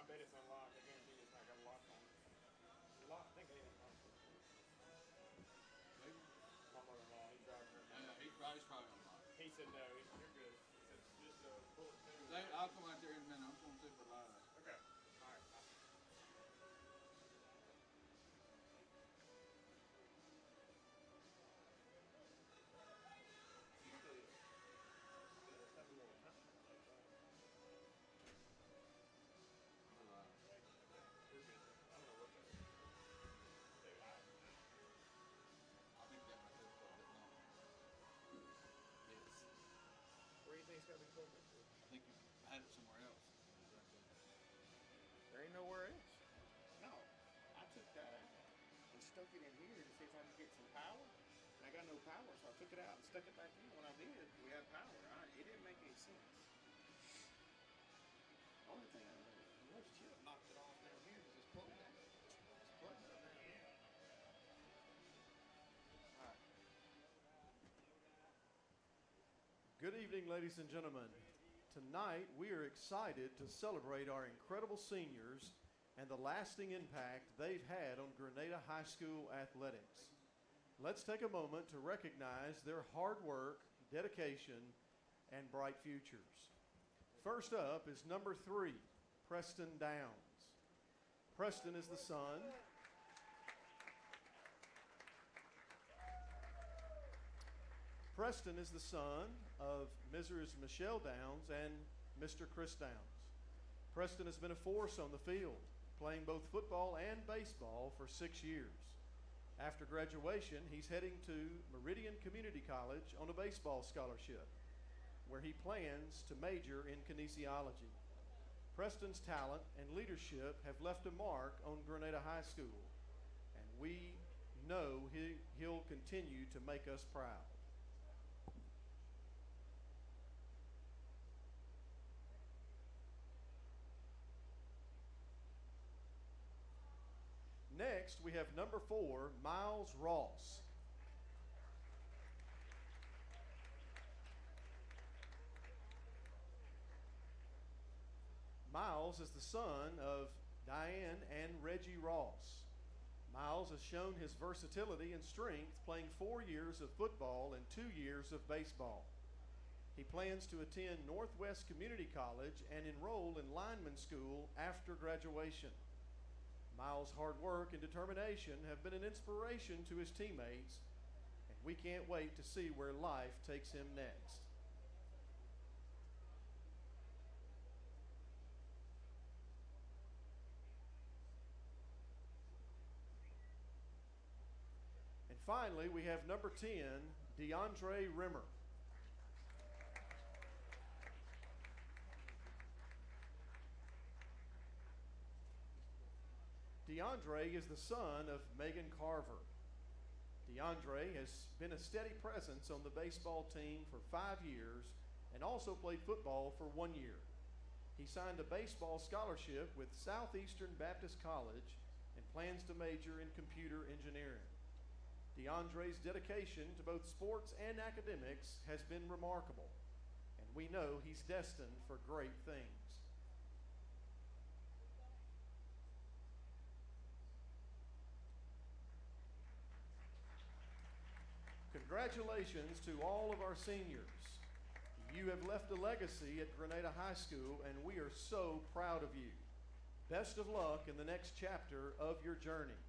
bet it's unlocked. I guarantee it's not got a lock on it. The lock, I think they have a lock. Maybe. My mother-in-law, he drives her. He's probably unlocked. He said no, you're good. He said just pull it through. I'll come out there in a minute. I'm going to see if I light. Okay. All right. Where do you think it's got to be plugged into? I think you had it somewhere else. There ain't nowhere else. No, I took that out and stuck it in here to see if I could get some power. And I got no power, so I took it out and stuck it back in. When I did, we had power. It didn't make any sense. Only thing I know is should have knocked it off down here. Just plug it in. Just plug it up down here. All right. Good evening, ladies and gentlemen. Tonight, we are excited to celebrate our incredible seniors and the lasting impact they've had on Grenada High School athletics. Let's take a moment to recognize their hard work, dedication, and bright futures. First up is number 3, Preston Downs. Preston is the son of Mrs. Michelle Downs and Mr. Chris Downs. Preston has been a force on the field, playing both football and baseball for 6 years. After graduation, he's heading to Meridian Community College on a baseball scholarship, where he plans to major in kinesiology. Preston's talent and leadership have left a mark on Grenada High School, and we know he'll continue to make us proud. Next, we have number 4, Miles Ross. Miles is the son of Diane and Reggie Ross. Miles has shown his versatility and strength, playing 4 years of football and 2 years of baseball. He plans to attend Northwest Community College and enroll in lineman school after graduation. Miles' hard work and determination have been an inspiration to his teammates, and we can't wait to see where life takes him next. And finally, we have number 10, DeAndre Rimmer. DeAndre is the son of Megan Carver. DeAndre has been a steady presence on the baseball team for 5 years and also played football for 1 year. He signed a baseball scholarship with Southeastern Baptist College and plans to major in computer engineering. DeAndre's dedication to both sports and academics has been remarkable, and we know he's destined for great things. Congratulations to all of our seniors. You have left a legacy at Grenada High School, and we are so proud of you. Best of luck in the next chapter of your journey.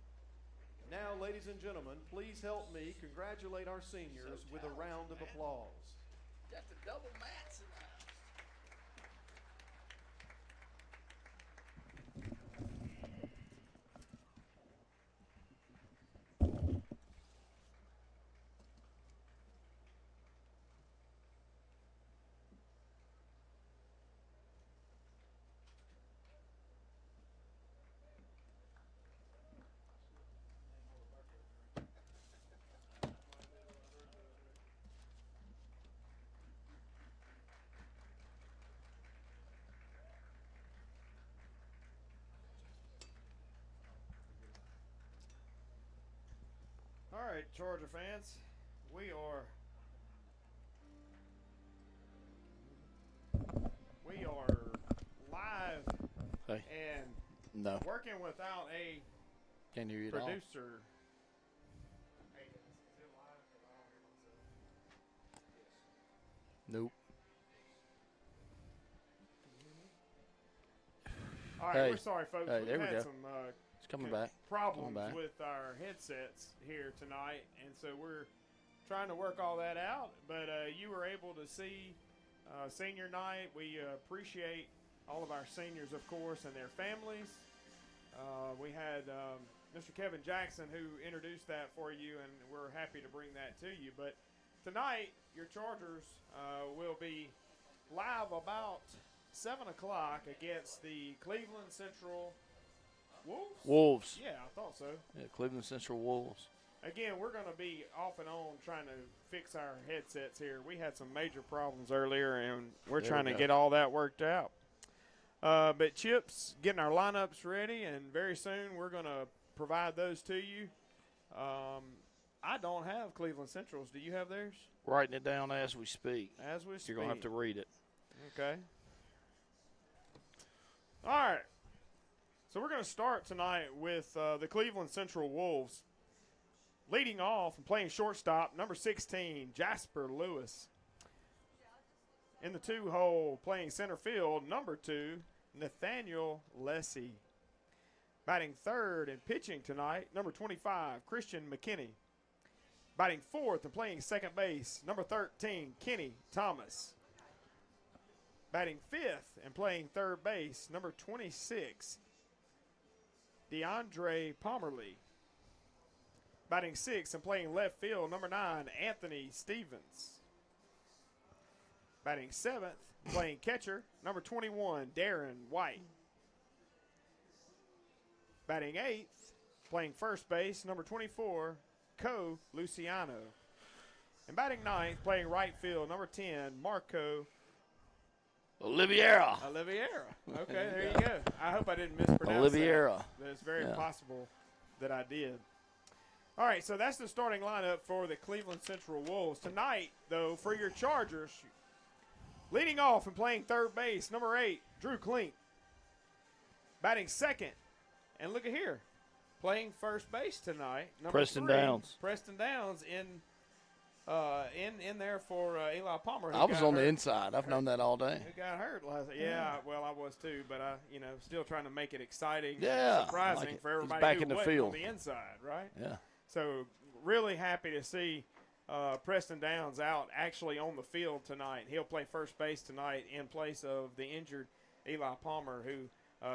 Now, ladies and gentlemen, please help me congratulate our seniors with a round of applause. Got the double mats in the house. All right, Georgia fans, we are live Hey. And No. working without a Can't hear you at all. producer. Nope. All right, Hey. we're sorry, folks. Hey, We've there we had go. some It's coming back. problems Coming back. with our headsets here tonight, and so we're trying to work all that out. But you were able to see senior night. We appreciate all of our seniors, of course, and their families. We had Mr. Kevin Jackson who introduced that for you, and we're happy to bring that to you. But tonight, your Chargers will be live about 7 o'clock against the Cleveland Central Wolves. Wolves. Yeah, I thought so. Yeah, Cleveland Central Wolves. Again, we're going to be off and on trying to fix our headsets here. We had some major problems earlier, and we're There trying we to go. get all that worked out. But Chip's getting our lineups ready, and very soon we're going to provide those to you. I don't have Cleveland Central's. Do you have theirs? Writing it down as we speak. As we speak. You're going to have to read it. Okay. All right. So we're going to start tonight with the Cleveland Central Wolves. Leading off and playing shortstop, number 16, Jasper Lewis. In the 2-hole, playing center field, number 2, Nathaniel Lessie. Batting third and pitching tonight, number 25, Christian McKinney. Batting fourth and playing second base, number 13, Kenny Thomas. Batting fifth and playing third base, number 26, DeAndre Pomerly. Batting sixth and playing left field, number 9, Anthony Stevens. Batting seventh, playing catcher, number 21, Darren White. Batting eighth, playing first base, number 24, Co Luciano. And batting ninth, playing right field, number 10, Marco Oliveira. Okay, there you go. I hope I didn't mispronounce Oliveira. that. But it's very Yeah. possible that I did. All right, so that's the starting lineup for the Cleveland Central Wolves. Tonight, though, for your Chargers, leading off and playing third base, number 8, Drew Klink. Batting second, and look at here, playing first base tonight, number Preston 3, Downs. Preston Downs in there for Eli Palmer. who I was got on the hurt. inside. I've known that all day. Who got hurt last? Yeah, well, I was too, but I, still trying to make it exciting, Yeah, and surprising like it. for He's everybody back who in the wasn't field. on the inside, right? Yeah. So really happy to see Preston Downs out actually on the field tonight. He'll play first base tonight in place of the injured Eli Palmer, who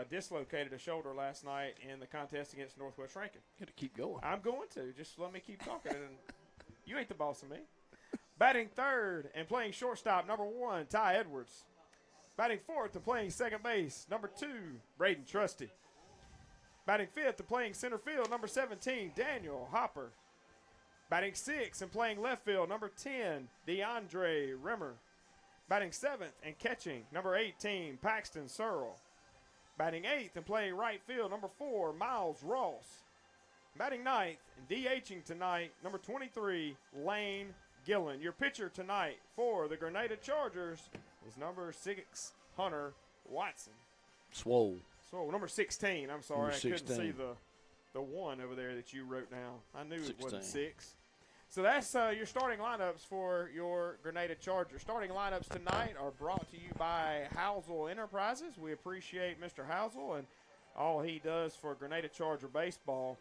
dislocated a shoulder last night in the contest against Northwest Rankin. Got to keep going. I'm going to. Just let me keep talking. And you ain't the boss of me. Batting third and playing shortstop, number 1, Ty Edwards. Batting fourth and playing second base, number 2, Braden Trusty. Batting fifth and playing center field, number 17, Daniel Hopper. Batting sixth and playing left field, number 10, DeAndre Rimmer. Batting seventh and catching, number 18, Paxton Searle. Batting eighth and playing right field, number 4, Miles Ross. Batting ninth and DHing tonight, number 23, Lane Gillen. Your pitcher tonight for the Grenada Chargers is number 6, Hunter Watson. Swole. So number 16. I'm sorry, Number I couldn't 16. see the 1 over there that you wrote down. I knew it wasn't 16. 6. So that's your starting lineups for your Grenada Chargers. Starting lineups tonight are brought to you by Housel Enterprises. We appreciate Mr. Housel and all he does for Grenada Charger baseball,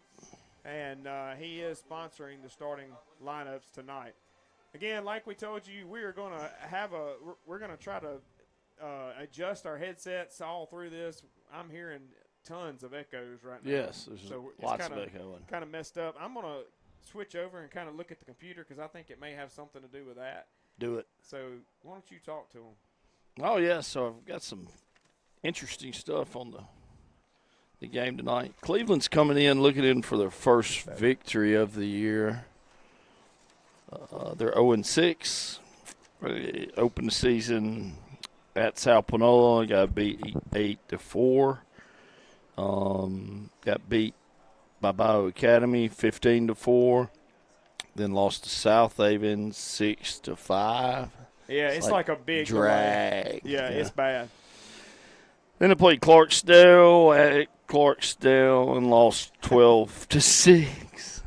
and he is sponsoring the starting lineups tonight. Again, like we told you, we are going to we're going to try to adjust our headsets all through this. I'm hearing tons of echoes right now. Yes, there's So it's lots of kinda- echoing. Kind of messed up. I'm going to switch over and kind of look at the computer because I think it may have something to do with that. Do it. So why don't you talk to him? Oh, yeah, so I've got some interesting stuff on the game tonight. Cleveland's coming in, looking in for their first victory of the year. They're 0-6. Opened the season at South Panola, got beat 8-4. Got beat by Bio Academy 15-4. Then lost to South Haven 6-5. Yeah, it's like a big delay. drag. Yeah, it's bad. Then they played Clarksdale at Clarksdale and lost 12-6.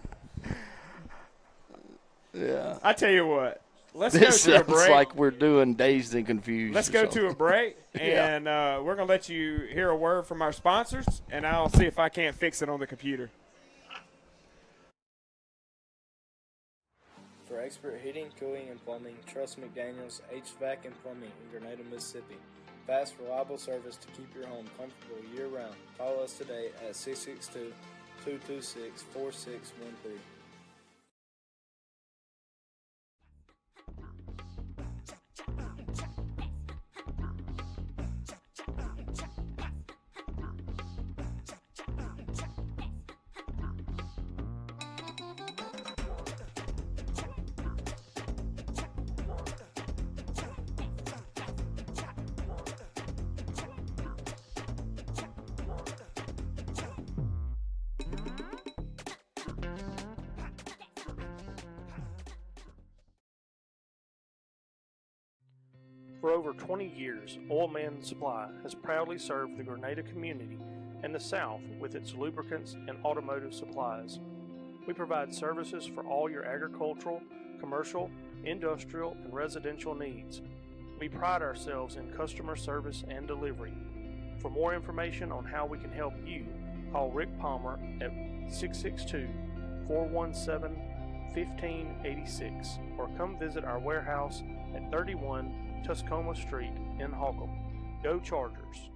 Yeah. I tell you what. Let's This go to a sounds break. like we're doing Dazed and Confused. Let's or go something. to a break, and we're going to let you hear a word from our sponsors, and I'll see if I can't fix it on the computer. For expert heating, cooling, and plumbing, trust McDaniels HVAC and Plumbing in Grenada, Mississippi. Fast, reliable service to keep your home comfortable year-round. Call us today at 662-226-4613. For over 20 years, Oil Man Supply has proudly served the Grenada community and the South with its lubricants and automotive supplies. We provide services for all your agricultural, commercial, industrial, and residential needs. We pride ourselves in customer service and delivery. For more information on how we can help you, call Rick Palmer at 662-417-1586 or come visit our warehouse at 31 Tuscoma Street in Holcomb. Go Chargers!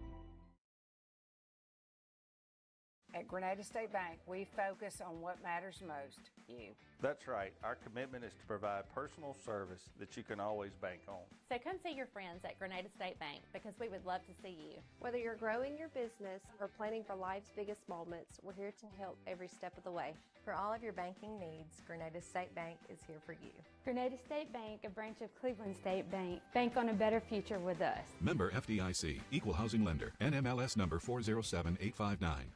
At Grenada State Bank, we focus on what matters most, you. That's right. Our commitment is to provide personal service that you can always bank on. So come see your friends at Grenada State Bank because we would love to see you. Whether you're growing your business or planning for life's biggest moments, we're here to help every step of the way. For all of your banking needs, Grenada State Bank is here for you. Grenada State Bank, a branch of Cleveland State Bank. Bank on a better future with us. Member FDIC, Equal Housing Lender, NMLS number 407859.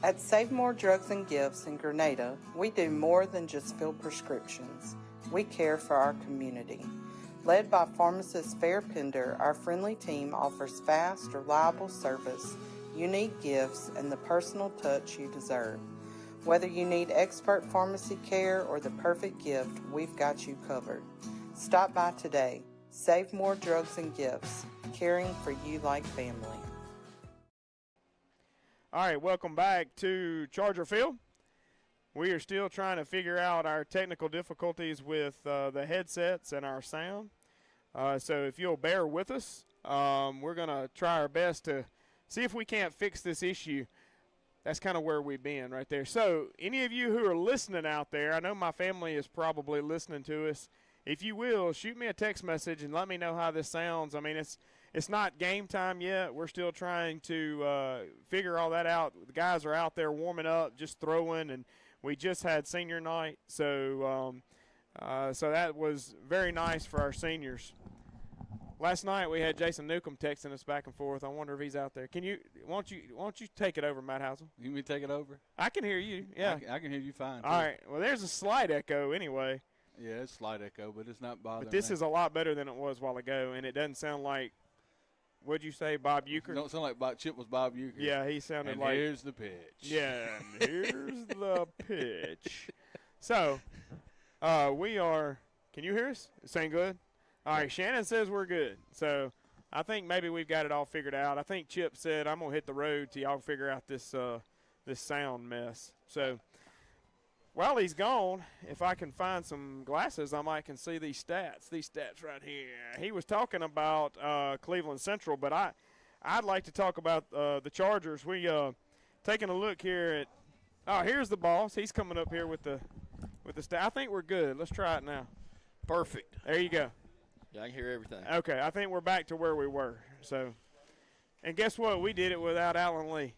At Save More Drugs and Gifts in Grenada, we do more than just fill prescriptions. We care for our community. Led by pharmacist Fair Pender, our friendly team offers fast, reliable service, unique gifts, and the personal touch you deserve. Whether you need expert pharmacy care or the perfect gift, we've got you covered. Stop by today. Save More Drugs and Gifts, caring for you like family. All right, welcome back to Charger Field. We are still trying to figure out our technical difficulties with the headsets and our sound. So if you'll bear with us, we're going to try our best to see if we can't fix this issue. That's kind of where we've been right there. So any of you who are listening out there, I know my family is probably listening to us. If you will, shoot me a text message and let me know how this sounds. I mean, it's not game time yet. We're still trying to figure all that out. The guys are out there warming up, just throwing, and we just had senior night. So so that was very nice for our seniors. Last night we had Jason Newcomb texting us back and forth. I wonder if he's out there. Why don't you take it over, Matt Housel? You want me to take it over? I can hear you. Yeah, I can hear you fine. All right. Well, there's a slight echo anyway. Yeah, it's slight echo, but it's not bothering But this me. is a lot better than it was a while ago, and it doesn't sound like. What'd you say, Bob Euchre? Don't sound like Chip was Bob Euchre. Yeah, he sounded and like. Here's the pitch. Yeah, and here's the pitch. So, we are. Can you hear us? Saying good. All right, Shannon says we're good. So I think maybe we've got it all figured out. I think Chip said I'm going to hit the road till y'all figure out this this sound mess. So while he's gone, if I can find some glasses, I might can see these stats. These stats right here. He was talking about Cleveland Central, but I'd like to talk about the Chargers. We taking a look here at here's the boss. He's coming up here with the stat. I think we're good. Let's try it now. Perfect. There you go. Yeah, I can hear everything. Okay, I think we're back to where we were. So, and guess what? We did it without Alan Lee.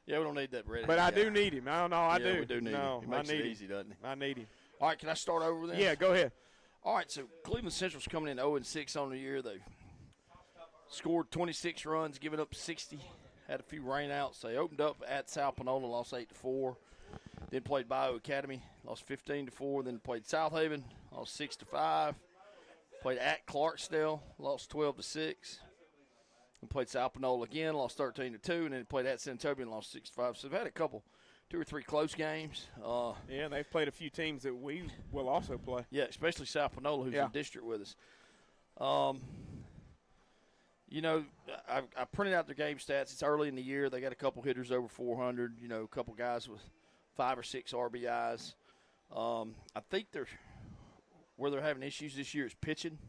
Yeah, we don't need that redhead But I guy. do need him. I don't know. I Yeah, do. we do need no, him. He makes I need it him. easy, doesn't he? I need him. All right, can I start over then? Yeah, go ahead. All right, so Cleveland Central's coming in 0-6 on the year. They scored 26 runs, giving up 60. Had a few rainouts. They opened up at South Panola, lost 8-4. Then played Bio Academy, lost 15-4. Then played South Haven, lost 6-5. Played at Clarksdale, lost 12-6. And played South Panola again, lost 13-2. And then played at Centobian, lost 6-5. So they've had 2 or 3 close games. Yeah, they've played a few teams that we will also play. Yeah, especially South Panola, who's in district with us. You know, I printed out their game stats. It's early in the year. They got a couple hitters over 400, you know, a couple guys with 5 or 6 RBIs. I think where they're having issues this year is pitching.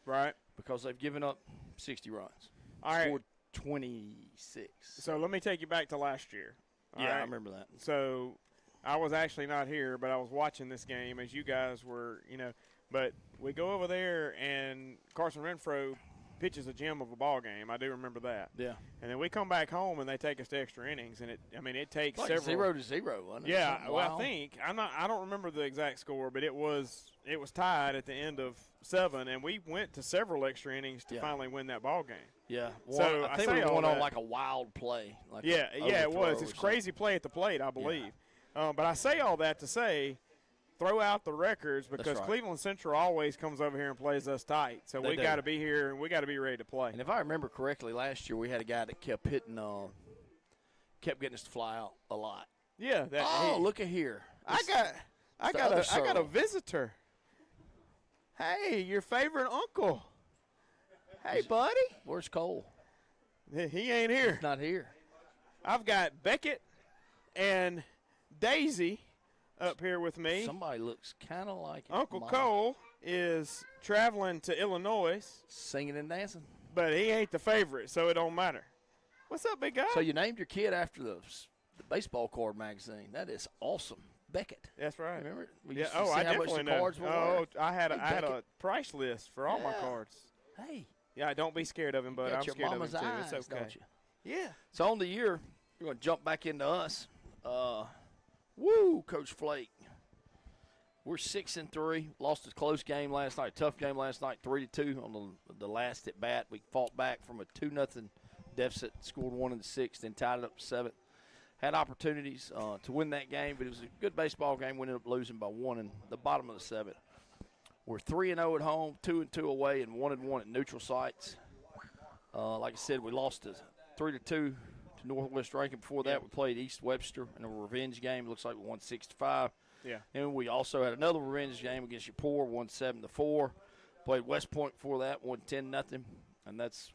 Right. Because they've given up 60 runs. All right. Scored 26. So let me take you back to last year. All Yeah, right? I remember that. So I was actually not here, but I was watching this game as you guys were, you know. But we go over there, and Carson Renfro pitches a gem of a ball game. I do remember that. Yeah. And then we come back home, and they take us to extra innings, and it takes Like several 0-0, wasn't it? Yeah, Something well, wild. I think I don't remember the exact score, but it was tied at the end of 7, and we went to several extra innings to finally win that ball game. Yeah. So Well, I think we say all went on that- like a wild play. Like yeah, it was. It's It's crazy play at the plate, I believe. But I say all that to say, throw out the records because right. Cleveland Central always comes over here and plays us tight. So They we do. got to be here and we got to be ready to play. And if I remember correctly, last year we had a guy that kept hitting, kept getting us to fly out a lot. Yeah. Look at here. I the got other a visitor. Hey, your favorite uncle. Hey, buddy. Where's Cole? He ain't here. He's not here. I've got Beckett and Daisy up here with me. Somebody looks kind of like Uncle Mom. Cole is traveling to Illinois, Singing and dancing. but he ain't the favorite, so it don't matter. What's up, big guy? So you named your kid after the baseball card magazine. That is awesome. Beckett. That's right. Remember it? We Yeah. used to Oh, see I how much definitely the know. cards were Oh, worth. I had a Beckett. price list for all my Yeah. cards. Hey. Yeah, don't be scared of him, but got I'm your scared of him mama's too. eyes, It's okay. don't you? Yeah. So on the year, we're going to jump back into us. Woo, Coach Flake. We're 6-3. Lost a close game last night, tough game last night, 3-2 on the last at bat. We fought back from a 2-0 deficit, scored 1 in the 6th, then tied it up to 7th. Had opportunities to win that game, but it was a good baseball game. We ended up losing by 1 in the bottom of the 7th. We're 3-0 at home, 2-2 away, and 1-1 at neutral sites. Like I said, we lost 3-2 to Northwest Rankin. Before that, we played East Webster in a revenge game. It looks like we won 6-5. Yeah. And we also had another revenge game against Yapor, won 7-4. Played West Point before that, won 10-0. And that's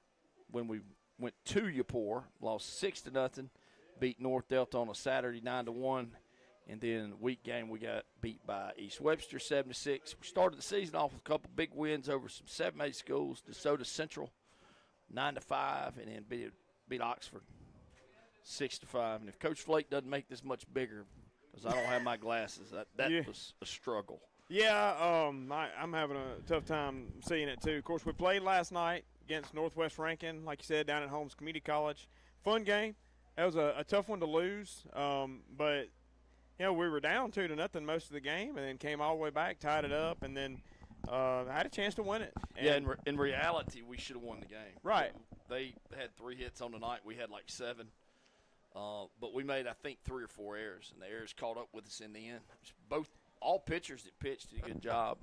when we went to Yapor, lost 6-0, beat North Delta on a Saturday 9-1. And then week game, we got beat by East Webster 7-6. We started the season off with a couple big wins over some 7A schools, DeSoto Central 9-5, and then beat Oxford 6-5. And if Coach Flake doesn't make this much bigger, because I don't have my glasses, that was a struggle. Yeah, I'm having a tough time seeing it too. Of course, we played last night against Northwest Rankin, like you said, down at Holmes Community College. Fun game. That was a tough one to lose, but you know, we were down 2-0 most of the game, and then came all the way back, tied it up, and then had a chance to win it. And in reality, we should have won the game. Right. They had 3 hits on the night. We had like 7. But we made, I think, 3 or 4 errors, and the errors caught up with us in the end. All pitchers that pitched did a good job.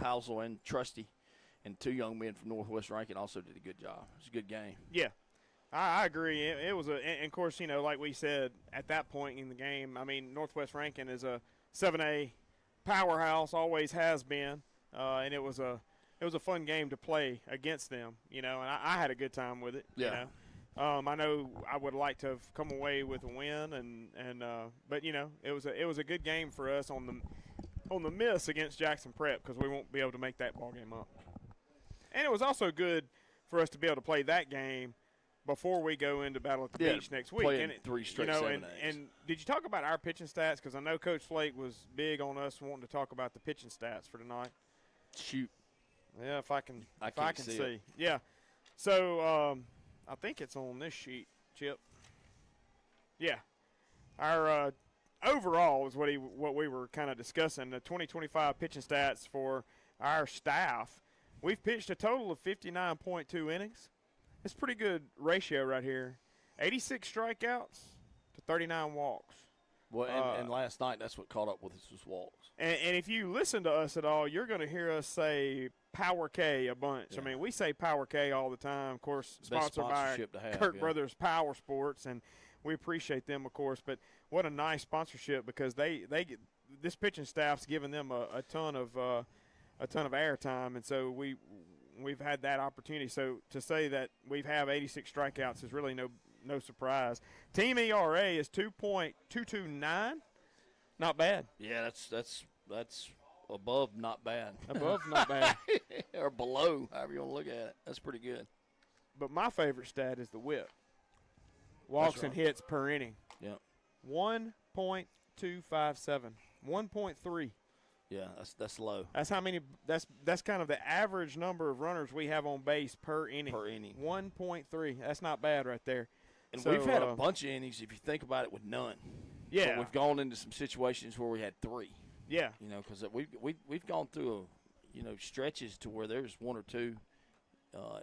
Housel and Trusty, and 2 young men from Northwest Rankin also did a good job. It was a good game. Yeah. I agree. It was and of course, you know, like we said, at that point in the game, I mean, Northwest Rankin is a 7A powerhouse, always has been, and it was a was a fun game to play against them, and I had a good time with it. Yeah. I know I would like to have come away with a win, but it was a good game for us on the miss against Jackson Prep because we won't be able to make that ball game up. And it was also good for us to be able to play that game before we go into Battle at the Beach next week. Playing 3 straight 7 and did you talk about our pitching stats? Because I know Coach Flake was big on us wanting to talk about the pitching stats for tonight. Shoot. Yeah, if I can see. It. Yeah. So I think it's on this sheet, Chip. Yeah. Our overall is what we were kind of discussing, the 2025 pitching stats for our staff. We've pitched a total of 59.2 innings. It's a pretty good ratio right here. 86 strikeouts to 39 walks. Well, and last night that's what caught up with us was walks. And if you listen to us at all, you're going to hear us say Power K a bunch. Yeah. I mean, we say Power K all the time. Of course, sponsored by Kirk Brothers Power Sports, and we appreciate them, of course. But what a nice sponsorship because they get this pitching staff's giving them a ton of airtime, and so we've had that opportunity. So to say that we've have 86 strikeouts is really no surprise. Team ERA is 2.229. Not bad. Yeah, that's above not bad. Above not bad. Or below, however you want to look at it. That's pretty good. But my favorite stat is the whip. Walks and hits per inning. Yeah. 1.257. 1.3. Yeah, that's low. That's how many. That's kind of the average number of runners we have on base per inning. 1.3. That's not bad right there. And so, we've had a bunch of innings, if you think about it, with none. Yeah. But we've gone into some situations where we had 3. Yeah. Because we've gone through stretches to where there's 1 or 2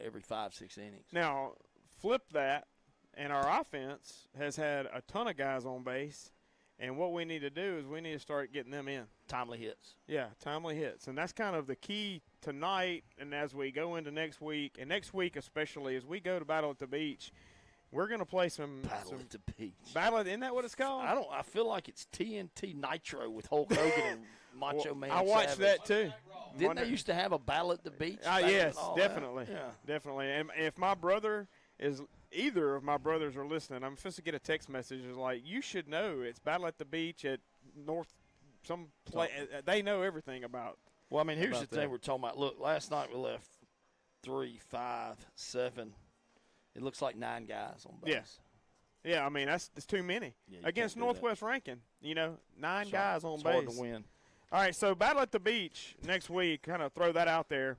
every 5-6 innings. Now flip that, and our offense has had a ton of guys on base. And what we need to do is we need to start getting them in. Timely hits. Yeah, timely hits. And that's kind of the key tonight and as we go into next week. And next week especially as we go to Battle at the Beach, we're going to play some – Battle at the Beach. Isn't that what it's called? I feel like it's TNT Nitro with Hulk Hogan and Macho Man I watched Savage. that too. Didn't they used to have a Battle at the Beach? Yes, definitely. Yeah. Definitely. And if my brother is – either of my brothers are listening, I'm supposed to get a text message like, you should know it's Battle at the Beach at North some place. They know everything about. Well, I mean, here's the thing we're talking about. Look, last night we left 3, 5, 7. It looks like 9 guys on base. Yeah, I mean, that's too many. Yeah, against Northwest Rankin, 9 guys on it's base. hard to win. All right, so Battle at the Beach next week, kind of throw that out there.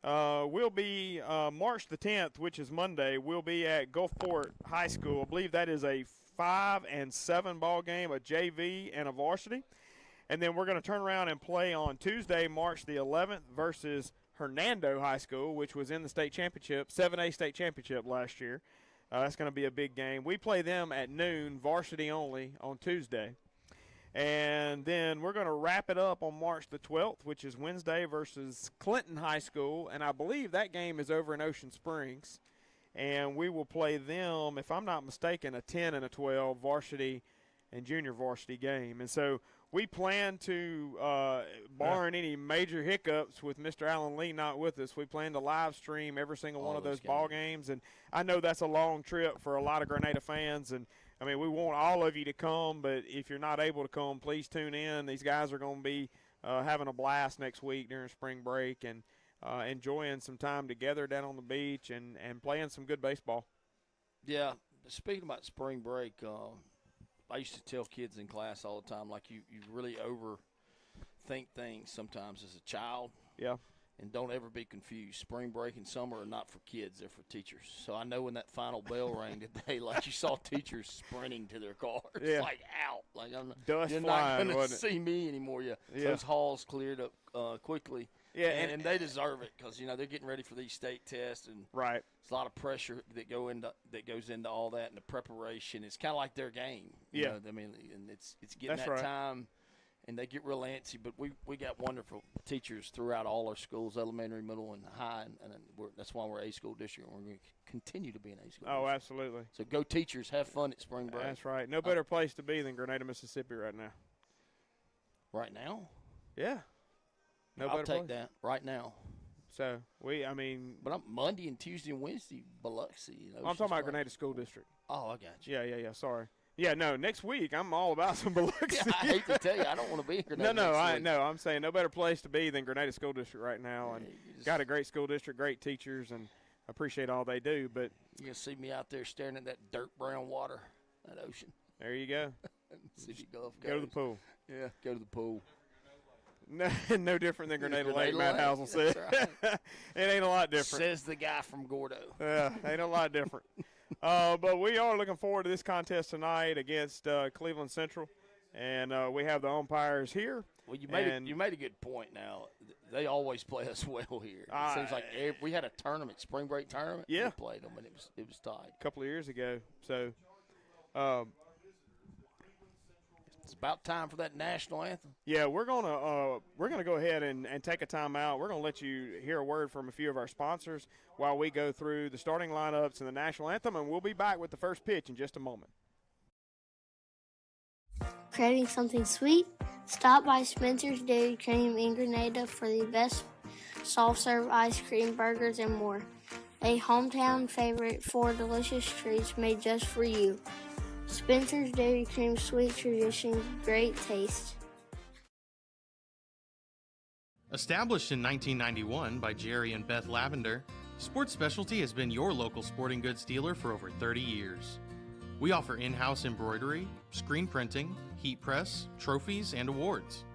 We'll be March the 10th, which is Monday. We'll be at Gulfport High School. I believe that is a 5 and 7 ball game, a JV and a varsity. And then we're going to turn around and play on Tuesday, March the 11th versus Hernando High School, which was in the state championship, 7A state championship last year. That's going to be a big game. We play them at noon, varsity only, on Tuesday. And then we're going to wrap it up on March the 12th, which is Wednesday, versus Clinton High School. And I believe that game is over in Ocean Springs. And we will play them, if I'm not mistaken, a 10 and a 12 varsity and junior varsity game. And so we plan to, barring any major hiccups with Mr. Allen Lee not with us, we plan to live stream every single one of those ball games. And I know that's a long trip for a lot of Grenada fans. And I mean, we want all of you to come, but if you're not able to come, please tune in. These guys are going to be having a blast next week during spring break and enjoying some time together down on the beach and playing some good baseball. Yeah, speaking about spring break, I used to tell kids in class all the time, like you really overthink things sometimes as a child. Yeah. And don't ever be confused. Spring break and summer are not for kids; they're for teachers. So I know when that final bell rang today, like you saw teachers sprinting to their cars, like out, like you're not going to see me anymore. Yeah, those halls cleared up quickly. Yeah, and they deserve it because they're getting ready for these state tests, and right, it's a lot of pressure that goes into all that, and the preparation. It's kind of like their game. You know, I mean, and it's getting time. And they get real antsy, but we got wonderful teachers throughout all our schools, elementary, middle, and high, and that's why we're a school district, and we're going to continue to be an A school district. Absolutely. So go teachers, have fun at spring break. That's right. No better place to be than Grenada, Mississippi right now. Right now? Yeah. I'll take that right now. So I mean, but I'm Monday and Tuesday and Wednesday, Biloxi. I'm talking about Grenada School District. Oh, I got you. Yeah. Sorry. Yeah, no. Next week, I'm all about some Biloxi. Yeah, I hate to tell you, I don't want to be in Grenada. No. I'm saying no better place to be than Grenada School District right now, and got a great school district, great teachers, and appreciate all they do. But you can see me out there staring at that dirt brown water, that ocean. There you go. City Gulf. Go to the pool. Yeah, go to the pool. No different than Grenada Lake, Matt Housel said. Right. It ain't a lot different. Says the guy from Gordo. Yeah, ain't a lot different. But we are looking forward to this contest tonight against Cleveland Central, and we have the umpires here. Well, you made a good point. Now they always play us well here. It seems like we had a tournament, spring break tournament. Yeah, we played them, and it was tight. A couple of years ago. So it's about time for that national anthem. Yeah, we're gonna go ahead and take a timeout. We're gonna let you hear a word from a few of our sponsors while we go through the starting lineups and the national anthem, and we'll be back with the first pitch in just a moment. Craving something sweet? Stop by Spencer's Dairy Cream in Grenada for the best soft-serve ice cream, burgers, and more. A hometown favorite for delicious treats made just for you. Spencer's Dairy Cream, sweet tradition, great taste. Established in 1991 by Jerry and Beth Lavender, Sports Specialty has been your local sporting goods dealer for over 30 years. We offer in-house embroidery, screen printing, heat press, trophies, and awards.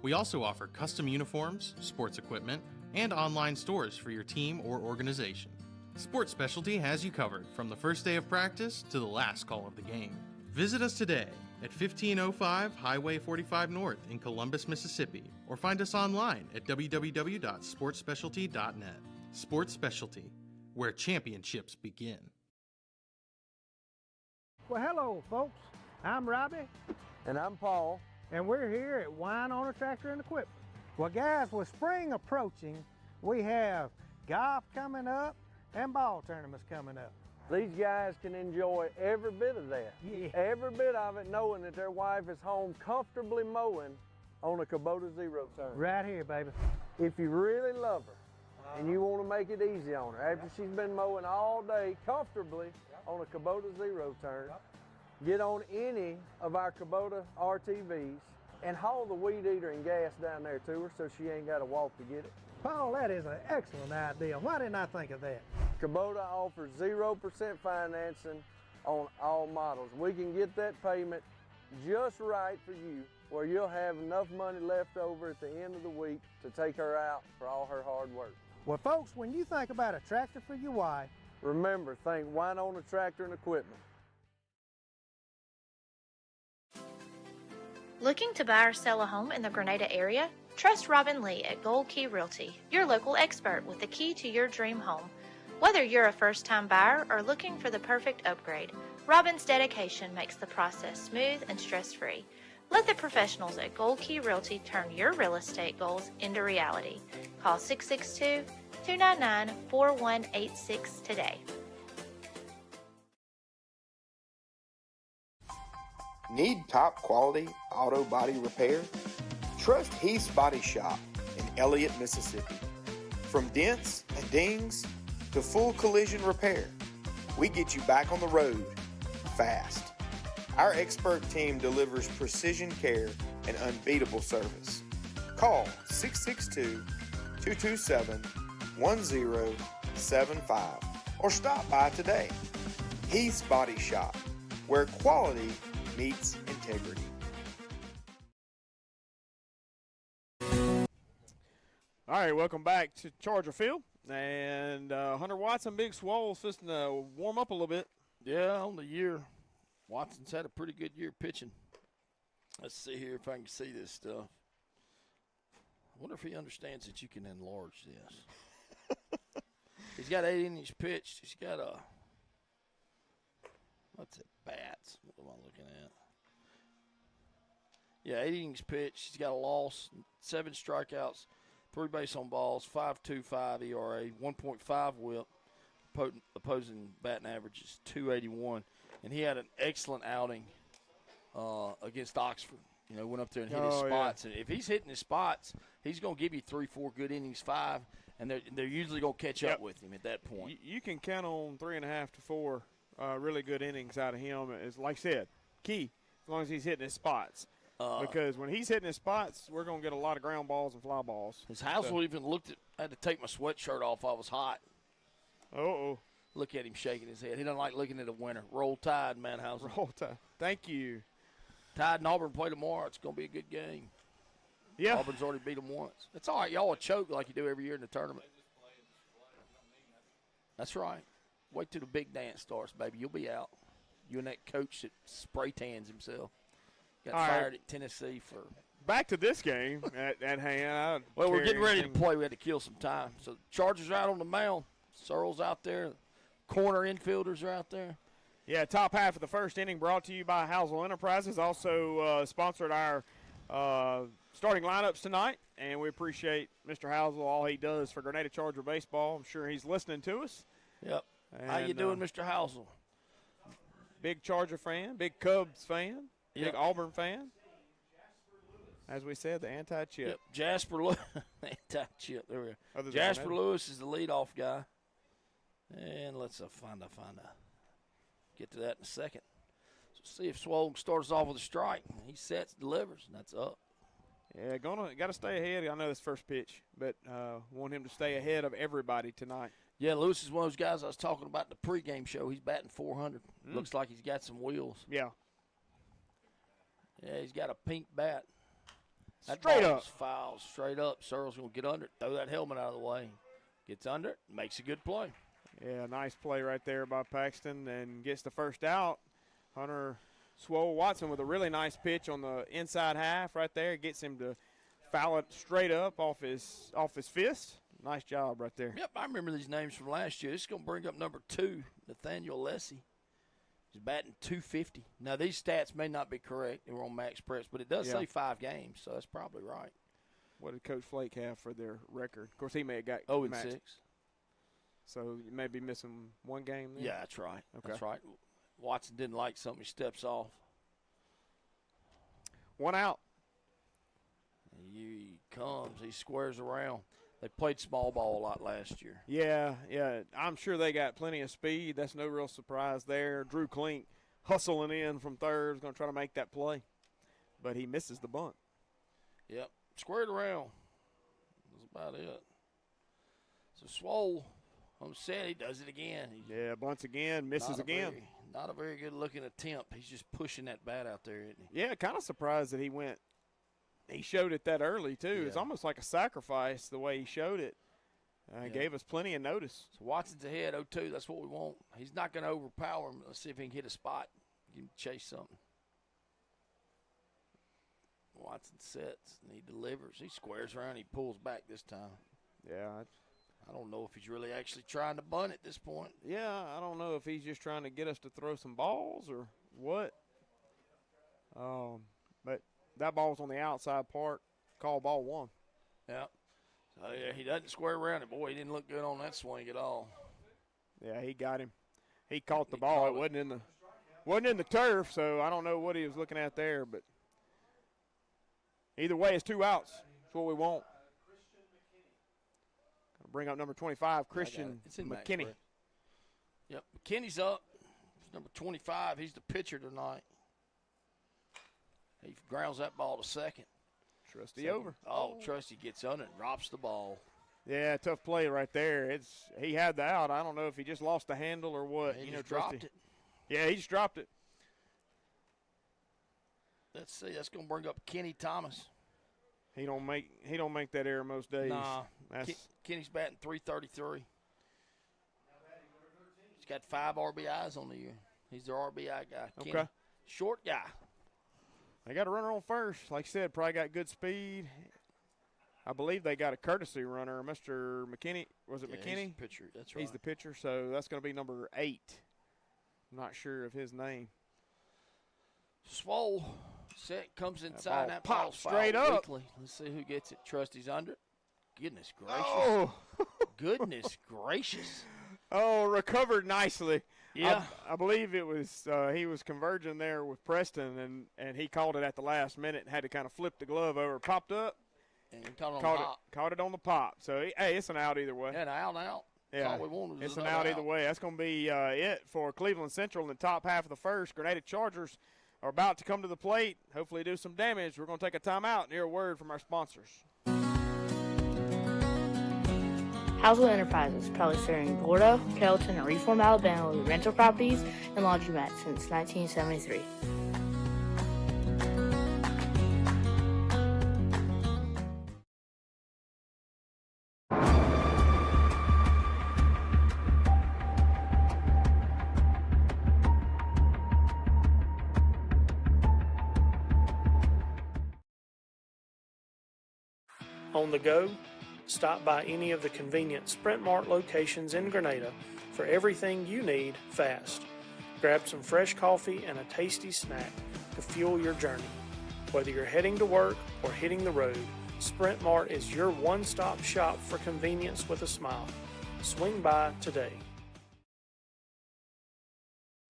We also offer custom uniforms, sports equipment, and online stores for your team or organization. Sports Specialty has you covered from the first day of practice to the last call of the game. Visit us today at 1505 Highway 45 North in Columbus, Mississippi, or find us online at www.sportsspecialty.net. Sports Specialty, where championships begin. Well, hello, folks. I'm Robbie. And I'm Paul. And we're here at Wine Owner Tractor and Equipment. Well, guys, with spring approaching, we have golf coming up and ball tournaments coming up. These guys can enjoy every bit of that. Yeah. Every bit of it, knowing that their wife is home comfortably mowing on a Kubota Zero Turn. Right here, baby. If you really love her and you want to make it easy on her, after she's been mowing all day comfortably on a Kubota Zero Turn, get on any of our Kubota RTVs and haul the weed eater and gas down there to her so she ain't got to walk to get it. Paul, that is an excellent idea. Why didn't I think of that? Kubota offers 0% financing on all models. We can get that payment just right for you, where you'll have enough money left over at the end of the week to take her out for all her hard work. Well, folks, when you think about a tractor for your wife, remember, think Wine Owner Tractor and Equipment. Looking to buy or sell a home in the Grenada area? Trust Robin Lee at Gold Key Realty, your local expert with the key to your dream home. Whether you're a first-time buyer or looking for the perfect upgrade, Robin's dedication makes the process smooth and stress-free. Let the professionals at Gold Key Realty turn your real estate goals into reality. Call 662-299-4186 today. Need top quality auto body repair? Trust Heath's Body Shop in Elliott, Mississippi. From dents and dings to full collision repair, we get you back on the road fast. Our expert team delivers precision care and unbeatable service. Call 662-227-1075 or stop by today. Heath's Body Shop, where quality meets integrity. All right, welcome back to Charger Field. And Hunter Watson, Big Swole, supposed to warm up a little bit. Yeah, on the year. Watson's had a pretty good year pitching. Let's see here if I can see this stuff. I wonder if he understands that you can enlarge this. He's got 8 innings pitched. He's got a, what's it, bats? What am I looking at? Yeah, 8 innings pitched. He's got a loss, 7 strikeouts, 3 base on balls, 5.25 ERA, 1.5 WHIP. Opposing batting average is 281. And he had an excellent outing against Oxford. You know, went up there and hit his spots. Yeah. And if he's hitting his spots, he's going to give you 3-4 good innings, 5, And they're usually going to catch up with him at that point. You can count on 3.5 to 4 really good innings out of him. Is like I said, key as long as he's hitting his spots. Because when he's hitting his spots, we're going to get a lot of ground balls and fly balls. His Housel even looked at. I had to take my sweatshirt off. I was hot. Uh-oh. Look at him shaking his head. He doesn't like looking at a winner. Roll Tide, man, Housel. Roll Tide. Thank you. Tide and Auburn play tomorrow. It's going to be a good game. Yeah. Auburn's already beat them once. It's all right. Y'all will choke like you do every year in the tournament. That's right. Wait till the big dance starts, baby. You'll be out. You and that coach that spray tans himself. Got all fired right. at Tennessee for. Back to this game at hand. Well, we're getting ready to play. We had to kill some time. So Chargers are out on the mound. Searle's out there. Corner infielders are out there. Yeah, top half of the first inning brought to you by Housel Enterprises. Also sponsored our starting lineups tonight, and we appreciate Mr. Housel, all he does for Grenada Charger baseball. I'm sure he's listening to us. Yep. And, how you doing, Mr. Housel? Big Charger fan, big Cubs fan, Yep. big Auburn fan. As we said, the anti-chip. Yep. Jasper Lewis. Anti-chip. There we go. Jasper Grenada. Lewis is the leadoff guy. And let's find a. Get to that in a second. So see if Swole starts off with a strike. He sets, delivers, and that's up. Yeah, got to stay ahead. I know this first pitch, but want him to stay ahead of everybody tonight. Yeah, Lewis is one of those guys I was talking about in the pregame show. He's batting 400. Looks like he's got some wheels. Yeah. Yeah, he's got a pink bat. That Straight ball up. is foul, straight up. Searle's going to get under it, throw that helmet out of the way. Gets under it, makes a good play. Yeah, nice play right there by Paxton and gets the first out. Hunter Swole Watson with a really nice pitch on the inside half right there. Gets him to foul it straight up off his fist. Nice job right there. Yep, I remember these names from last year. This is going to bring up number 2, Nathaniel Lessie. He's batting .250. Now, these stats may not be correct. They were on Max Press, but it does say 5 games, so that's probably right. What did Coach Flake have for their record? Of course, he may have got 0-6. So you may be missing one game then? Yeah, that's right. Okay. That's right. Watson didn't like something. He steps off. One out. He comes. He squares around. They played small ball a lot last year. Yeah. I'm sure they got plenty of speed. That's no real surprise there. Drew Klink hustling in from third is going to try to make that play. But he misses the bunt. Yep. Squared around. That's about it. So Swole, on set, he does it again. Bunts again, misses again. Not a very good looking attempt. He's just pushing that bat out there, isn't he? Yeah, kind of surprised that he showed it that early, too. Yeah. It's almost like a sacrifice the way he showed it. Gave us plenty of notice. So Watson's ahead, 0-2. That's what we want. He's not going to overpower him. Let's see if he can hit a spot. Give him chase something. Watson sets and he delivers. He squares around. He pulls back this time. Yeah. I don't know if he's really actually trying to bunt at this point. Yeah, I don't know if he's just trying to get us to throw some balls or what. But that ball was on the outside part. Call ball 1. Yeah. So, yeah, he doesn't square around it. Boy, he didn't look good on that swing at all. Yeah, he got him. He caught the ball. It wasn't in the turf, so I don't know what he was looking at there. But either way, it's 2 outs. That's what we want. Bring up number 25, Christian McKinney. Yep, McKinney's up. It's number 25. He's the pitcher tonight. He grounds that ball to second. Trusty over. Oh, Trusty gets under and drops the ball. Yeah, tough play right there. He had the out. I don't know if he just lost the handle or what. He just dropped it. Yeah, he just dropped it. Let's see. That's going to bring up Kenny Thomas. He don't make that error most days. Nah. Kenny's batting .333. He's got 5 RBIs on the year. He's their RBI guy. Okay. Kenny. Short guy. They got a runner on first. Like I said, probably got good speed. I believe they got a courtesy runner, Mr. McKinney. Was it McKinney? He's the pitcher. That's right. He's the pitcher, so that's going to be number 8. I'm not sure of his name. Swole set comes inside. That pops ball's straight fouled up. weakly. Let's see who gets it. Trusty's under it. Goodness gracious. Oh. Goodness gracious. Oh, recovered nicely. Yeah. I believe it was he was converging there with Preston, and he called it at the last minute and had to kind of flip the glove over. Popped up, And caught it on the pop. Caught it on the pop. So, hey, it's an out either way. Yeah, an out and out. Yeah, That's all we wanted. It's an out either way. That's going to be it for Cleveland Central in the top half of the first. Grenada Chargers are about to come to the plate, hopefully do some damage. We're going to take a timeout and hear a word from our sponsors. Housewell Enterprises, proudly serving Gordo, Carrollton, and Reform, Alabama with rental properties and laundromats since 1973. On the go? Stop by any of the convenient Sprint Mart locations in Grenada for everything you need fast. Grab some fresh coffee and a tasty snack to fuel your journey. Whether you're heading to work or hitting the road, Sprint Mart is your one-stop shop for convenience with a smile. Swing by today.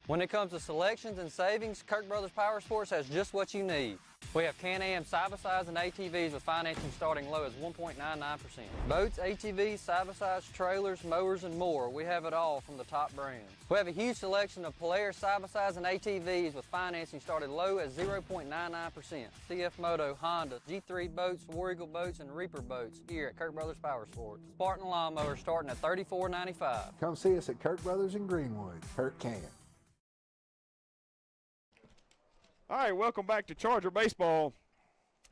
When it comes to selections and savings, Kirk Brothers Power Sports has just what you need. We have Can-Am side-by-sides and ATVs with financing starting low as 1.99%. Boats, ATVs, side-by-sides, trailers, mowers, and more. We have it all from the top brands. We have a huge selection of Polaris side-by-sides and ATVs with financing started low at 0.99%. CF Moto, Honda, G3 boats, War Eagle boats, and Reaper boats here at Kirk Brothers Power Sports. Spartan lawnmowers starting at $34.95. Come see us at Kirk Brothers in Greenwood. Kirk can. All right, welcome back to Charger baseball.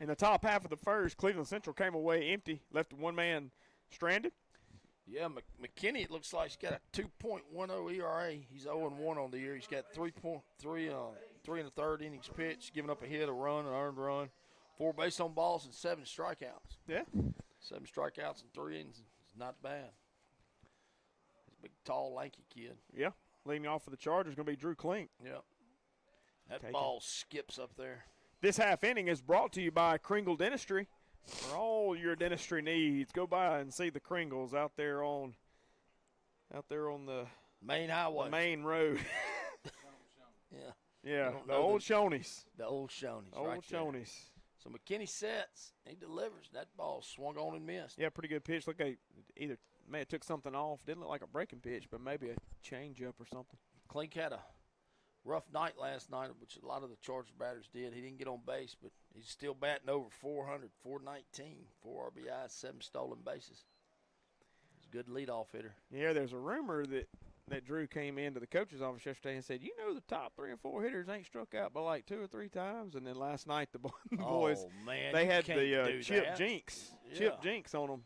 In the top half of the first, Cleveland Central came away empty, left one man stranded. Yeah, McKinney, it looks like he's got a 2.10 ERA. He's 0-1 on the year. He's got 3 and a third innings pitched, giving up a hit, a run, an earned run, 4 base on balls, and 7 strikeouts. Yeah. 7 strikeouts in 3 innings is not bad. He's a big, tall, lanky kid. Yeah. Leading off for the Chargers is going to be Drew Klink. Yeah. That ball skips up there. This half inning is brought to you by Kringle Dentistry. For all your dentistry needs, go by and see the Kringles out there on the main highway, the main road. Yeah. Yeah, the old Shoney's. The old Shoney's. Old right there. Shoney's. So McKinney sets. He delivers. That ball swung on and missed. Yeah, pretty good pitch. Look, either may have took something off. Didn't look like a breaking pitch, but maybe a change-up or something. Klink had a rough night last night, which a lot of the Chargers batters did. He didn't get on base, but he's still batting over 400, 419, 4 RBIs, 7 stolen bases. He's a good leadoff hitter. Yeah, there's a rumor that Drew came into the coach's office yesterday and said, the top 3 and 4 hitters ain't struck out by like 2 or 3 times. And then last night the boys, man, they had the Chip that. Jinx. Yeah. Chip Jinx on them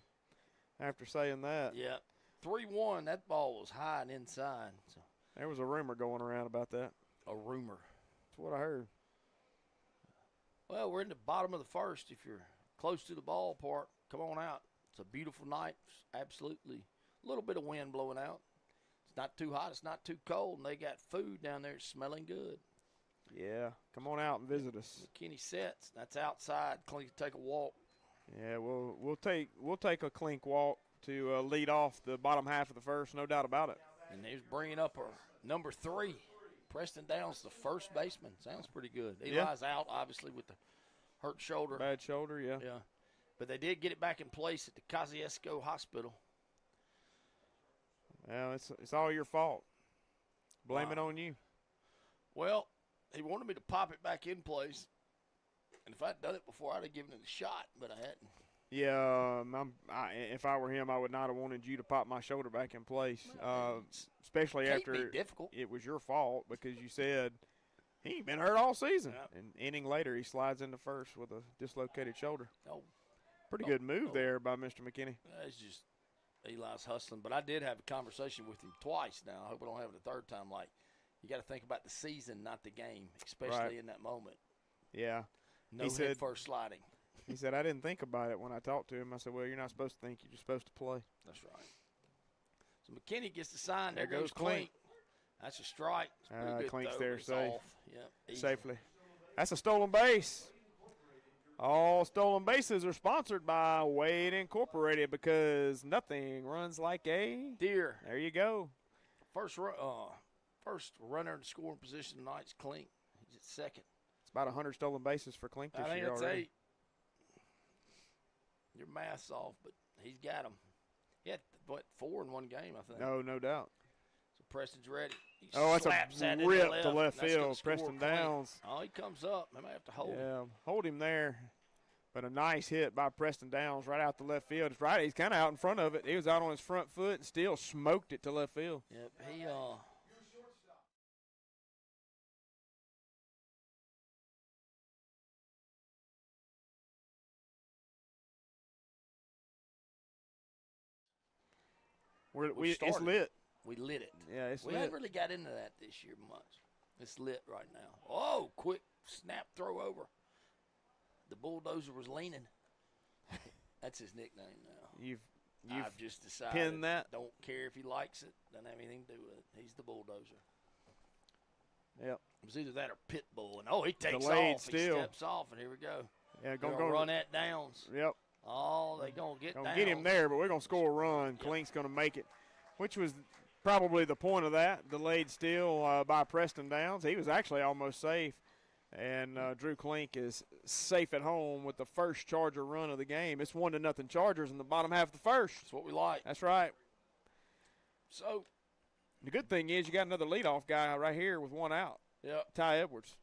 after saying that. Yeah. 3-1, that ball was high and inside. So. There was a rumor going around about that. A rumor. That's what I heard. Well, we're in the bottom of the first. If you're close to the ballpark, come on out. It's a beautiful night. Absolutely. A little bit of wind blowing out. It's not too hot. It's not too cold. And they got food down there smelling good. Yeah. Come on out and visit us. McKinney sets. That's outside. Klink take a walk. Yeah, we'll take a Klink walk to lead off the bottom half of the first, no doubt about it. And he's bringing up a number 3. Preston Downs, the first baseman. Sounds pretty good. Eli's out, obviously, with the hurt shoulder. Bad shoulder, yeah. Yeah. But they did get it back in place at the Kosciuszko Hospital. Well, it's all your fault. Blame it on you. Well, he wanted me to pop it back in place. And if I'd done it before, I'd have given it a shot, but I hadn't. Yeah, if I were him, I would not have wanted you to pop my shoulder back in place, especially after it was your fault because you said he ain't been hurt all season. Yeah. An inning later, he slides into first with a dislocated shoulder. Pretty good move there by Mr. McKinney. It's just Eli's hustling. But I did have a conversation with him twice now. I hope I don't have it a third time. Like, you got to think about the season, not the game, especially in that moment. Yeah. No head first sliding. He said, I didn't think about it when I talked to him. I said, well, you're not supposed to think. You're just supposed to play. That's right. So McKinney gets the sign. There goes Klink. That's a strike. Klink's there safe. Yep, safely. That's a stolen base. All stolen bases are sponsored by Wade Incorporated because nothing runs like a deer. There you go. First runner in scoring position tonight is Klink. He's at second. It's about 100 stolen bases for Klink this year already. 8. Your math's off, but he's got them. He had, 4 in one game, I think. No doubt. So Preston's ready. He That's slaps a that in rip the to left That's gonna field. score Preston clean. Downs. Oh, he comes up. They might have to hold him. Yeah, hold him there. But a nice hit by Preston Downs right out the left field. It's right. He's kind of out in front of it. He was out on his front foot and still smoked it to left field. Yep, It's lit. We lit it. Yeah, it's we lit. haven't really got into that this year much. It's lit right now. Oh, quick snap throw over. The bulldozer was leaning. That's his nickname now. I've just decided. Pinned that. Don't care if he likes it. Doesn't have anything to do with it. He's the bulldozer. Yep. It was either that or pit bull. And he takes Delayed off. still. He steps off, and here we go. Yeah, gonna go run that Downs. Yep. Oh, they gonna get Gonna Downs. get him there, but we're gonna score a run. Klink's gonna make it, which was probably the point of that. Delayed steal by Preston Downs. He was actually almost safe. And Drew Klink is safe at home with the first Charger run of the game. It's 1-0 Chargers in the bottom half of the first. That's what we like. That's right. So the good thing is you got another leadoff guy right here with one out. Yep. Ty Edwards.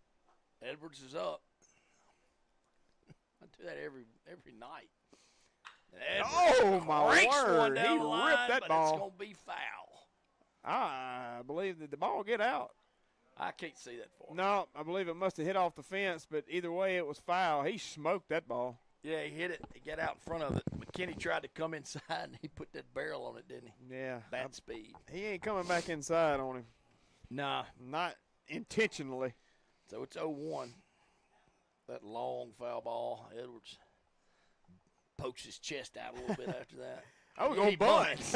Edwards is up. I do that every night. Oh, my Cranks word. one down He the line, ripped that but ball. It's going to be foul. I believe that the ball get out. I can't see that for him. No, I believe it must have hit off the fence, but either way it was foul. He smoked that ball. Yeah, he hit it. He got out in front of it. McKinney tried to come inside, and he put that barrel on it, didn't he? Yeah. Bat speed. He ain't coming back inside on him. Nah. Not intentionally. So it's 0-1. That long foul ball. Edwards pokes his chest out a little bit after that. We're going to bunt.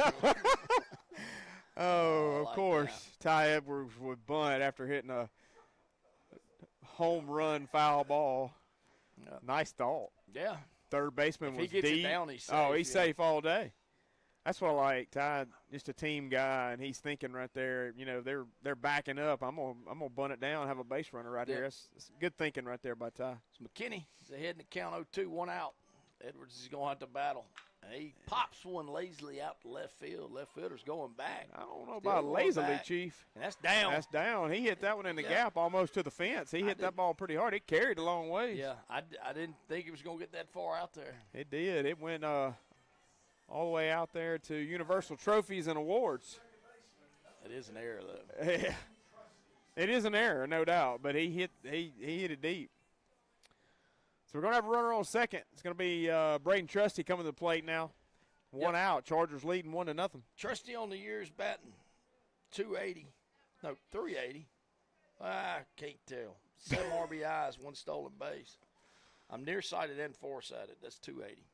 Of course. That. Ty Edwards would bunt after hitting a home run foul ball. Yep. Nice thought. Yeah. Third baseman was deep. It down, he's safe. Oh, he's safe all day. That's what I like. Ty, just a team guy, and he's thinking right there. You know, they're backing up. I'm gonna bunt it down, have a base runner right here. That's good thinking right there by Ty. So McKinney is ahead in the count 0-2, 1 out. Edwards is going to have to battle. He pops one lazily out to left field. Left fielder's going back. I don't know about lazily, Chief. And that's down. That's down. He hit that one in the gap almost to the fence. He hit that ball pretty hard. It carried a long ways. Yeah, I didn't think it was going to get that far out there. It did. It went all the way out there to Universal Trophies and Awards. It is an error, though. Yeah. It is an error, no doubt, but he hit it deep. So we're going to have a runner on second. It's going to be Braden Trusty coming to the plate now. One out. Chargers leading 1-0. Trusty on the year's batting 280. No, 380. I can't tell. 7 RBIs, 1 stolen base. I'm nearsighted and foresighted. That's 280.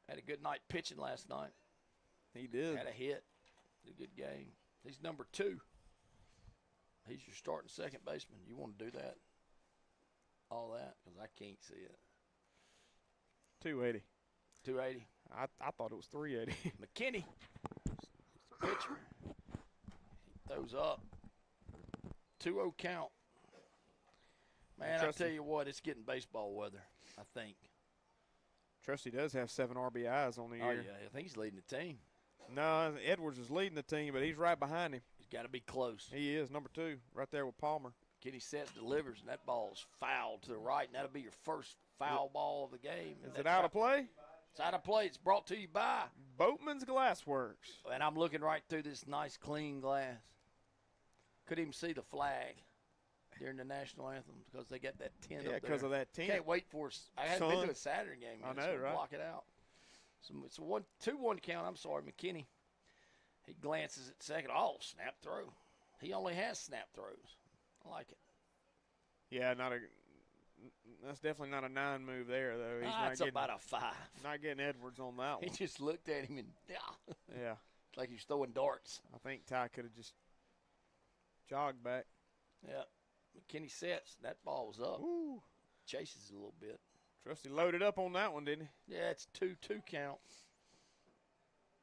Had a good night pitching last night. He did. Had a hit. Did a good game. He's number 2. He's your starting second baseman. You want to do that? All that, because I can't see it. 280. 280. I thought it was 380. McKinney, pitcher. He throws up. 2-0 count. Man, I tell you what, it's getting baseball weather, I think. Trusty does have 7 RBIs on the year. Oh, yeah, I think he's leading the team. No, Edwards is leading the team, but he's right behind him. He's got to be close. He is, number 2, right there with Palmer. McKinney sets, delivers, and that ball's fouled to the right, and that'll be your first foul ball of the game. Is it out of play? It's out of play. It's brought to you by Boatman's Glassworks. And I'm looking right through this nice, clean glass. Couldn't even see the flag during the national anthem because they got that tent up there. Yeah, because of that tent. Can't wait for us. I haven't been to a Saturday game yet. I know, right? Block it out. So it's a 2-1 count. I'm sorry, McKinney. He glances at second. Oh, snap throw. He only has snap throws. I like it. Yeah, that's definitely not a 9 move there, though. He's It's about a 5. Not getting Edwards on that one. He just looked at him and, yeah. It's like he was throwing darts. I think Ty could have just jogged back. Yeah. McKinney sets. That ball was up. Ooh. Chases a little bit. Trusty loaded up on that one, didn't he? Yeah, it's 2-2 count.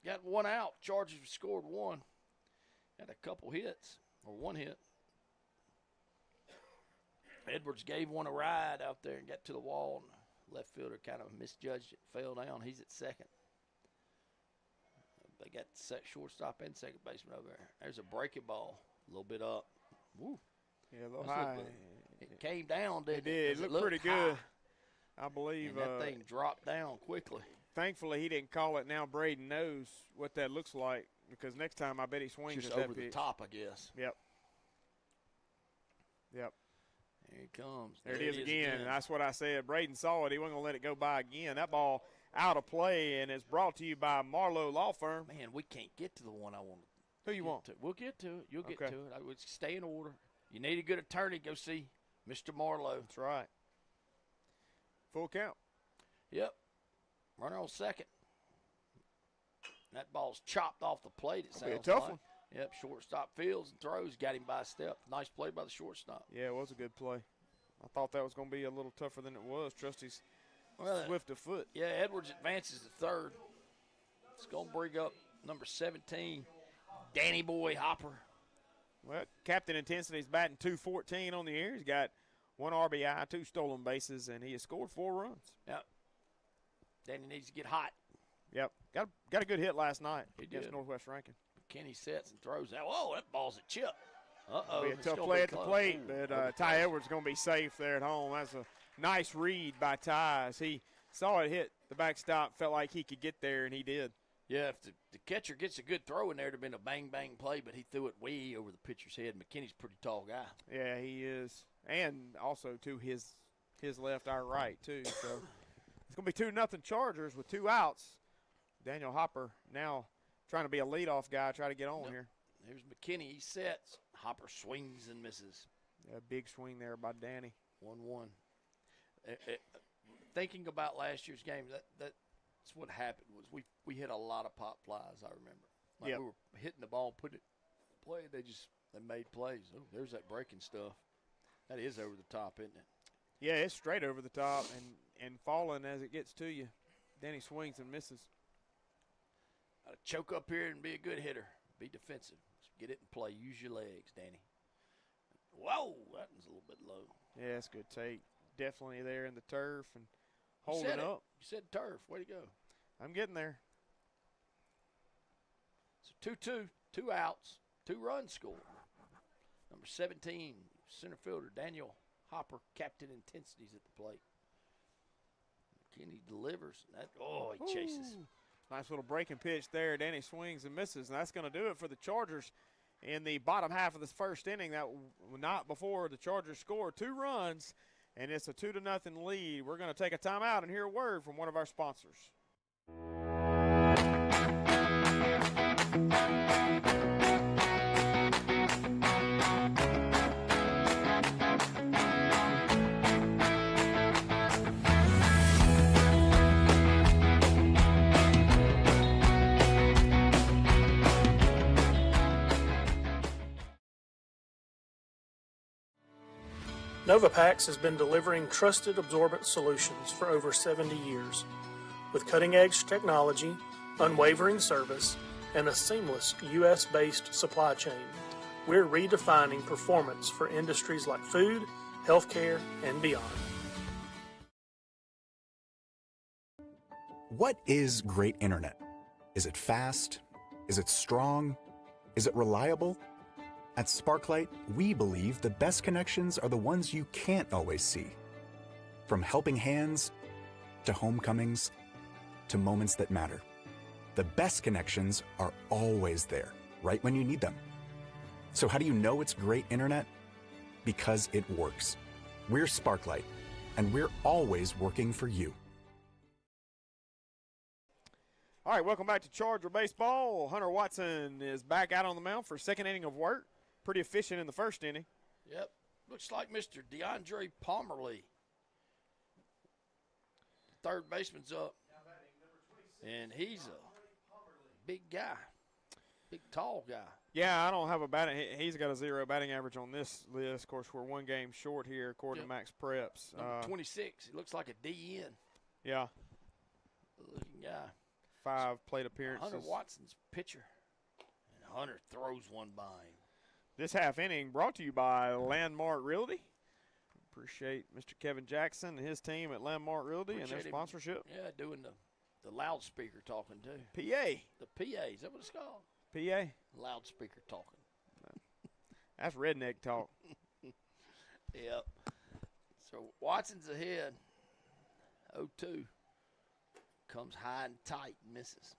Got 1 out. Chargers scored 1. Had a couple hits, or 1 hit. Edwards gave one a ride out there and got to the wall. left fielder kind of misjudged it, fell down. He's at second. They got shortstop and second baseman over there. There's a breaking ball, a little bit up. Woo. Yeah, a little high. It came down, didn't it? It did. It looked pretty good. I believe and that thing dropped down quickly. Thankfully, he didn't call it. Now Braden knows what that looks like because next time I bet he swings just at that over the pitch. top, I guess. Yep. There he comes. There it is again. And that's what I said. Braden saw it. He wasn't going to let it go by again. That ball out of play, and it's brought to you by Marlowe Law Firm. Man, we can't get to the one I want. Who you want? We'll get to it. You'll get to it. I would stay in order. You need a good attorney, go see Mr. Marlowe. That's right. Full count. Yep. Runner on second. That ball's chopped off the plate, it sounds be a tough like. one. Yep, shortstop fields and throws, got him by a step. Nice play by the shortstop. Yeah, it was a good play. I thought that was going to be a little tougher than it was. Trusty's swift of foot. Yeah, Edwards advances to third. It's going to bring up number 17, Danny Boy Hopper. Well, Captain Intensity's batting .214 on the year. He's got 1 RBI, 2 stolen bases, and he has scored 4 runs. Yep. Danny needs to get hot. Yep. Got a good hit last night against did. Northwest Rankin. Kenny sets and throws out. Whoa, that ball's a chip. Uh-oh. Be a tough play at the plate, but Ty Edwards is going to be safe there at home. That's a nice read by Ty as he saw it hit the backstop, felt like he could get there, and he did. Yeah, if the catcher gets a good throw in there, it would have been a bang-bang play, but he threw it way over the pitcher's head. McKinney's a pretty tall guy. Yeah, he is. And also, to his left, our right, too. So it's going to be 2-0 Chargers with 2 outs. Daniel Hopper now trying to be a leadoff guy, try to get on here. There's McKinney. He sets. Hopper swings and misses. A big swing there by Danny. 1-1. Thinking about last year's game, that's what happened was we hit a lot of pop flies, I remember. Like we were hitting the ball, put it play, they made plays. Oh, there's that breaking stuff. That is over the top, isn't it? Yeah, it's straight over the top and falling as it gets to you. Danny swings and misses. Gotta choke up here and be a good hitter. Be defensive. Get it in play. Use your legs, Danny. Whoa, that was a little bit low. Yeah, that's a good take. Definitely there in the turf and holding up. You said turf. Way to go. I'm getting there. So 2-2, 2 outs, 2 runs scored. Number 17, center fielder Daniel Hopper, Captain Intensity's at the plate. McKinney delivers. He chases. Nice little breaking pitch there. Danny swings and misses, and that's going to do it for the Chargers in the bottom half of this first inning. That not before the Chargers scored 2 runs, and it's a 2-0 lead. We're going to take a timeout and hear a word from one of our sponsors. Novapax has been delivering trusted absorbent solutions for over 70 years. With cutting-edge technology, unwavering service, and a seamless U.S.-based supply chain, we're redefining performance for industries like food, healthcare, and beyond. What is great internet? Is it fast? Is it strong? Is it reliable? At Sparklight, we believe the best connections are the ones you can't always see. From helping hands, to homecomings, to moments that matter. The best connections are always there, right when you need them. So how do you know it's great internet? Because it works. We're Sparklight, and we're always working for you. All right, welcome back to Charger Baseball. Hunter Watson is back out on the mound for 2nd inning of work. Pretty efficient in the 1st inning. Yep. Looks like Mr. DeAndre Pomerly. 3rd baseman's up. And he's a big guy. Big, tall guy. Yeah, I don't have a batting. He's got a 0 batting average on this list. Of course, we're 1 game short here, according to Max Preps. Number 26. He looks like a DN. Yeah. Looking guy. 5 plate appearances. Hunter Watson's pitcher. And Hunter throws one by him. This half inning brought to you by Landmark Realty. Appreciate Mr. Kevin Jackson and his team at Landmark Realty and their Appreciate him. sponsorship. Yeah, doing the loudspeaker talking too. PA. The PA, is that what it's called? PA. Loudspeaker talking. That's redneck talk. Yep. So Watson's ahead. 0-2. Comes high and tight, misses.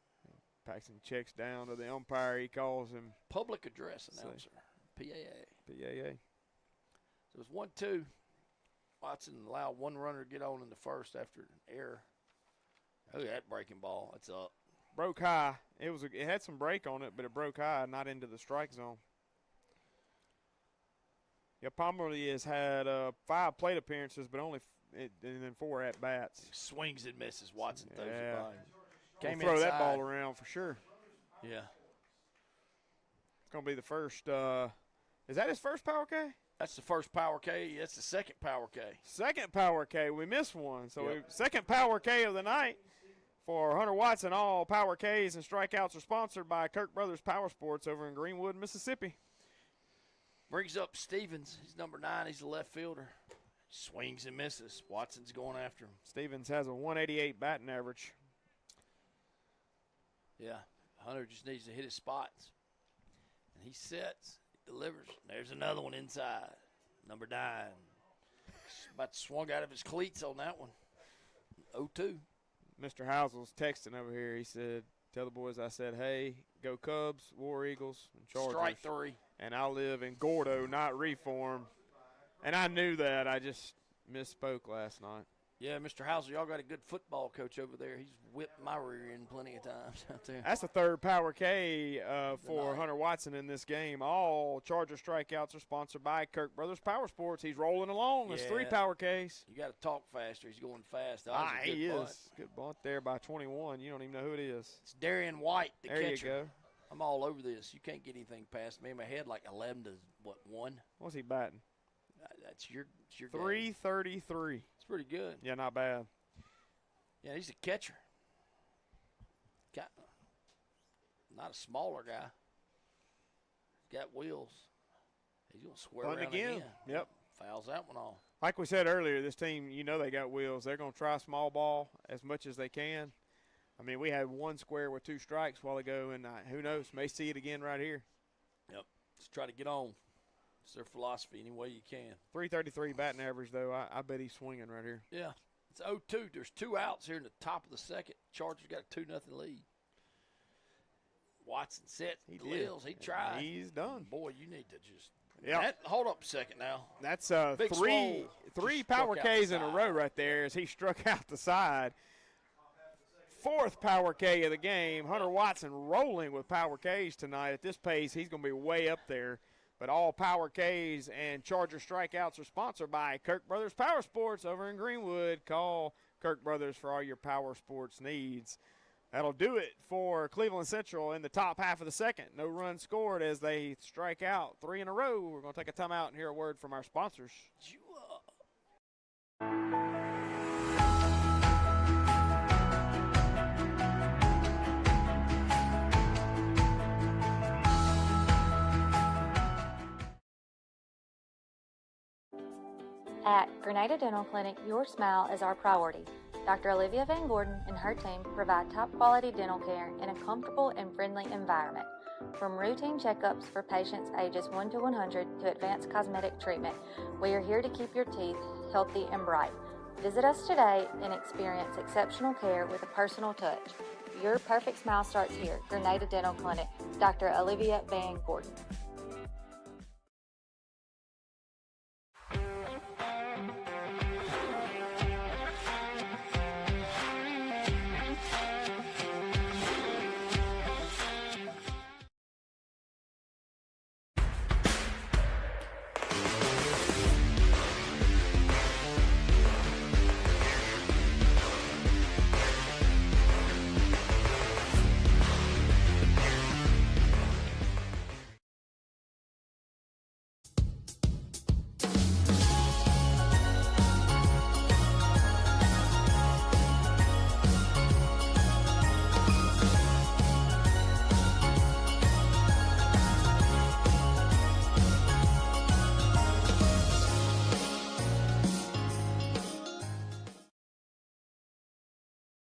Paxton checks down to the umpire. He calls him. Public address announcer. PAA. PAA. So it was 1-2. Watson allowed one runner to get on in the first after an error. Look at that breaking ball. That's up. Broke high. It had some break on it, but it broke high, not into the strike zone. Yeah, Pomeroy has had 5 plate appearances, but only and then 4 at bats. Swings and misses. Watson throws it Yeah. by. We'll throw that ball around for sure. Yeah. It's going to be the first. Is that his first power K? That's the first power K. That's the second power K. Second power K. We missed one. So Yep. second power K of the night for Hunter Watson. All power Ks and strikeouts are sponsored by Kirk Brothers Power Sports over in Greenwood, Mississippi. Brings up Stevens. He's number 9. He's the left fielder. Swings and misses. Watson's going after him. Stevens has a 188 batting average. Yeah. Hunter just needs to hit his spots. And he sets. Delivers. There's another one inside. Number 9. About swung out of his cleats on that one. 0-2. Mr. Housel's texting over here. He said, tell the boys I said, hey, go Cubs, War Eagles, and Chargers. Strike 3. And I live in Gordo, not Reform. And I knew that. I just misspoke last night. Yeah, Mr. Hauser, y'all got a good football coach over there. He's whipped my rear end plenty of times out there. That's the third power K for Hunter Watson in this game. All Charger strikeouts are sponsored by Kirk Brothers Power Sports. He's rolling along. There's 3 power Ks. You got to talk faster. He's going fast. He is. Good bunt there by 21. You don't even know who it is. It's Darian White, the there catcher. You go. I'm all over this. You can't get anything past me. In my head, like 11 to, 1? What's he batting? That's your 333. It's pretty good. Yeah, not bad. Yeah, he's a catcher. Got not a smaller guy. Got wheels. He's going to square Bunt around again. Yep. Fouls that one off. Like we said earlier, this team, they got wheels. They're going to try small ball as much as they can. I mean, we had 1 square with 2 strikes a while ago, and who knows, may see it again right here. Yep. Just try to get on. It's their philosophy any way you can. 333 batting average, though. I bet he's swinging right here. Yeah. It's 0-2. There's 2 outs here in the top of the second. Chargers got a 2-0 lead. Watson sets. He lives. He tried. He's done. Boy, you need to just hold up a second now. That's Big three power Ks in a row right there as he struck out the side. 4th power K of the game. Hunter Watson rolling with power Ks tonight. At this pace, he's going to be way up there. But all power Ks and Charger strikeouts are sponsored by Kirk Brothers Power Sports over in Greenwood. Call Kirk Brothers for all your power sports needs. That'll do it for Cleveland Central in the top half of the second. No runs scored as they strike out 3 in a row. We're going to take a timeout and hear a word from our sponsors. At Grenada Dental Clinic, your smile is our priority. Dr. Olivia Van Gordon and her team provide top-quality dental care in a comfortable and friendly environment. From routine checkups for patients ages 1 to 100 to advanced cosmetic treatment, we are here to keep your teeth healthy and bright. Visit us today and experience exceptional care with a personal touch. Your perfect smile starts here. Grenada Dental Clinic. Dr. Olivia Van Gordon.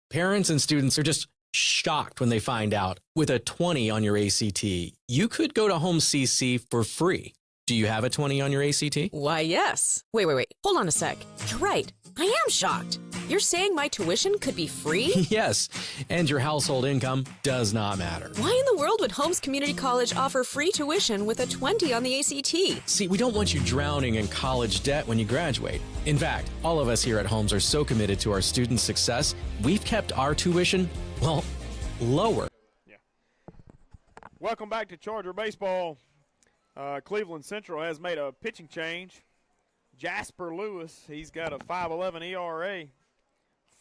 Parents and students are just shocked when they find out with a 20 on your ACT, you could go to Home CC for free. Do you have a 20 on your ACT? Why, yes. Wait. Hold on a sec. You're right. I am shocked. You're saying my tuition could be free? Yes, and your household income does not matter. Why in the world would Holmes Community College offer free tuition with a 20 on the ACT? See, we don't want you drowning in college debt when you graduate. In fact, all of us here at Holmes are so committed to our students' success, we've kept our tuition, well, lower. Welcome back to Charger Baseball. Cleveland Central has made a pitching change. Jasper Lewis, he's got a 5.11 ERA,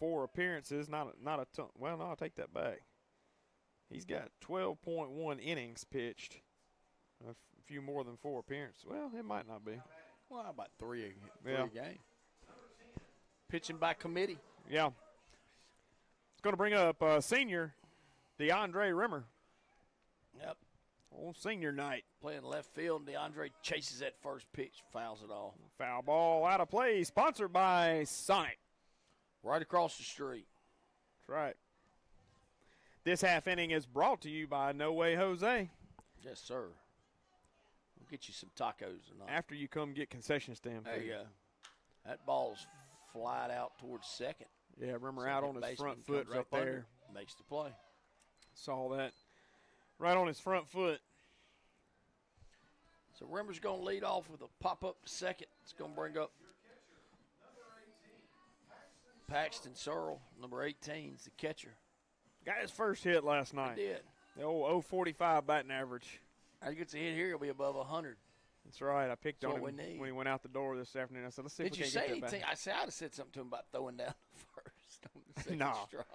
4 appearances. Not a ton. Well, no, I'll take that back. He's got 12.1 innings pitched. A few more than 4 appearances. Well, it might not be. Well, how about three a game? Pitching by committee. Yeah. It's going to bring up senior DeAndre Rimmer. Yep. On senior night. Playing left field, and DeAndre chases that first pitch, fouls it all. Foul ball out of play, sponsored by Sonic. Right across the street. That's right. This half inning is brought to you by No Way Jose. Yes, sir. We'll get you some tacos tonight. After you come get concession stand food. There you go. That ball's flied out towards second. Yeah, Rimmer out on his front foot right there. Makes the play. Saw that. Right on his front foot. So Rimmer's going to lead off with a pop-up to second. It's going to bring up Paxton Searle, number 18, is the catcher. Got his first hit last night. He did. The old 0.45 batting average. If he gets a hit here, he'll be above 100. That's right. I picked That's on what him we need. when he went out the door this afternoon. I said, let's see if Did we you can say get that anything? back. I said I would have said something to him about throwing down the first on the second No. strike.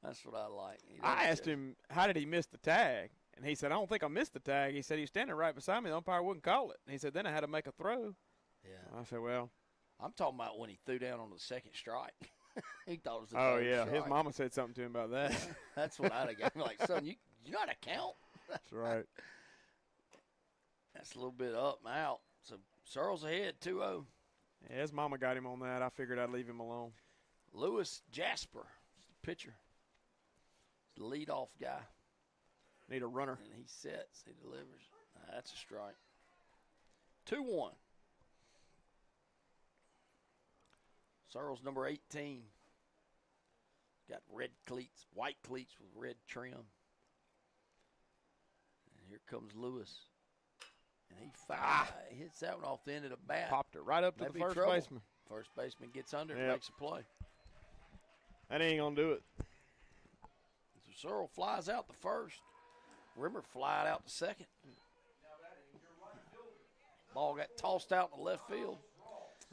That's what I like. I asked him, how did he miss the tag? And he said, I don't think I missed the tag. He said, he was standing right beside me. The umpire wouldn't call it. And he said, then I had to make a throw. Yeah. I said, well. I'm talking about when he threw down on the second strike. He thought it was the Oh, third yeah. strike. His mama said something to him about that. That's what I'd have got. I'm like, son, you know how to count? That's right. That's a little bit up and out. So Searle's ahead, 2-0. Yeah, his mama got him on that. I figured I'd leave him alone. Lewis Jasper, the pitcher. The leadoff guy. Need a runner. And he sets. He delivers. That's a strike. 2-1. Searle's number 18. Got red cleats, white cleats with red trim. And here comes Lewis. And he hits that one off the end of the bat. Popped it right up to That'd the be first trouble. baseman. First baseman gets under and Yep. makes a play. That ain't going to do it. So Searle flies out the first. Rimmer flied out the second. Ball got tossed out in the left field.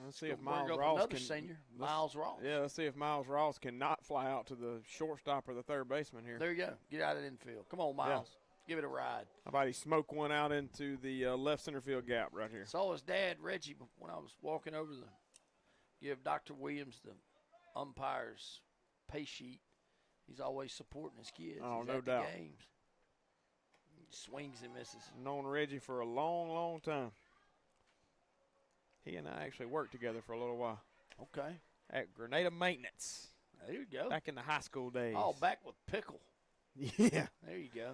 Let's see if Gonna bring Miles up Ross another can. senior, Miles Ross. Yeah, let's see if Miles Ross can not fly out to the shortstop or the third baseman here. There you go. Get out of the infield. Come on, Miles. Give it a ride. How about he smoke one out into the left center field gap right here? Saw his dad, Reggie, when I was walking over to give Dr. Williams the umpire's pay sheet. He's always supporting his kids. Oh, He's no at the doubt. games. He swings and misses. Known Reggie for a long, long time. He and I actually worked together for a little while. Okay. At Grenada Maintenance. There you go. Back in the high school days. Oh, back with Pickle. Yeah. There you go.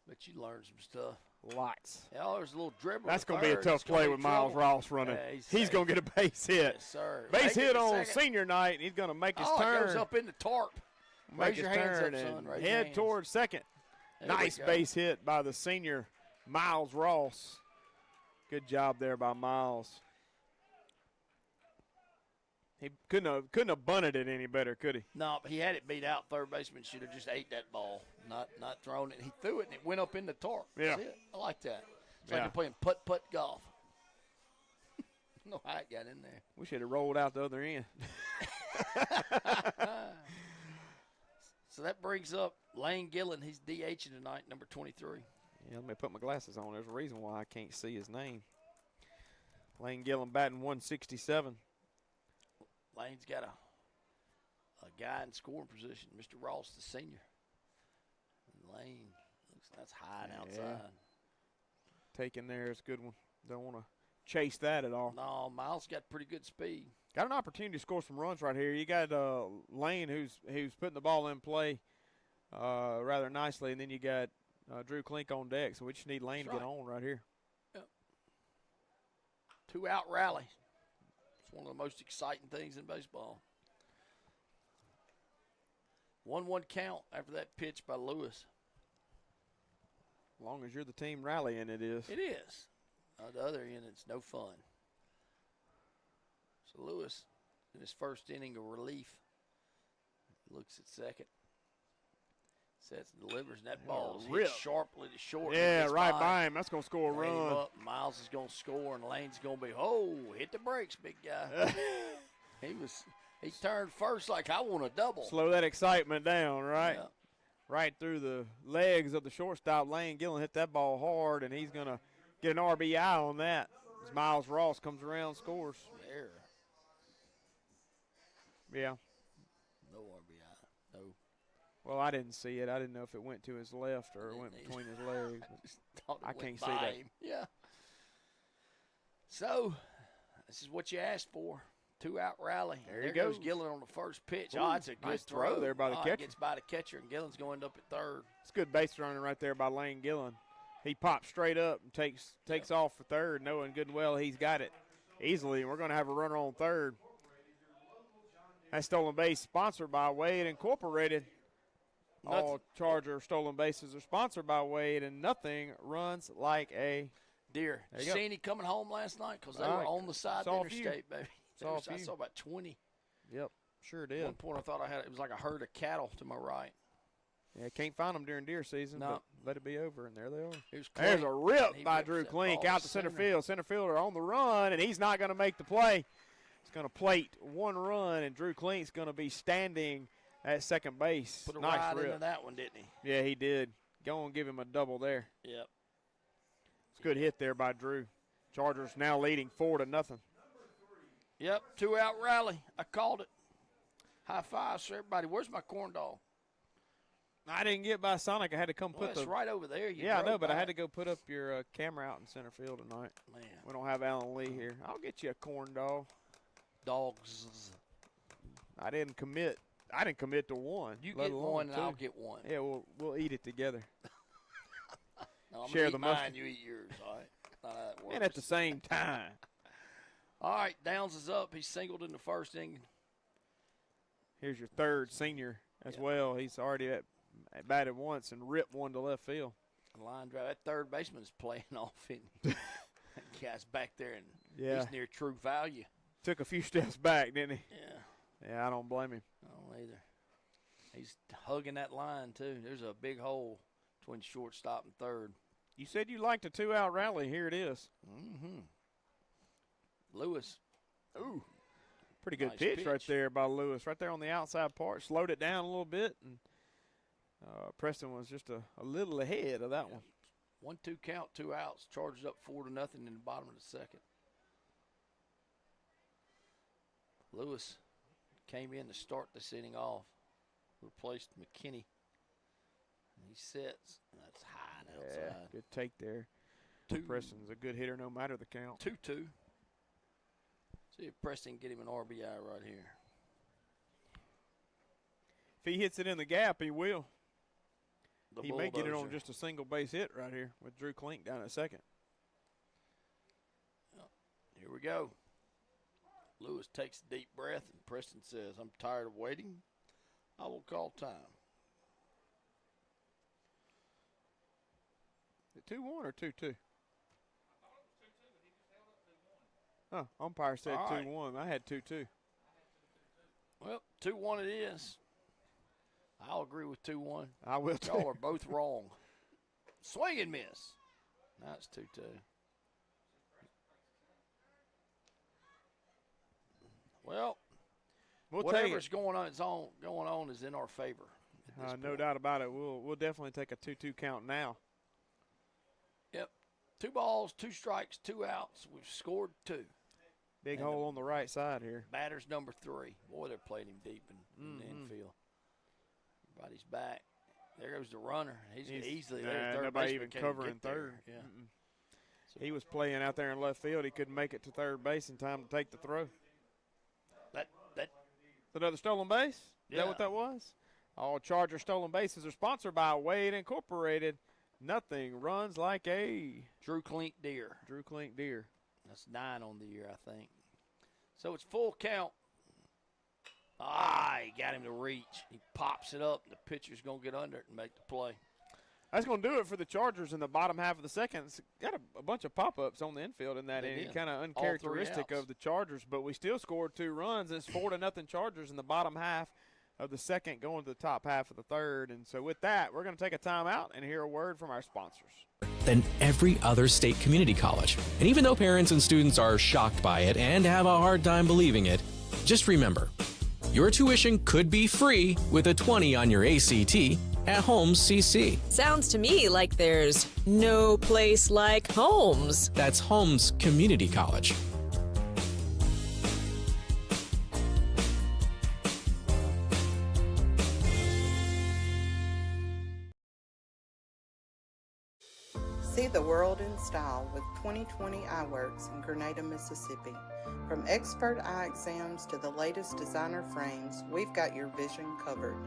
Bet you learned some stuff. Lots. Yeah, there's a little dribble. That's going to be a tough play with Miles Ross running. Yeah, he's going to get a base hit. Yes, sir. Base Make it hit a on second. senior night, and he's going to make his Oh, turn. it goes up in the tarp. Make Raise his your hands turn up, son. and Raise your head hands. towards second. There we Nice go. base hit by the senior Miles Ross. Good job there by Miles. He couldn't have bunted it any better, could he? No, but he had it beat out. Third baseman should have just ate that ball, not thrown it. He threw it, and it went up in the tarp. Yeah. That's it. I like that. It's Yeah. like you're playing putt-putt golf. No how it got in there. We should have rolled out the other end. So that brings up Lane Gillen. He's DHing tonight, number 23. Yeah, let me put my glasses on. There's a reason why I can't see his name. Lane Gillen batting 167. Lane's got a guy in scoring position, Mr. Ross, the senior. And Lane, that's high and outside. Taken there is a good one. Don't want to chase that at all. No, Miles got pretty good speed. Got an opportunity to score some runs right here. You got Lane who's putting the ball in play rather nicely, and then you got Drew Klink on deck. So we just need Lane to get on right here. Yep. 2-out rally. It's one of the most exciting things in baseball. 1-1 count after that pitch by Lewis. As long as you're the team rallying, it is. It is. On the other end, it's no fun. So Lewis, in his first inning of relief, looks at second. Sets and delivers, and that ball is hit sharply to short. Yeah, right by him. That's going to score a run. Miles is going to score, and Lane's going to be, hit the brakes, big guy. He turned first like, I want a double. Slow that excitement down, right? Yeah. Right through the legs of the shortstop. Lane Gillen hit that ball hard, and he's going to get an RBI on that. As Miles Ross comes around, scores. There. Yeah. No RBI. No. Well, I didn't see it. I didn't know if it went to his left or it went between his legs. I can't see that. Yeah. So, this is what you asked for. 2-out rally. There goes Gillen on the first pitch. Ooh, It's a good nice throw there by the catcher. Gets by the catcher, and Gillen's going to end up at third. It's good base running right there by Lane Gillen. He pops straight up and takes off for third, knowing good and well he's got it easily, and we're going to have a runner on third. That stolen base sponsored by Wade Incorporated. All Charger stolen bases are sponsored by Wade, and nothing runs like a deer. Did you see any coming home last night? Because they were on the side of the interstate, baby. I saw about 20. Yep, sure did. At one point I thought it was like a herd of cattle to my right. Yeah, can't find them during deer season, but let it be over, and there they are. There's a rip by Drew Klink out to center field. Center fielder on the run, and he's not going to make the play. He's going to plate one run, and Drew Klink's going to be standing at second base. Put a nice ride rip into that one, didn't he? Yeah, he did. Go and give him a double there. Yep. It's a good hit there by Drew. Chargers now leading 4-0. Yep, 2-out rally. I called it. High fives for everybody. Where's my corn dog? I didn't get by Sonic. I had to come put it's right over there. I know, but I had to go put up your camera out in center field tonight. Man. We don't have Alan Lee here. I'll get you a corn dog. Dogs. I didn't commit. I didn't commit to one. You get one and I'll get one. Yeah, we'll eat it together. No, I'm Share the mustard. You eat yours, all right? Not how that works. And at the same time. All right, Downs is up. He's singled in the first inning. Here's your third senior as well. He's already batted once and ripped one to left field. Line drive. That third baseman is playing off, isn't he? That guy's back there, and he's near true value. Took a few steps back, didn't he? Yeah. Yeah, I don't blame him. I don't either. He's hugging that line, too. There's a big hole between shortstop and third. You said you liked a 2-out rally. Here it is. Mm-hmm. Lewis. Ooh. Pretty good pitch right there by Lewis. Right there on the outside part. Slowed it down a little bit. And Preston was just a little ahead of that one. 1-2 count, 2 outs. Chargers up 4-0 in the bottom of the second. Lewis came in to start this inning off. Replaced McKinney. He sets. That's high and outside. Yeah, good take there. Preston's a good hitter no matter the count. 2-2. See if Preston can get him an RBI right here. If he hits it in the gap, he will. He may get it on bulldozer. just a single base hit right here with Drew Klink down at second. Here we go. Lewis takes a deep breath, and Preston says, I'm tired of waiting. I will call time. Is it 2-1 or 2-2? Oh, umpire said 2-1. I had 2-2. Well, 2-1 it is. I'll agree with 2-1. I will too. Y'all are both wrong. Swing and miss. Now it's 2-2. Well, whatever's going on is in our favor. No doubt about it. We'll definitely take a 2-2 count now. Yep. 2 balls, 2 strikes, 2 outs. We've scored 2. Big hole on the right side here. Batter's number 3. Boy, they're playing him deep in the infield. Everybody's back. There goes the runner. He's easily there. Third nobody baseman even can't covering get there. third. Yeah. He was playing out there in left field. He couldn't make it to third base in time to take the throw. Another stolen base? Is that what that was? All Charger stolen bases are sponsored by Wade Incorporated. Nothing runs like a Drew Klink Deer. That's 9 on the year, I think. So it's full count. He got him to reach. He pops it up, and the pitcher's going to get under it and make the play. That's going to do it for the Chargers in the bottom half of the second. It's got a bunch of pop-ups on the infield in that inning. Kind of uncharacteristic of the Chargers, but we still scored 2 runs. It's 4-0 Chargers in the bottom half of the second going to the top half of the third. And so with that, we're going to take a timeout and hear a word from our sponsors. Than every other state community college. And even though parents and students are shocked by it and have a hard time believing it, just remember, your tuition could be free with a 20 on your ACT at Holmes CC. Sounds to me like there's no place like Holmes. That's Holmes Community College. See the world in style with 2020 Eyeworks in Grenada, Mississippi. From expert eye exams to the latest designer frames, we've got your vision covered.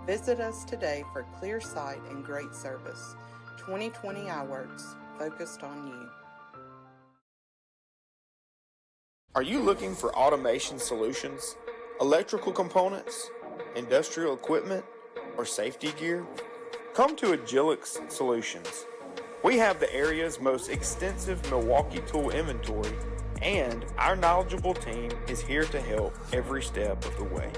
Visit us today for clear sight and great service. 2020 Eyeworks, focused on you. Are you looking for automation solutions, electrical components, industrial equipment, or safety gear? Come to Agilix Solutions. We have the area's most extensive Milwaukee tool inventory, and our knowledgeable team is here to help every step of the way.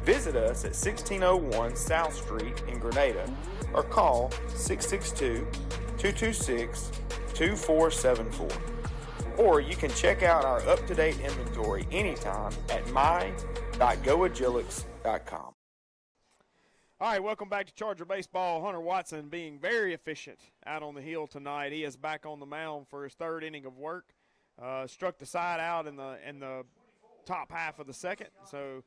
Visit us at 1601 South Street in Grenada or call 662-226-2474. Or you can check out our up-to-date inventory anytime at my.goagilix.com. All right, welcome back to Charger Baseball. Hunter Watson being very efficient out on the hill tonight. He is back on the mound for his third inning of work. Struck the side out in the top half of the second. So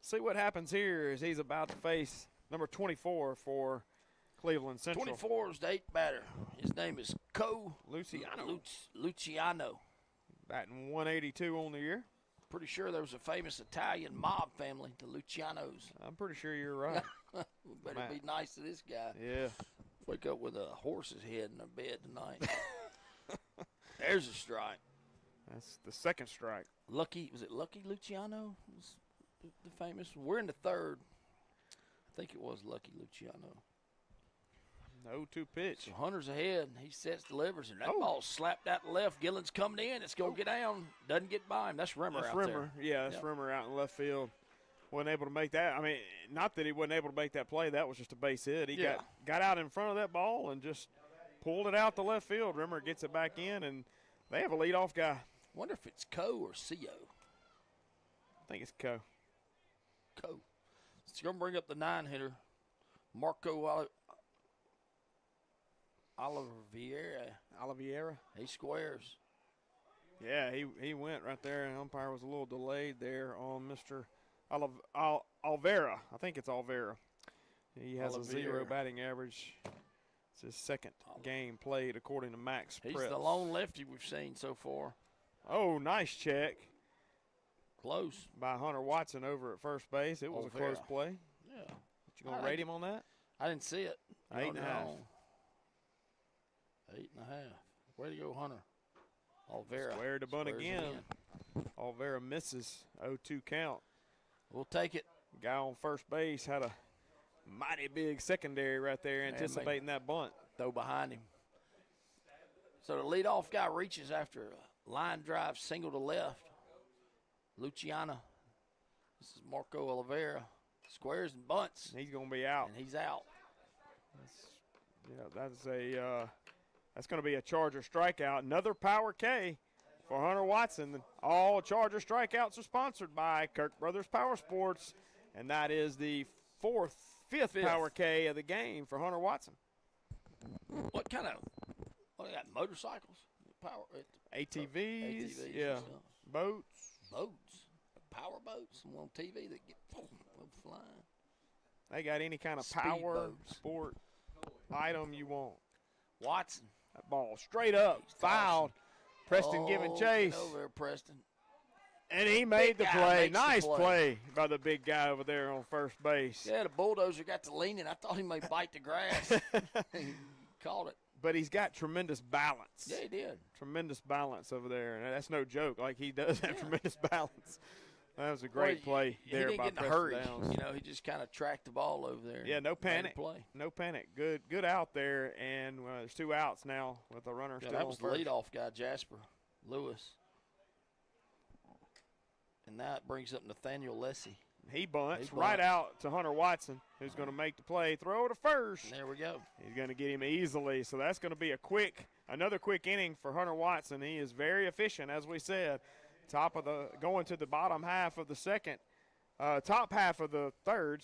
see what happens here as he's about to face number 24 for Cleveland Central. 24 is the 8th batter. His name is Luciano. Batting 182 on the year. Pretty sure there was a famous Italian mob family, the Lucianos. I'm pretty sure you're right. Better be nice to this guy. Yeah. Wake up with a horse's head in their bed tonight. There's a strike. That's the second strike. Was it Lucky Luciano? Was the famous? We're in the third. I think it was Lucky Luciano. No 2 pitch. So Hunter's ahead. He sets, delivers, and that ball slapped out the left. Gillen's coming in. It's going to get down. Doesn't get by him. That's Rimmer out there. Yeah, that's Rimmer out in left field. Wasn't able to make that. I mean, not that he wasn't able to make that play. That was just a base hit. He got out in front of that ball and just pulled it out to left field. Rimmer gets it back in, and they have a leadoff guy. Wonder if it's Co or Co. I think it's Co. It's going to bring up the 9-hitter, Marco Oliveira. He squares. Yeah, he went right there, and umpire was a little delayed there on Mr. Alvera. I think it's Alvera. He has a 0 batting average. It's his second game played according to Max Pretz. He's the lone lefty we've seen so far. Oh, nice check. Close. By Hunter Watson over at first base. It was a close play. Yeah. You going to rate him on that? I didn't see it. 8.5. 8.5. Way to go, Hunter. Alvera. Square to bunt again. Alvera misses. 0-2 count. We'll take it. Guy on first base had a mighty big secondary right there anticipating that bunt. Throw behind him. So the leadoff guy reaches after a line drive single to left. Luciana. This is Marco Oliveira. Squares and bunts. He's going to be out. And he's out. That's going to be a Charger strikeout. Another power K for Hunter Watson. All Charger strikeouts are sponsored by Kirk Brothers Power Sports, and that is the fifth power K of the game for Hunter Watson. What kind of? What, they got motorcycles? ATVs, yeah. Boats. Power boats. Some on TV that get flying. They got any kind of power sport item you want. Watson. That ball straight up, fouled. Preston giving chase. Get over there, Preston. And he made the guy play. makes the Nice play. play by the big guy over there on first base. Yeah, the bulldozer got to leaning. I thought he may bite the grass. He caught it. But he's got tremendous balance. Yeah, he did. Tremendous balance over there. And that's no joke. Like, he does have tremendous balance. That was a great play he there didn't by get in a Preston hurry. Downs. You know, he just kind of tracked the ball over there. Yeah, no and made a panic. Play. No panic. Good out there. And there's 2 outs now with the runner Yeah, still that on was the first. leadoff guy, Jasper Lewis. And now it brings up Nathaniel Lessie. He bunts right out to Hunter Watson, who's going to make the play. Throw to first. And there we go. He's going to get him easily. So that's going to be another quick inning for Hunter Watson. He is very efficient, as we said. Going to the bottom half of the top half of the third,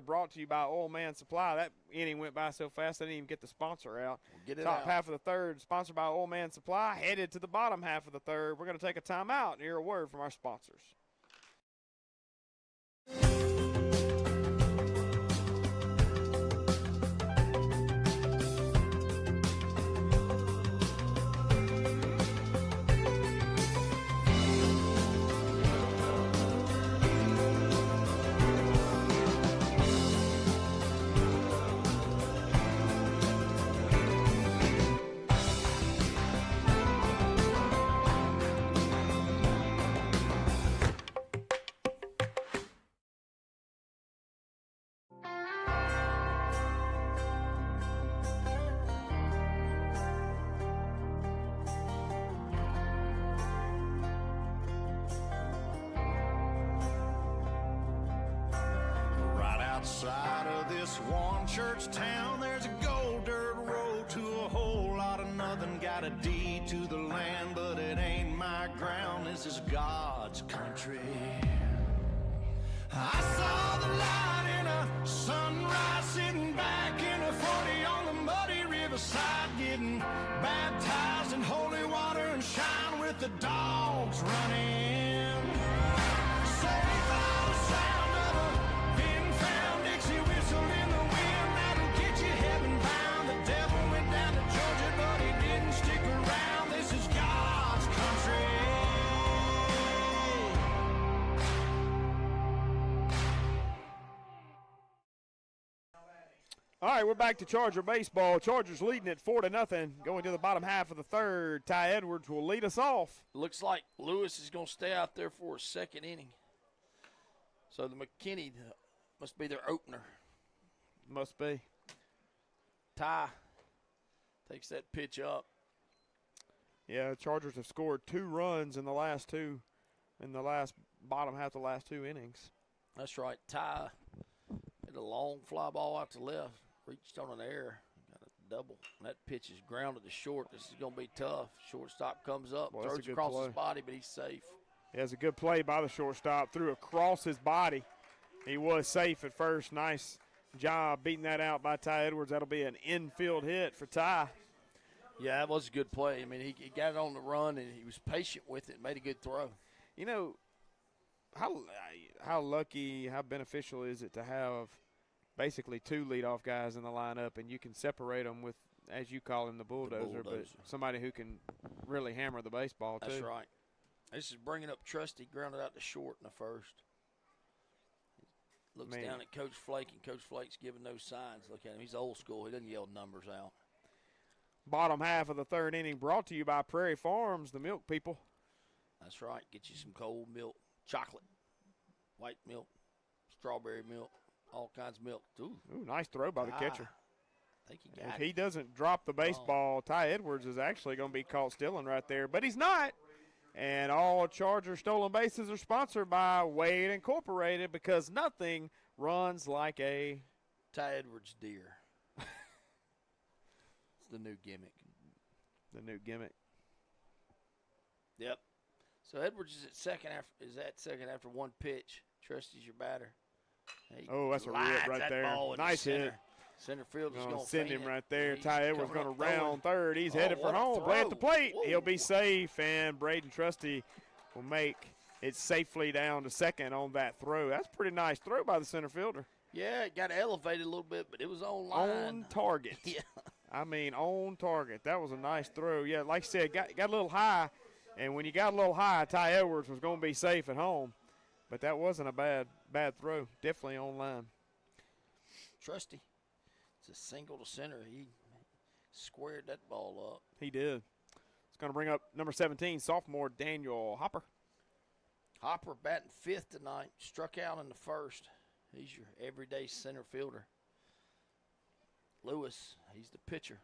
brought to you by Old Man Supply. That inning went by so fast I didn't even get the sponsor out. Get it Top out. half of the third, sponsored by Old Man Supply. Headed to the bottom half of the third. We're going to take a timeout and hear a word from our sponsors. Outside of this one church town, there's a gold dirt road to a whole lot of nothing. Got a deed to the land, but it ain't my ground. This is God's country. I saw the light in a sunrise, sitting back in a 40 on the muddy riverside, getting baptized in holy water and shine with the dogs running. Saved by the sound of a pin-found Dixie whistle in the wind, that'll get you heaven bound. The devil went down to Georgia, but he didn't stick around. This is God's country. All right, we're back to Charger baseball. Chargers leading it 4-0, going to the bottom half of the third. Ty Edwards will lead us off. Looks like Lewis is going to stay out there for a second inning. So the McKinney must be their opener. Must be. Ty takes that pitch up. Yeah, Chargers have scored 2 runs in the bottom half of the last 2 innings. That's right. Ty hit a long fly ball out to left. Reached on an error. Got a double. And that pitch is grounded to short. This is going to be tough. Shortstop comes up, Boy, that's throws a good across play. his body, but he's safe. Yeah, it's a good play by the shortstop. Threw across his body. He was safe at first. Nice job beating that out by Ty Edwards. That'll be an infield hit for Ty. Yeah, that was a good play. I mean, he got it on the run, and he was patient with it and made a good throw. You know, how lucky, how beneficial is it to have basically 2 leadoff guys in the lineup, and you can separate them with, as you call him, the bulldozer, but somebody who can really hammer the baseball, too. That's right. This is bringing up Trusty, grounded out to short in the first. Looks down at Coach Flake, and Coach Flake's giving no signs. Look at him. He's old school. He doesn't yell numbers out. Bottom half of the third inning brought to you by Prairie Farms, the milk people. That's right. Get you some cold milk, chocolate, white milk, strawberry milk, all kinds of milk. Ooh, nice throw by the catcher. I think he got If he doesn't drop the baseball, Ty Edwards is actually going to be caught stealing right there, but he's not. And all Charger stolen bases are sponsored by Wade Incorporated, because nothing runs like a Ty Edwards deer. It's the new gimmick. The new gimmick. Yep. So Edwards is at second after one pitch. Trusty's your batter. He that's a rip lines right that there. ball into Nice center. hit. Center field is going to send him right there. He's Ty Edwards coming going to up throwing. round third. He's headed for what a home. Play at the throw. plate. Whoa. He'll be safe, and Braden Trusty will make it safely down to second on that throw. That's a pretty nice throw by the center fielder. Yeah, it got elevated a little bit, but it was on line. On target. Yeah. I mean, on target. That was a nice throw. Yeah, like I said, got a little high, and when you got a little high, Ty Edwards was going to be safe at home. But that wasn't a bad throw. Definitely on line. Trusty. It's a single to center. He squared that ball up. He did. It's going to bring up number 17, sophomore Daniel Hopper. Hopper batting 5th tonight. Struck out in the 1st. He's your everyday center fielder. Lewis, he's the pitcher.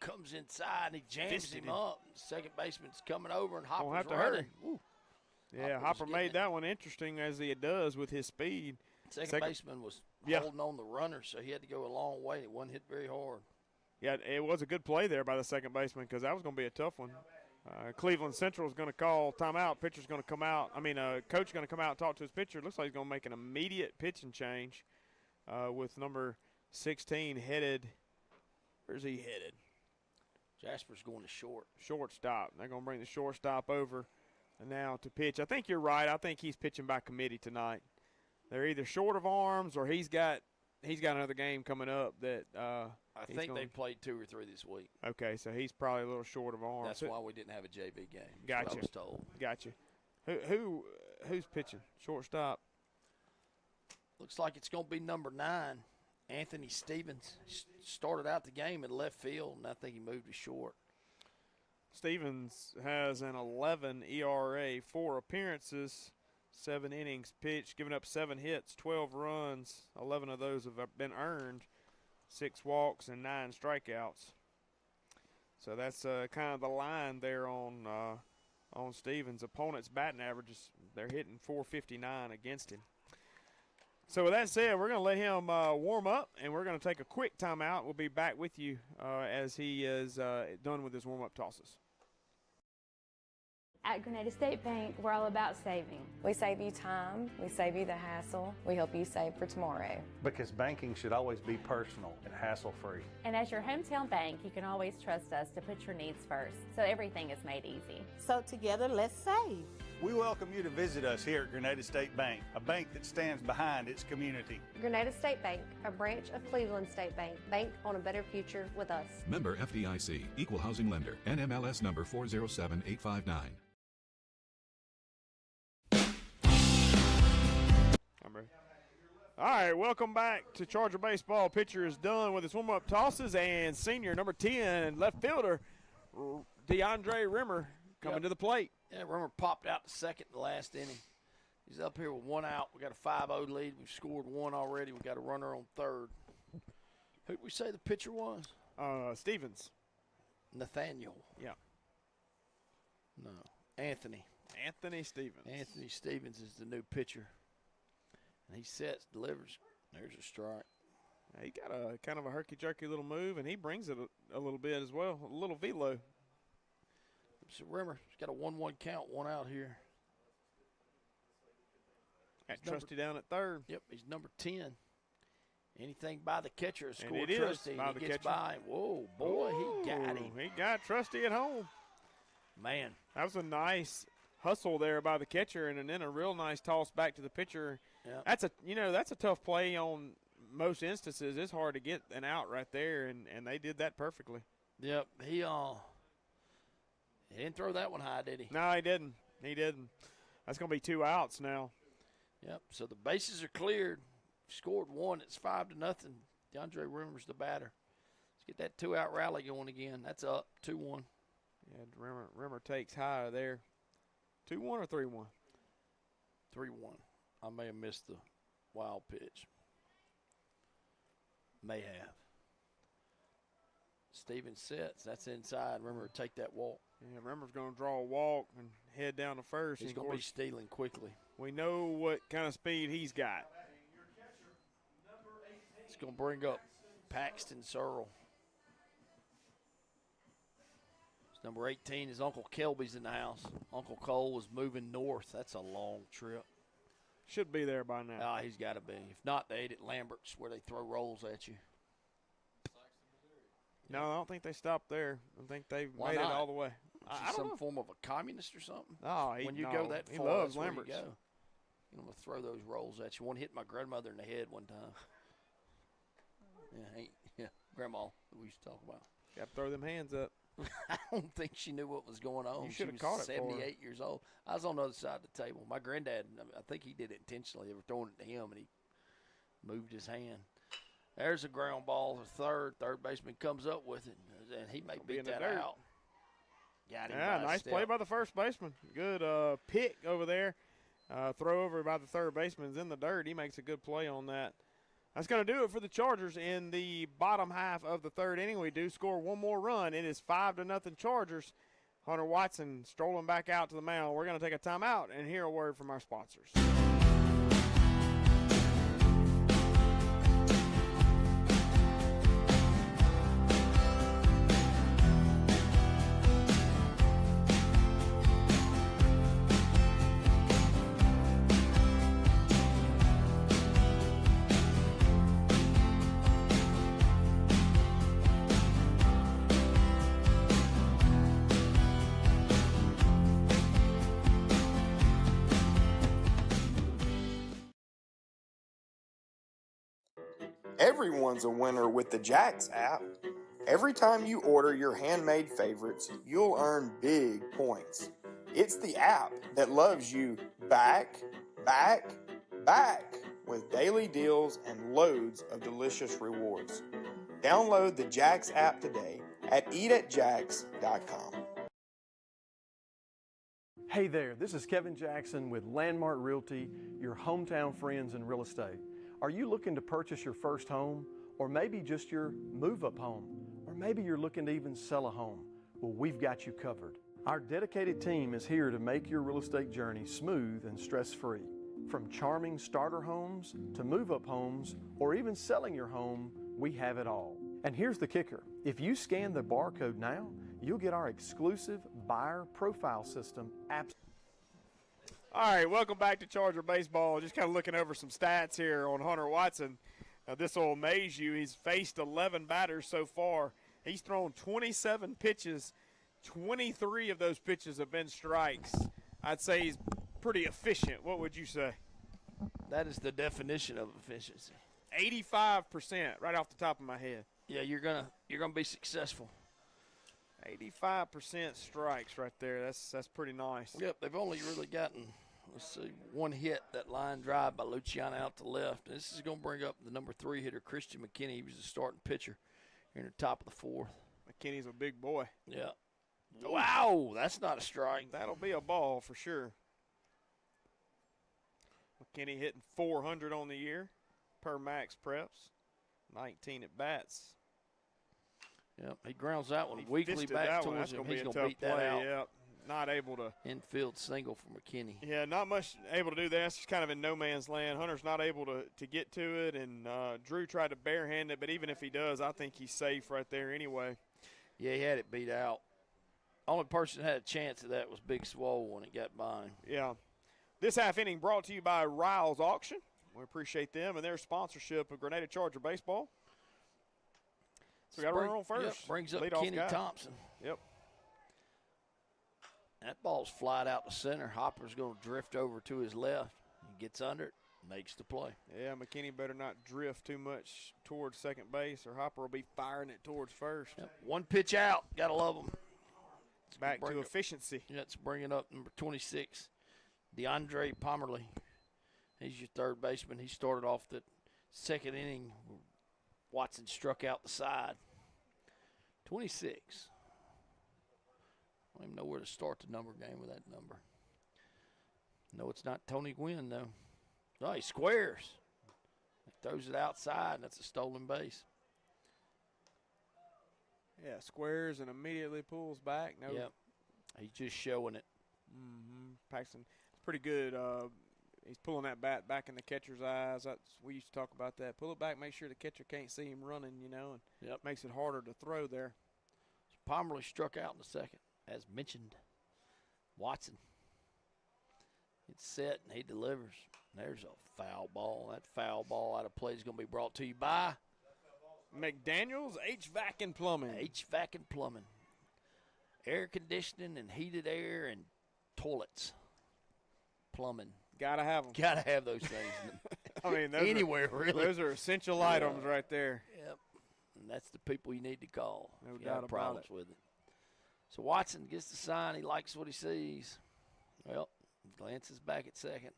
Comes inside and he jams him up. Second baseman's coming over and Hopper's have to running. hurry. Woo. Yeah, Hopper made that one interesting as he does with his speed. Second baseman was holding on the runner, so he had to go a long way. It wasn't hit very hard. Yeah, it was a good play there by the second baseman because that was going to be a tough one. Cleveland Central is going to call timeout. Pitcher's going to come out. Coach is going to come out and talk to his pitcher. It looks like he's going to make an immediate pitching change with number 16 headed. Where's he headed? Jasper's going to short. Shortstop. They're going to bring the shortstop over now to pitch. I think you're right. I think he's pitching by committee tonight. They're either short of arms or he's got another game coming up that I think they played 2 or 3 this week. Okay, so he's probably a little short of arms. That's why we didn't have a JV game. Gotcha. I was told. Gotcha. Who's pitching? Shortstop. Looks like it's going to be number 9, Anthony Stevens. Started out the game in left field, and I think he moved to short. Stevens has an 11 ERA, 4 appearances, 7 innings pitched, giving up 7 hits, 12 runs. 11 of those have been earned, 6 walks and 9 strikeouts. So that's kind of the line there on Stevens. Opponent's batting averages, they're hitting .459 against him. So with that said, we're going to let him warm up, and we're going to take a quick timeout. We'll be back with you as he is done with his warm-up tosses. At Grenada State Bank, we're all about saving. We save you time, we save you the hassle, we help you save for tomorrow. Because banking should always be personal and hassle-free. And as your hometown bank, you can always trust us to put your needs first, so everything is made easy. So together, let's save. We welcome you to visit us here at Grenada State Bank, a bank that stands behind its community. Grenada State Bank, a branch of Cleveland State Bank. Bank on a better future with us. Member FDIC, Equal Housing Lender, NMLS number 407859. All right, welcome back to Charger Baseball. Pitcher is done with his warm-up tosses, and senior number 10, left fielder, DeAndre Rimmer, coming to the plate. Yeah, Rimmer popped out to second in the last inning. He's up here with 1 out. We got a 5-0 lead. We've scored 1 already. We got a runner on third. Who did we say the pitcher was? Stevens. Nathaniel. Yeah. No, Anthony. Anthony Stevens. Anthony Stevens is the new pitcher. And he sets, delivers. There's a strike. He got a kind of a herky-jerky little move, and he brings it a little bit as well, a little velo. So Rimmer's got a 1-1 count, 1 out here. Got Trusty down at third. Yep, he's number 10. Anything by the catcher is scored. And it Trusty. is by he the gets catcher. by him. Whoa, boy, he got him. He got Trusty at home. Man. That was a nice hustle there by the catcher, and then a real nice toss back to the pitcher. Yep. That's a tough play on most instances. It's hard to get an out right there, and they did that perfectly. Yep, he didn't throw that one high, did he? No, he didn't. He didn't. That's going to be 2 outs now. Yep, so the bases are cleared. Scored 1. It's 5-0. DeAndre Rimmer's the batter. Let's get that 2-out rally going again. That's up 2-1. Yeah, Rimmer takes high there. 2-1 or 3-1? 3-1. I may have missed the wild pitch. May have. Stevens sets. That's inside. Rimmer take that walk. Yeah, Rimmer's going to draw a walk and head down to first. He's going to be stealing quickly. We know what kind of speed he's got. It's going to bring up Paxton Searle. Number 18 is Uncle Kelby's in the house. Uncle Cole is moving north. That's a long trip. Should be there by now. He's got to be. If not, they ate at Lambert's where they throw rolls at you. No, I don't think they stopped there. I think they've Why made not? it all the way. I don't know. Form of a communist or something? No, when you go that he far, loves that's where Lambert's. you go. I'm going to throw those rolls at you. One hit my grandmother in the head one time. grandma that we used to talk about. Got to throw them hands up. I don't think she knew what was going on. You She should have was caught it for her. 78 years old. I was on the other side of the table. My granddad, I think he did it intentionally. They were throwing it to him, and he moved his hand. There's a ground ball to third. Third baseman comes up with it, and he may beat that out. Got him by a nice step. play by the first baseman. Good pick over there. Throw over by the third baseman's in the dirt. He makes a good play on that. That's going to do it for the Chargers in the bottom half of the third inning. We do score one more run. It is 5-0 Chargers. Hunter Watson strolling back out to the mound. We're going to take a timeout and hear a word from our sponsors. Everyone's a winner with the Jax app. Every time you order your handmade favorites, you'll earn big points. It's the app that loves you back, back, back with daily deals and loads of delicious rewards. Download the Jax app today at eatatjax.com. Hey there, this is Kevin Jackson with Landmark Realty, your hometown friends in real estate. Are you looking to purchase your first home, or maybe just your move-up home, or maybe you're looking to even sell a home? Well, we've got you covered. Our dedicated team is here to make your real estate journey smooth and stress-free. From charming starter homes to move-up homes, or even selling your home, we have it all. And here's the kicker. If you scan the barcode now, you'll get our exclusive buyer profile system apps. All right, welcome back to Charger Baseball. Just kind of looking over some stats here on Hunter Watson. This will amaze you. He's faced 11 batters so far. He's thrown 27 pitches. 23 of those pitches have been strikes. I'd say he's pretty efficient. What would you say? That is the definition of efficiency. 85%, right off the top of my head. Yeah, you're gonna be successful. 85% strikes right there. That's pretty nice. Yep, they've only really gotten, let's see, one hit, that line drive by Luciano out to left. This is going to bring up the number 3 hitter, Christian McKinney. He was the starting pitcher here in the top of the fourth. McKinney's a big boy. Yeah. Wow, that's not a strike. That'll be a ball for sure. McKinney hitting 400 on the year per Max Preps. 19 at bats. Yep, he grounds that one weakly back towards him. He's going to beat that out. Yep, not able to. Infield single for McKinney. Yeah, not much able to do that. It's just kind of in no man's land. Hunter's not able to get to it, and Drew tried to barehand it, but even if he does, I think he's safe right there anyway. Yeah, he had it beat out. Only person that had a chance of that was Big Swole when it got by him. Yeah. This half inning brought to you by Riles Auction. We appreciate them and their sponsorship of Grenada Charger Baseball. So we got a runner on first. Yep, brings up Leadoff Kenny guy. Thompson. Yep. That ball's flied out to center. Hopper's going to drift over to his left. He gets under it, makes the play. Yeah, McKinney better not drift too much towards second base, or Hopper will be firing it towards first. Yep. One pitch out. Got to love him. Back to efficiency. Yeah, it's bringing up number 26, DeAndre Pomerly. He's your third baseman. He started off the second inning. Watson struck out the side. 26. I don't even know where to start the number game with that number. No, it's not Tony Gwynn, though. Oh, he squares. He throws it outside, and that's a stolen base. Yeah, squares and immediately pulls back. No. Yep. He's just showing it. Mm-hmm. Paxton, it's pretty good. He's pulling that bat back in the catcher's eyes. We used to talk about that. Pull it back, make sure the catcher can't see him running, and Yep. makes it harder to throw there. So Pomerly struck out in the second, as mentioned. Watson. It's set, and he delivers. There's a foul ball. That foul ball out of play is going to be brought to you by McDaniel's HVAC and Plumbing. HVAC and Plumbing. Air conditioning and heated air and toilets. Plumbing. Gotta have them. Gotta have those things. I mean, anywhere, really. Those are essential items right there. Yep. and that's the people you need to call No if you doubt have about problems it. with it. So Watson gets the sign. He likes what he sees. Well, glances back at second.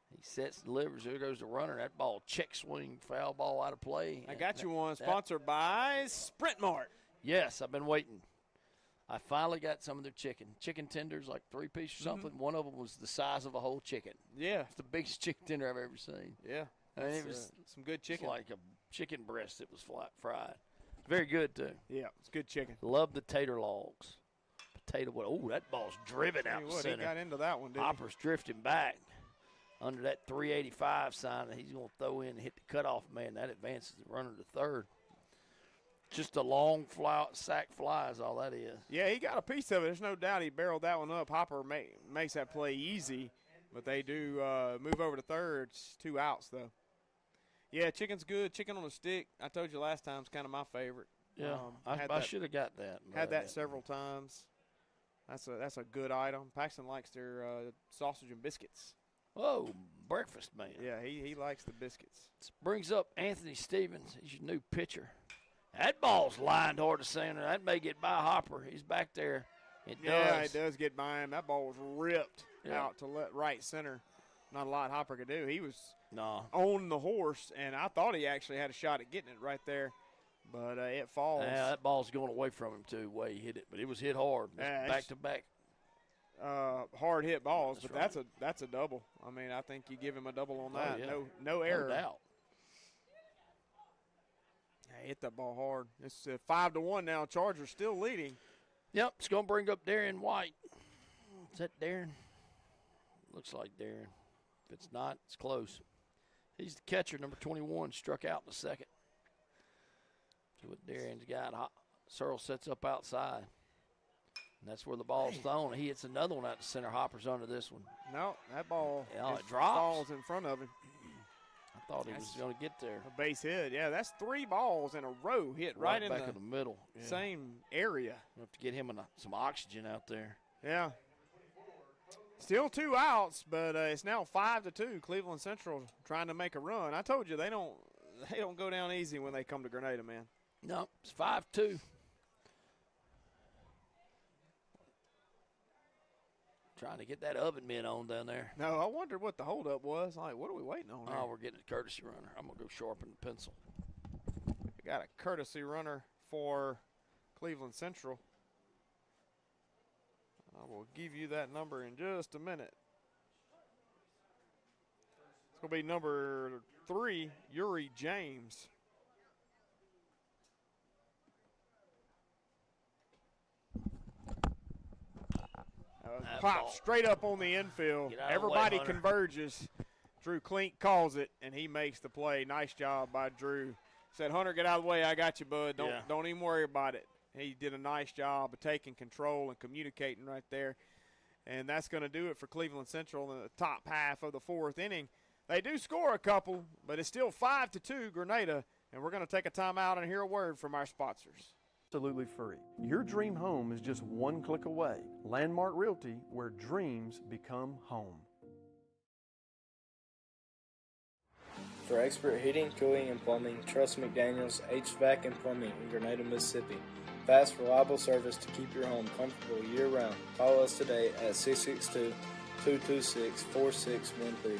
He sets, delivers. There goes the runner. That ball, check swing, foul ball out of play. I got you one. Sponsored by Sprint Mart. Yes, I've been waiting. I finally got some of their chicken tenders, like 3-piece or something. One of them was the size of a whole chicken. Yeah. It's the biggest chicken tender I've ever seen. Yeah. I mean, it was some good chicken. Like a chicken breast that was fried. Very good, too. Yeah, it's good chicken. Love the tater logs. Potato, oh, that ball's driven out the center. He got into that one, didn't he? Hopper's drifting back under that 385 sign that he's going to throw in and hit the cutoff man. That advances the runner to third. Just a long sack fly is all that is. Yeah, he got a piece of it. There's no doubt he barreled that one up. Hopper makes that play easy, but they do move over to third. It's 2 outs, though. Yeah, chicken's good. Chicken on a stick, I told you last time, is kind of my favorite. Yeah, I should have got that. Had that several times. That's a good item. Paxton likes their sausage and biscuits. Oh, breakfast man. Yeah, he likes the biscuits. This brings up Anthony Stevens. He's your new pitcher. That ball's lined toward the center. That may get by Hopper. He's back there. It does get by him. That ball was ripped out to right center. Not a lot Hopper could do. He was on the horse, and I thought he actually had a shot at getting it right there, but it falls. Yeah, that ball's going away from him, too, the way he hit it. But it was hit hard, back-to-back. Hard hit balls, but right. that's a double. I mean, I think you give him a double on Oh, that. yeah. No error. No doubt. Yeah, hit that ball hard. It's 5-1 now. Chargers still leading. Yep, it's going to bring up Darian White. Is that Darren? Looks like Darren. If it's not, it's close. He's the catcher, number 21, struck out in the second. See what Darian's got. Searle sets up outside. And that's where the ball's thrown. He hits another one out to center. Hopper's under this one. No, that ball it drops. falls in front of him. I thought he was going to get there. A base hit. Yeah, that's 3 balls in a row hit right in back in the middle. Yeah. Same area. You have to get him some oxygen out there. Yeah. Still 2 outs, but it's now 5-2. Cleveland Central trying to make a run. I told you they don't go down easy when they come to Grenada, man. No, it's 5-2. Trying to get that oven mitt on down there. No, I wondered what the holdup was. Like, what are we waiting on here? Oh, we're getting a courtesy runner. I'm going to go sharpen the pencil. We got a courtesy runner for Cleveland Central. I will give you that number in just a minute. It's going to be number 3, Yuri James. Pop straight up on the infield. Everybody converges. Drew Klink calls it, and he makes the play. Nice job by Drew. Said, Hunter, get out of the way. I got you, bud. Don't even worry about it. He did a nice job of taking control and communicating right there. And that's going to do it for Cleveland Central in the top half of the 4th inning. They do score a couple, but it's still 5-2 Grenada. And we're going to take a timeout and hear a word from our sponsors. Absolutely free. Your dream home is just one click away. Landmark Realty, where dreams become home. For expert heating, cooling, and plumbing, trust McDaniels HVAC and Plumbing in Grenada, Mississippi. Fast, reliable service to keep your home comfortable year-round. Call us today at 662-226-4613.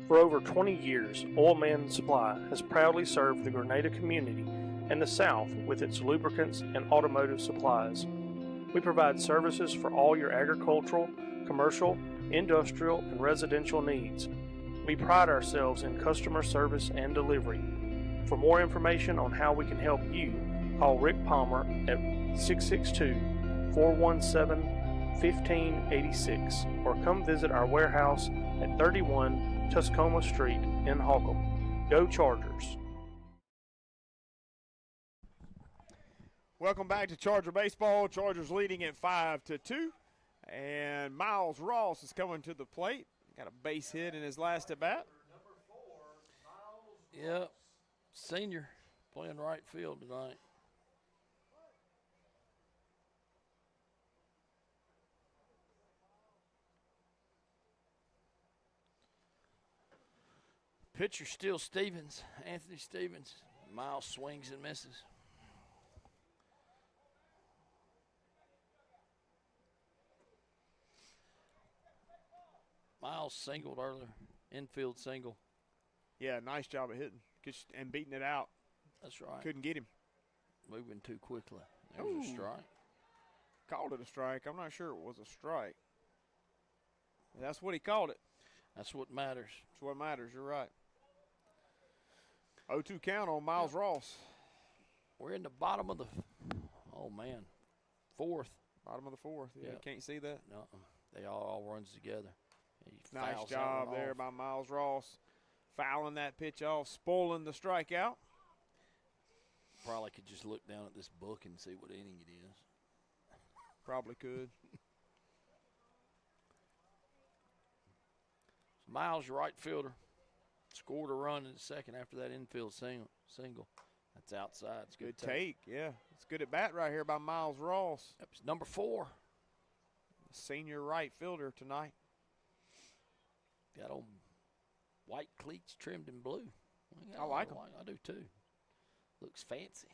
For over 20 years, Oil Man Supply has proudly served the Grenada community and the South with its lubricants and automotive supplies. We provide services for all your agricultural, commercial, industrial, and residential needs. We pride ourselves in customer service and delivery. For more information on how we can help you, call Rick Palmer at 662-417-1586 or come visit our warehouse at 31 Tuscoma Street in Holcomb. Go Chargers! Welcome back to Charger Baseball. Chargers leading at 5-2. And Miles Ross is coming to the plate. Got a base hit in his last at bat. Yep. Senior playing right field tonight. Pitcher still Stevens, Anthony Stevens. Miles swings and misses. Miles singled earlier, infield single. Yeah, nice job of hitting and beating it out. That's right. Couldn't get him. Moving too quickly. There was a strike. Called it a strike. I'm not sure it was a strike. That's what he called it. That's what matters. That's what matters. You're right. 0-2 count on Miles Ross. We're in the bottom of the, fourth. Bottom of the fourth. Yeah, Yep. Can't see that. No, they all runs together. He Nice fouls job that one there off. by Miles Ross. Fouling that pitch off, spoiling the strikeout. Probably could just look down at this book and see what inning it is. Probably could. Miles, your right fielder, scored a run in the second after that infield single. That's outside. It's Good take. Yeah. It's good at bat right here by Miles Ross. Yep, it's number 4. Senior right fielder tonight. Got on white cleats trimmed in blue. I like them. I do too. Looks fancy.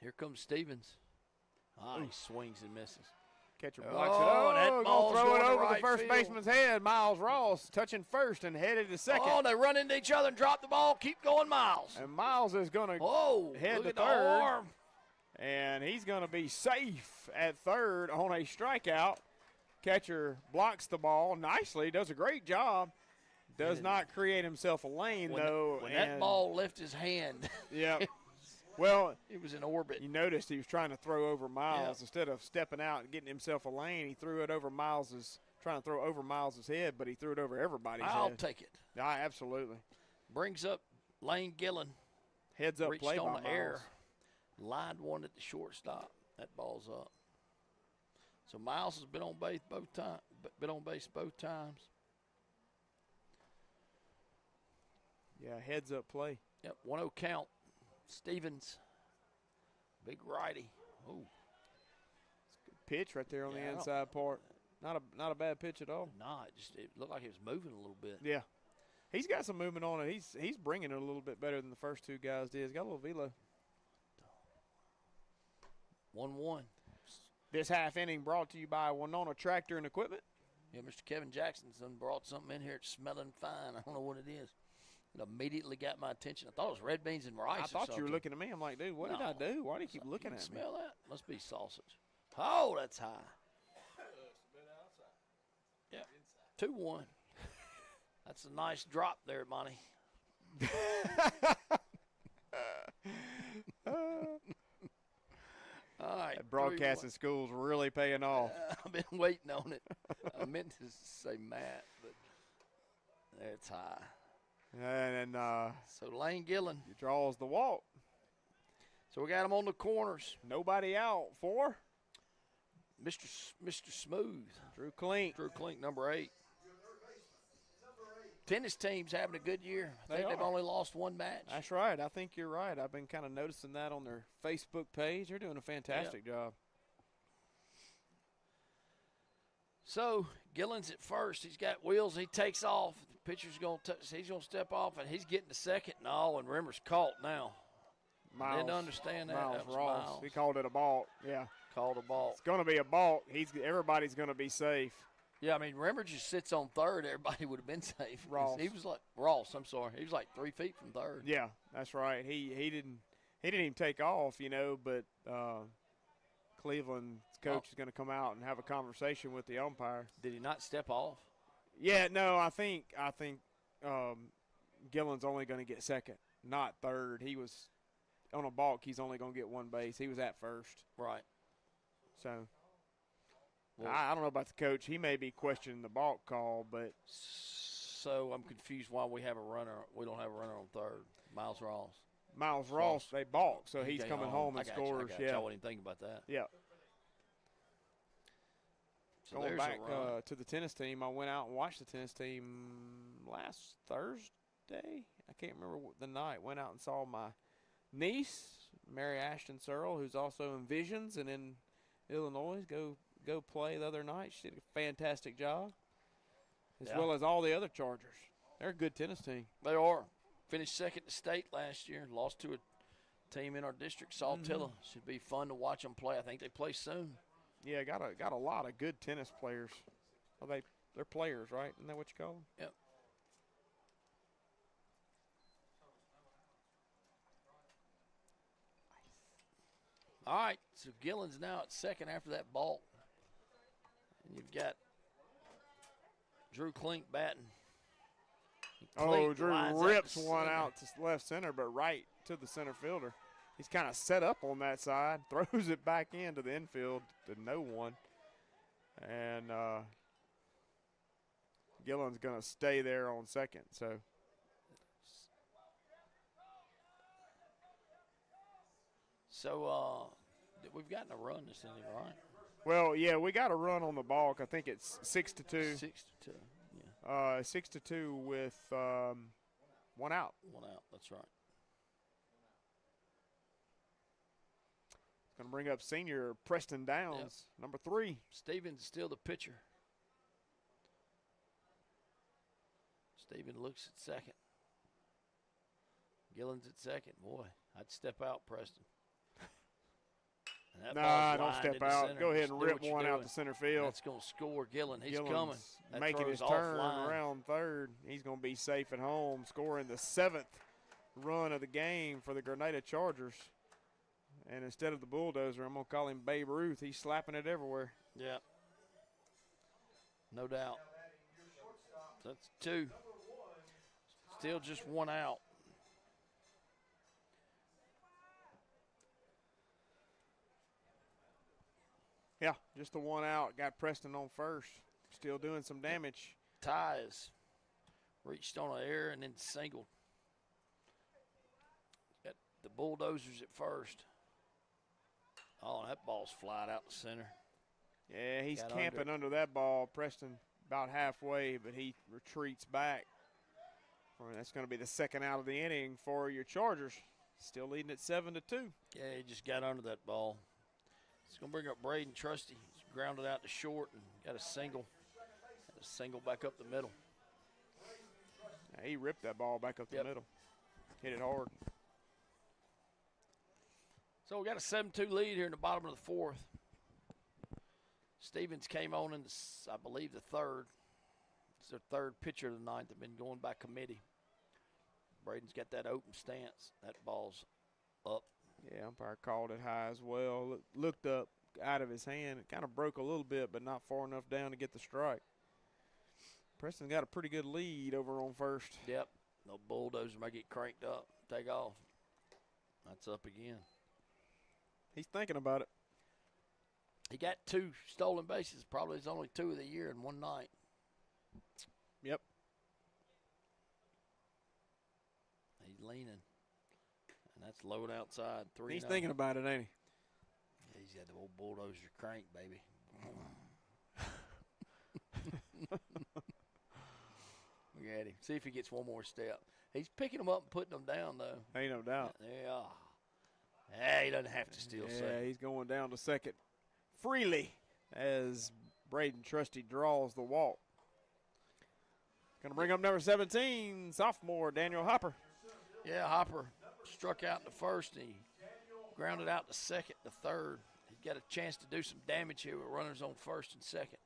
Here comes Stevens. He swings and misses. Catcher blocks it. Oh, that ball's throw going it to over right the first field. baseman's head. Miles Ross touching first and headed to second. Oh, they run into each other and drop the ball. Keep going, Miles. And Miles is going to head look to at the third. arm. And he's going to be safe at third on a strikeout. Catcher blocks the ball nicely, does a great job. Does not create himself a lane, though. When that ball left his hand. Yeah. Well, he was in orbit. You noticed he was trying to throw over Miles. Instead of stepping out and getting himself a lane, he threw it over trying to throw over Miles's head, but he threw it over everybody's head. I'll take it. Yeah, absolutely. Brings up Lane Gillen. Heads up reached play on by the air. Miles. Lined one at the shortstop. That ball's up. So Miles has been on base both times. Yeah, heads up play. Yep, 1-0 count. Stevens, big righty. Oh, pitch right there on the inside part. Not a bad pitch at all. Nah, it looked like it was moving a little bit. Yeah, he's got some movement on it. He's bringing it a little bit better than the first two guys did. He's got a little velo. 1-1. This half inning brought to you by Winona Tractor and Equipment. Yeah, Mr. Kevin Jackson's done brought something in here. It's smelling fine. I don't know what it is. It immediately got my attention. I thought it was red beans and rice. I thought you were looking at me. I'm like, dude, what did I do? Why do you keep looking at me? Smell that? Must be sausage. Oh, that's high. Yeah, 2-1. That's a nice drop there, Monty. All right. That broadcasting school's really paying off. I've been waiting on it. I meant to say Matt, but it's high. And so Lane Gillen. He draws the walk. So we got him on the corners. Nobody out for Mr. Smooth. Drew Klink. Drew Klink, number 8. Tennis team's having a good year. I think they've only lost one match. That's right. I think you're right. I've been kind of noticing that on their Facebook page. They're doing a fantastic job. So Gillen's at first. He's got wheels. He takes off. The pitcher's he's going to step off, and he's getting to second. No, and Rimmer's caught now. Miles, didn't understand that. Miles That was Ross. Miles. He called it a balk. Yeah. Called a balk. It's going to be a balk. Everybody's going to be safe. Yeah, I mean, Rimmer just sits on third. Everybody would have been safe. Ross. He was like Ross. I'm sorry. He was like 3 feet from third. Yeah, that's right. He didn't even take off, but Cleveland's coach is going to come out and have a conversation with the umpire. Did he not step off? Yeah, no. I think Gillen's only going to get second, not third. He was on a balk. He's only going to get one base. He was at first. Right. So. Well, I don't know about the coach. He may be questioning the balk call, but also, I'm confused why we have a runner. We don't have a runner on third. Miles Ross. Miles Ross, they balked, so he's coming home and I scores. got you. I wasn't even thinking about that. Yeah. So Going back to the tennis team, I went out and watched the tennis team last Thursday. I can't remember the night. Went out and saw my niece, Mary Ashton Searle, who's also in Visions and in Illinois, go play the other night. She did a fantastic job, as well as all the other Chargers. They're a good tennis team. They are. Finished second to state last year. Lost to a team in our district, Saltillo. Should be fun to watch them play. I think they play soon. Yeah, got a lot of good tennis players. Well, they're players, right? Isn't that what you call them? Yep. All right, so Gillen's now at second after that ball. And you've got Drew Klink batting. Drew rips one out to left center, but right to the center fielder. He's kind of set up on that side, throws it back into the infield to no one. And Gillen's going to stay there on second. So we've gotten a run this inning, right? Well, yeah, we got a run on the balk. I think it's 6-2. 6-2, yeah. 6-2 with one out. One out, that's right. Going to bring up senior Preston Downs, number 3. Stevens still the pitcher. Steven looks at second. Gillen's at second. Boy, I'd step out, Preston. Nah, don't step out. Go ahead and rip one out to center field. That's going to score Gillen. He's Gillen's coming. That making his turn around third. He's going to be safe at home, scoring the 7th run of the game for the Grenada Chargers. And instead of the bulldozer, I'm going to call him Babe Ruth. He's slapping it everywhere. Yeah. No doubt. That's 2. Still just 1 out. Yeah, just the 1 out. Got Preston on first. Still doing some damage. Ties reached on an error and then singled. Got the bulldozers at first. Oh, that ball's flying out the center. Yeah, he's camping under that ball. Preston about halfway, but he retreats back. That's going to be the 2nd out of the inning for your Chargers. Still leading at 7-2. Yeah, he just got under that ball. It's going to bring up Braden Trusty. He's grounded out to short and got a single. Got a single back up the middle. Yeah, he ripped that ball back up the middle. Hit it hard. So we got a 7-2 lead here in the bottom of the 4th. Stevens came on in, I believe, the 3rd. It's their 3rd pitcher of the 9th. They've been going by committee. Braden's got that open stance. That ball's up. Yeah, umpire called it high as well. Looked up out of his hand. It kind of broke a little bit, but not far enough down to get the strike. Preston got a pretty good lead over on first. Yep. No bulldozer might get cranked up. Take off. That's up again. He's thinking about it. He got 2 stolen bases. Probably his only 2 of the year in one night. Yep. He's leaning. And that's low and outside. 3-0. He's thinking about it, ain't he? Yeah, he's got the old bulldozer crank, baby. Look at him. See if he gets one more step. He's picking them up and putting them down, though. Ain't no doubt. Yeah. Hey, he doesn't have to steal second. Yeah, he's going down to second freely as Braden Trusty draws the walk. Going to bring up number 17, sophomore Daniel Hopper. Yeah, Hopper struck out in the first. He grounded out the second, the third. He got a chance to do some damage here with runners on first and second.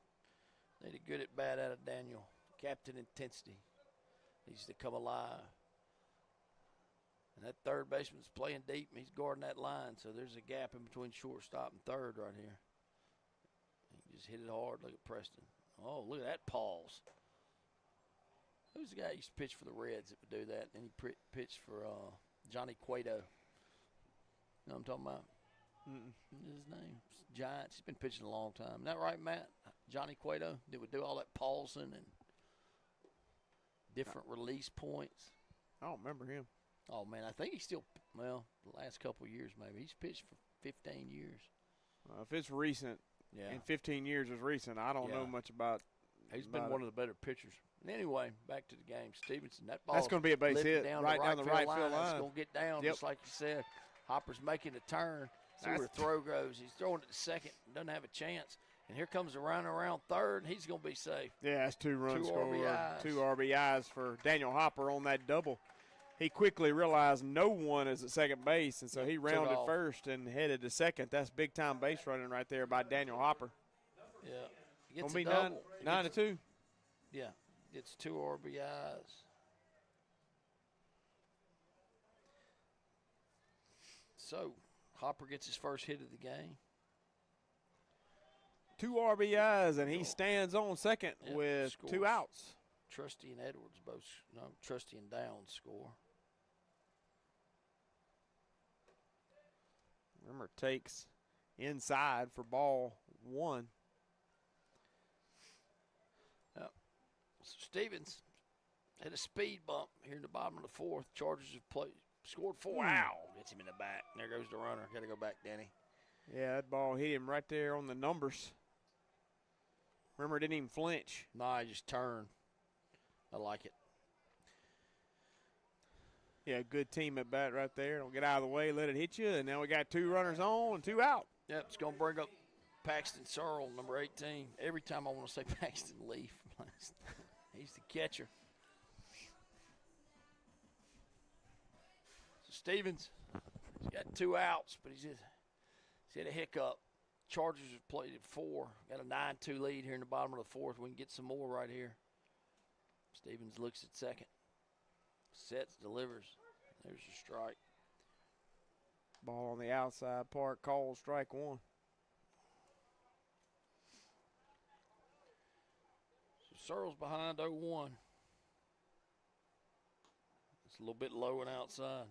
Need a good at bat out of Daniel. Captain intensity. Needs to come alive. And that third baseman's playing deep, and he's guarding that line, so there's a gap in between shortstop and third right here. He just hit it hard. Look at Preston. Oh, look at that pause. Who's the guy who used to pitch for the Reds that would do that? And he pitched for Johnny Cueto. You know what I'm talking about? His name? Giants. He's been pitching a long time. Isn't that right, Matt? Johnny Cueto that would do all that pausing and different release points. I don't remember him. Oh, man, I think he's still, well, the last couple of years maybe. He's pitched for 15 years. If it's recent, and 15 years is recent, I don't know much about. He's been one of the better pitchers. And anyway, back to the game. Stevenson, that ball. That's going to be a base hit right down the right field line. It's going to get down, just like you said. Hopper's making a turn. See where the throw goes. He's throwing it to second. Doesn't have a chance. And here comes the runner around third, and he's going to be safe. Yeah, that's 2 runs scored. RBIs. 2 RBIs for Daniel Hopper on that double. He quickly realized no one is at second base, and so he rounded first and headed to second. That's big-time base running right there by Daniel Hopper. Yeah. Going to be 9-2. Yeah, gets 2 RBIs. So, Hopper gets his first hit of the game. 2 RBIs, and he stands on second with scores. 2 outs. Trusty and Edwards both, Trusty and Downs score. Remember, takes inside for ball 1. Yep. So Stevens had a speed bump here in the bottom of the 4th. Chargers have scored 4. Ow! Gets him in the back. There goes the runner. Got to go back, Danny. Yeah, that ball hit him right there on the numbers. Remember, it didn't even flinch. Nah, he just turned. I like it. Yeah, good team at bat right there. Don't get out of the way, let it hit you. And now we got 2 runners on and 2 out. Yep, it's going to bring up Paxton Searle, number 18. Every time I want to say Paxton Leaf. He's the catcher. So Stevens, he's got 2 outs, but he's had a hiccup. Chargers have played at 4. Got a 9-2 lead here in the bottom of the 4th. We can get some more right here. Stevens looks at second. Sets, delivers. There's a strike. Ball on the outside part, called strike 1. So Searle's behind 0-1. It's a little bit low and outside.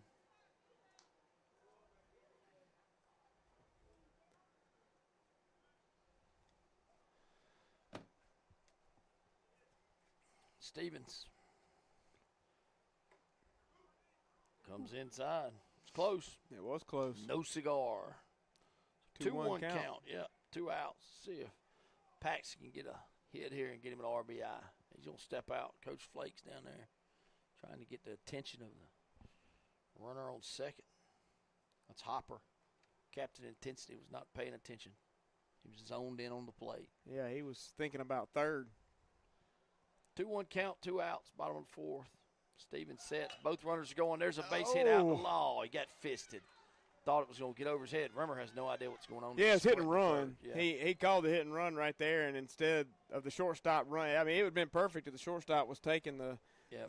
Stevens comes inside. It's close. It was close. No cigar. 2-1 count. Yeah, 2 outs. See if Pax can get a hit here and get him an RBI. He's going to step out. Coach Flake's down there trying to get the attention of the runner on second. That's Hopper. Captain Intensity was not paying attention. He was zoned in on the plate. Yeah, he was thinking about third. 2-1 count, 2 outs, bottom of the 4th. Stevens sets. Both runners are going. There's a base hit out in the law. He got fisted. Thought it was going to get over his head. Remember, has no idea what's going on. Yeah, it's hit and run. Yeah. He called the hit and run right there, and instead of the shortstop run, I mean, it would have been perfect if the shortstop was taking the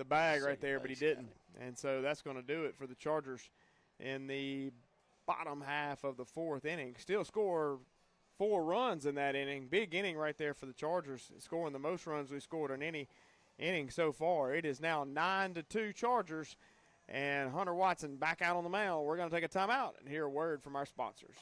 bag right there, but he didn't. And so that's going to do it for the Chargers in the bottom half of the 4th inning. Still score 4 runs in that inning. Big inning right there for the Chargers, scoring the most runs we scored in any inning so far. It is now 9-2 Chargers, and Hunter Watson back out on the mound. We're going to take a timeout and hear a word from our sponsors.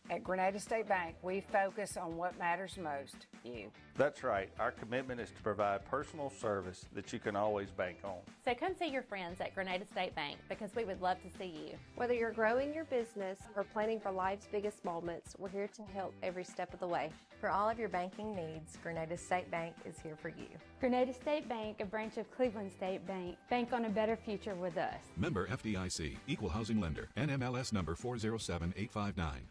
At Grenada State Bank, we focus on what matters most, you. That's right. Our commitment is to provide personal service that you can always bank on. So come see your friends at Grenada State Bank because we would love to see you. Whether you're growing your business or planning for life's biggest moments, we're here to help every step of the way. For all of your banking needs, Grenada State Bank is here for you. Grenada State Bank, a branch of Cleveland State Bank. Bank on a better future with us. Member FDIC, Equal Housing Lender, NMLS number 407859.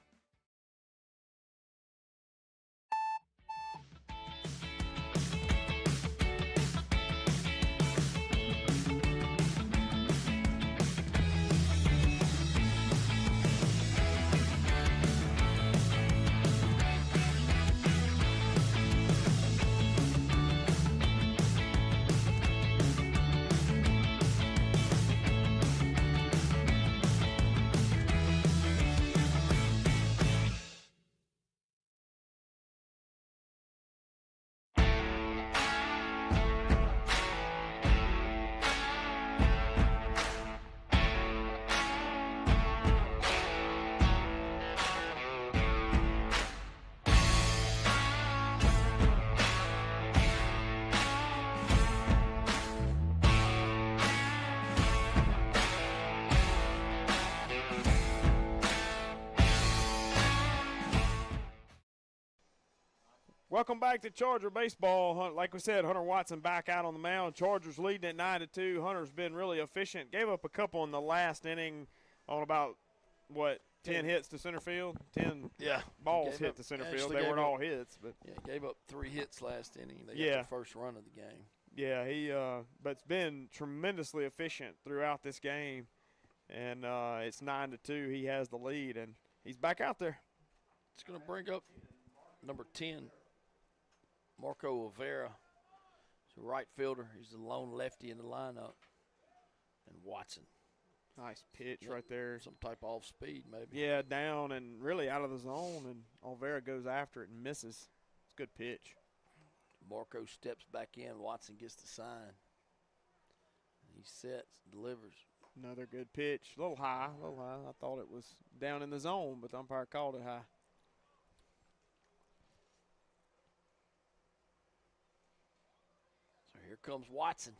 Welcome back to Charger baseball. Like we said, Hunter Watson back out on the mound. Chargers leading at 9-2. Hunter's been really efficient. Gave up a couple in the last inning on about, 10 hits to center field? 10 balls hit to center field. They weren't all hits. But yeah, gave up 3 hits last inning. They got the first run of the game. Yeah, but's been tremendously efficient throughout this game. And it's 9-2. He has the lead, and he's back out there. It's going to bring up number 10, Marco Rivera. He's a right fielder. He's the lone lefty in the lineup. And Watson. Nice pitch right there. Some type of off speed, maybe. Yeah, down and really out of the zone, and Olvera goes after it and misses. It's a good pitch. Marco steps back in. Watson gets the sign. He sets, delivers. Another good pitch. A little high. I thought it was down in the zone, but the umpire called it high. So here comes Watson.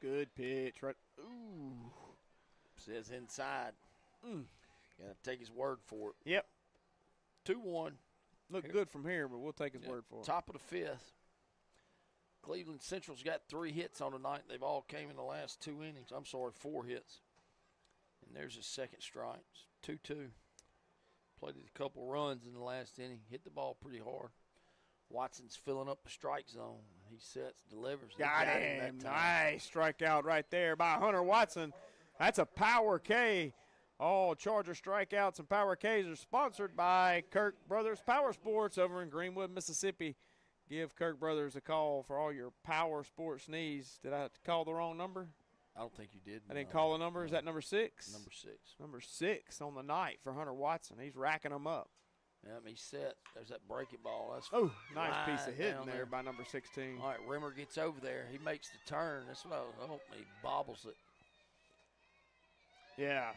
Good pitch. Right. Ooh. Says inside. Got to take his word for it. Yep. 2-1. Look good from here, but we'll take his word for it. Top of the 5th. Cleveland Central's got 3 hits on the night. They've all came in the last 2 innings. I'm sorry, 4 hits. And there's his second strike. 2-2. Played a couple runs in the last inning. Hit the ball pretty hard. Watson's filling up the strike zone. He sets, delivers. Got him. Nice strikeout right there by Hunter Watson. That's a power K. All Charger strikeouts and power Ks are sponsored by Kirk Brothers Power Sports over in Greenwood, Mississippi. Give Kirk Brothers a call for all your power sports needs. Did I call the wrong number? I don't think you did. I didn't call the number. Is that number 6? Number 6. Number 6 on the night for Hunter Watson. He's racking them up. Yeah, he's set. There's that breaking ball. That's nice piece of hitting there by number 16. All right, Rimmer gets over there. He makes the turn. That's what I hope he bobbles it. Yeah.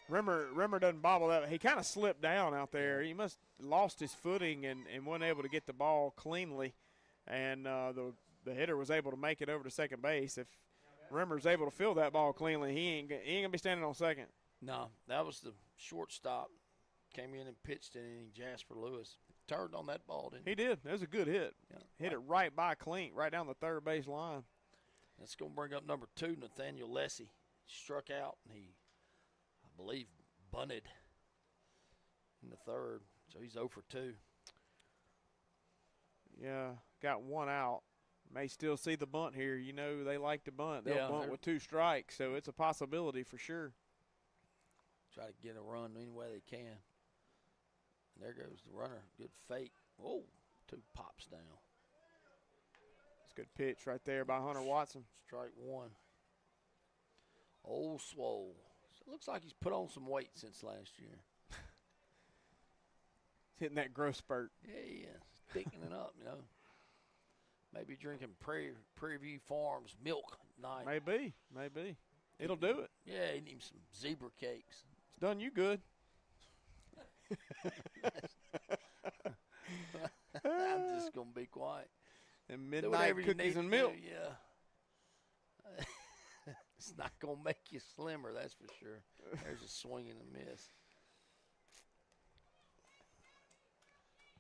Rimmer doesn't bobble that. He kind of slipped down out there. He must have lost his footing and wasn't able to get the ball cleanly. And the hitter was able to make it over to second base. If Rimmer's able to fill that ball cleanly, he ain't going to be standing on second. No, that was the shortstop. Came in and pitched it, and Jasper Lewis turned on that ball, didn't he? He did. That was a good hit. Yeah. Hit it right by Clink, right down the third base line. That's going to bring up number 2, Nathaniel Lessie. Struck out, and he, I believe, bunted in the third. So he's 0 for 2. Yeah, got 1 out. May still see the bunt here. You know they like to bunt. They'll bunt with 2 strikes, so it's a possibility for sure. Try to get a run any way they can. And there goes the runner. Good fake. Whoa, 2 pops down. It's a good pitch right there by Hunter Watson. Strike 1. Old Swole. So it looks like he's put on some weight since last year. He's hitting that growth spurt. Yeah, he is. Thickening up, you know. Maybe drinking Prairie View Farms milk at night. Maybe. It'll do it. Yeah, he needs some zebra cakes. It's done you good. I'm just going to be quiet. And midnight cookies and milk. Yeah. It's not going to make you slimmer, that's for sure. There's a swing and a miss.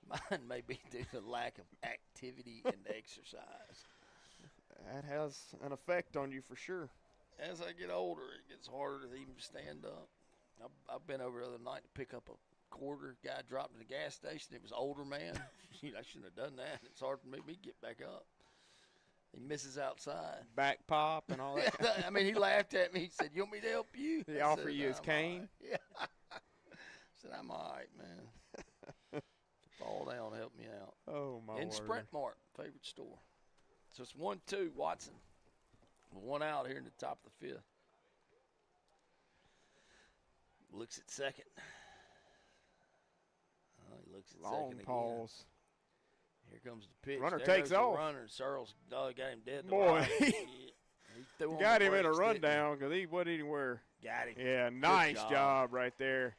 Mine may be due to lack of activity and exercise. That has an effect on you for sure. As I get older, it gets harder to even stand up. I've been over the other night to pick up a quarter. Guy dropped at the gas station. It was an older man. I shouldn't have done that. It's hard for me to get back up. He misses outside. Back pop and all that. I mean, he laughed at me. He said, "You want me to help you?" He offered you his cane? Yeah. I said, "I'm all right, man." Fall down, help me out. Oh, my In word. Sprint Mart, favorite store. So it's 1-2, Watson. 1 out here in the top of the 5th. Looks at second. Oh, he looks at Long second pause. Again. Here comes the pitch. Runner there takes goes off. The runner. Searles got him dead. Boy, He threw on got the him in a brakes, didn't rundown because he wasn't anywhere. Got him. Yeah, nice job right there.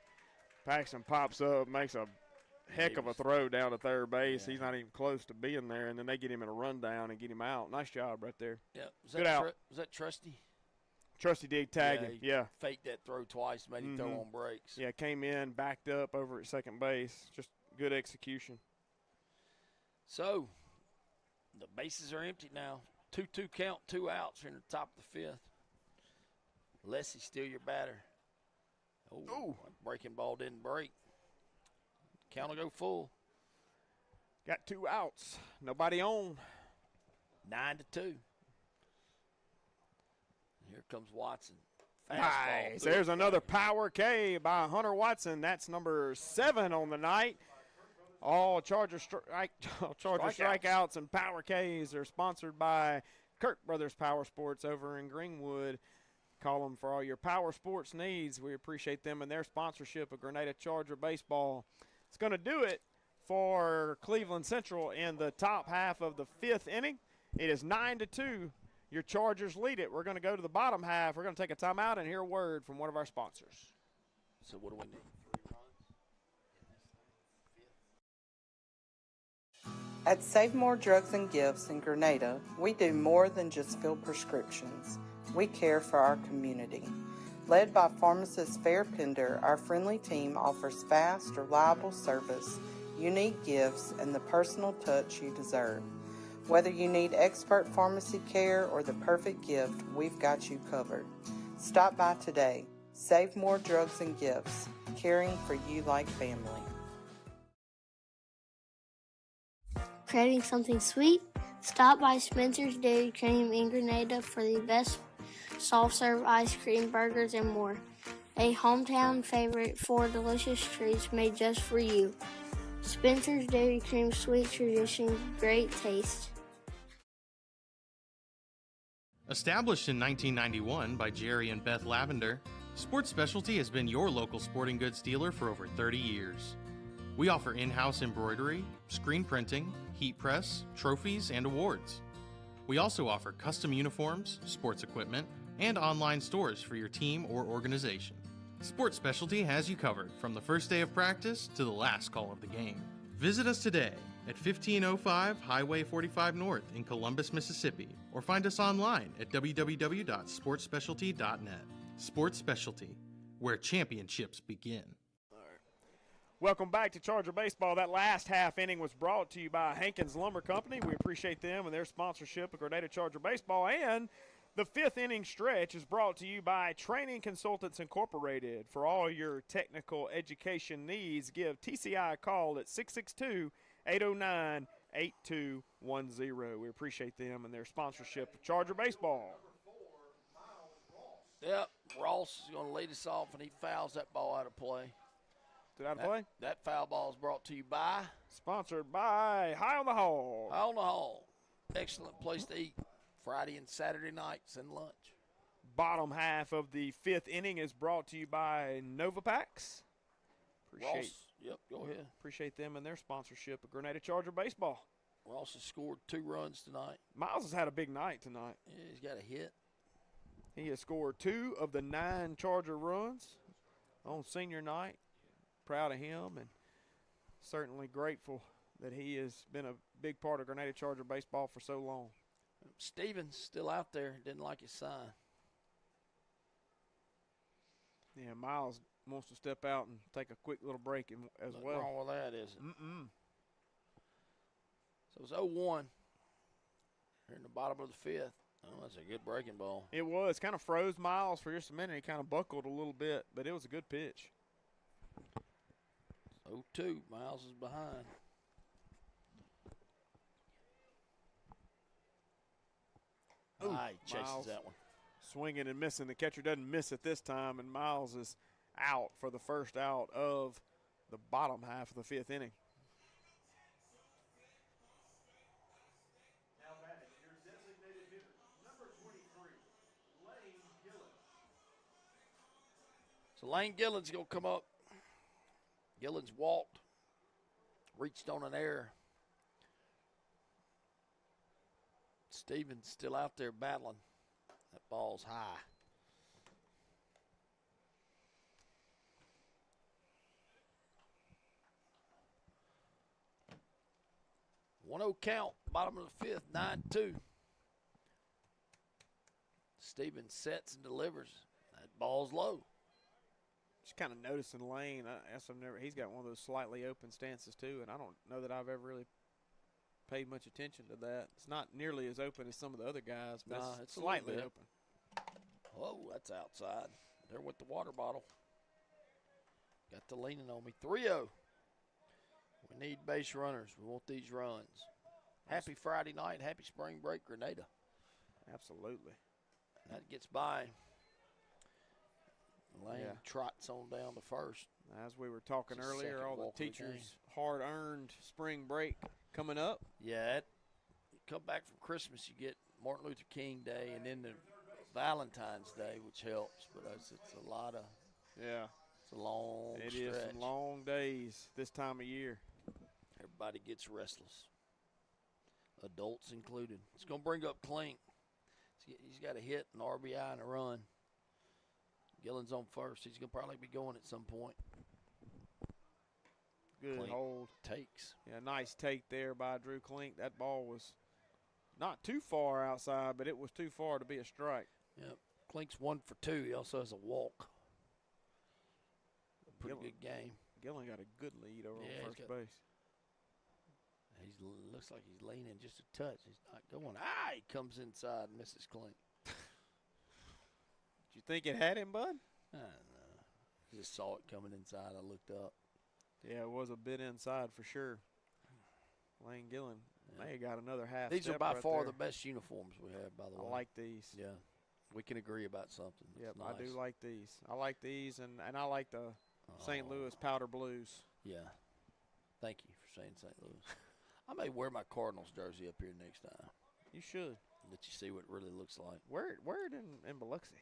Paxton pops up, makes a heck of a throw down to third base. Yeah. He's not even close to being there, and then they get him in a rundown and get him out. Nice job right there. Yeah. Good out. Was that Trusty? Trusty did tag him, yeah. Faked that throw twice, made him throw on brakes. Yeah, came in, backed up over at second base. Just good execution. So the bases are empty now. 2-2 count, 2 outs here in the top of the 5th. Leslie still your batter. Oh, breaking ball didn't break. Count will go full. Got 2 outs. Nobody on. 9-2. Here comes Watson. Nice. Fastball. There's another power K by Hunter Watson. That's number 7 on the night. All Charger strikeouts and power Ks are sponsored by Kirk Brothers Power Sports over in Greenwood. Call them for all your power sports needs. We appreciate them and their sponsorship of Grenada Charger baseball. It's going to do it for Cleveland Central in the top half of the 5th inning. It is 9-2. Your Chargers lead it. We're going to go to the bottom half. We're going to take a timeout and hear a word from one of our sponsors. So what do we need? At Save More Drugs and Gifts in Grenada, we do more than just fill prescriptions. We care for our community. Led by pharmacist Fair Pender, our friendly team offers fast, reliable service, unique gifts, and the personal touch you deserve. Whether you need expert pharmacy care or the perfect gift, we've got you covered. Stop by today. Save More Drugs and Gifts, caring for you like family. Craving something sweet? Stop by Spencer's Dairy Cream in Grenada for the best soft-serve ice cream, burgers, and more. A hometown favorite for delicious treats made just for you. Spencer's Dairy Cream, sweet tradition, great taste. Established in 1991 by Jerry and Beth Lavender, Sports Specialty has been your local sporting goods dealer for over 30 years. We offer in-house embroidery, screen printing, heat press, trophies, and awards. We also offer custom uniforms, sports equipment, and online stores for your team or organization. Sports Specialty has you covered from the first day of practice to the last call of the game. Visit us today at 1505 Highway 45 North in Columbus, Mississippi, or find us online at www.sportsspecialty.net. Sports Specialty, where championships begin. Welcome back to Charger Baseball. That last half inning was brought to you by Hankins Lumber Company. We appreciate them and their sponsorship of Grenada Charger Baseball. And the 5th inning stretch is brought to you by Training Consultants Incorporated. For all your technical education needs, give TCI a call at 662-809-8210. We appreciate them and their sponsorship of Charger Baseball. Yep, Ross is going to lead us off, and he fouls that ball out of play. Out of play? That foul ball is brought to you by? Sponsored by High on the Hall. High on the Hall. Excellent place to eat Friday and Saturday nights and lunch. Bottom half of the 5th inning is brought to you by Novapacks. Ross, yep, go ahead. Appreciate them and their sponsorship of Grenada Charger Baseball. Ross has scored 2 runs tonight. Miles has had a big night tonight. Yeah, he's got a hit. He has scored 2 of the 9 Charger runs on senior night. Proud of him and certainly grateful that he has been a big part of Grenada Charger baseball for so long. Stevens still out there, didn't like his sign. Yeah, Miles wants to step out and take a quick little break as Nothing well. wrong with that, is it? Mm-mm. So it's 0-1 here in the bottom of the 5th. Oh, that's a good breaking ball. It was. Kind of froze Miles for just a minute. He kind of buckled a little bit, but it was a good pitch. 0-2, Miles is behind. Ooh, He chases Miles that one. Swinging and missing. The catcher doesn't miss it this time, and Miles is out for the first out of the bottom half of the 5th inning. Now batting your designated hitter, number 23, Lane Gillen. So Lane Gillen's going to come up. Gillen's walked, reached on an error. Stevens still out there battling. That ball's high. One-0 count, bottom of the 5th, 9-2. Stevens sets and delivers. That ball's low. Just kind of noticing Lane. He's got one of those slightly open stances too, and I don't know that I've ever really paid much attention to that. It's not nearly as open as some of the other guys, but Nah, it's it's a little slightly bit. open. Whoa, that's outside. There with the water bottle. Got the leaning on me. 3-0. We need base runners. We want these runs. Happy Friday night. Happy spring break, Grenada. Absolutely. And that gets by. Lane Yeah. trots on down to first. As we were talking It's the earlier, second all the walk of the teachers' hard-earned spring break coming up. Yeah, you come back from Christmas, you get Martin Luther King Day and then the Valentine's Day, which helps. But it's a lot of, it's a long It stretch. is some long days this time of year. Everybody gets restless, adults included. It's going to bring up Klink. He's got a hit, an RBI, and a run. Gillen's on first. He's going to probably be going at some point. Good Klink hold. Takes. Yeah, nice take there by Drew Klink. That ball was not too far outside, but it was too far to be a strike. Yep. Klink's 1 for 2. He also has a walk. Pretty Gillen- good game. Gillen got a good lead over Yeah, on he's first got- base. He looks like he's leaning just a touch. He's not going. He comes inside and misses Klink. Did you think it had him, bud? I don't know. I just saw it coming inside. I looked up. Yeah, it was a bit inside for sure. Lane Gillen may have got another half. These are step by right far there. the best uniforms we have, by the way. I like these. Yeah. We can agree about something. It's Yep, nice. I do like these. I like these, and I like the St. Louis powder blues. Yeah. Thank you for saying St. Louis. I may wear my Cardinals jersey up here next time. You should. Let you see what it really looks like. Wear it in Biloxi.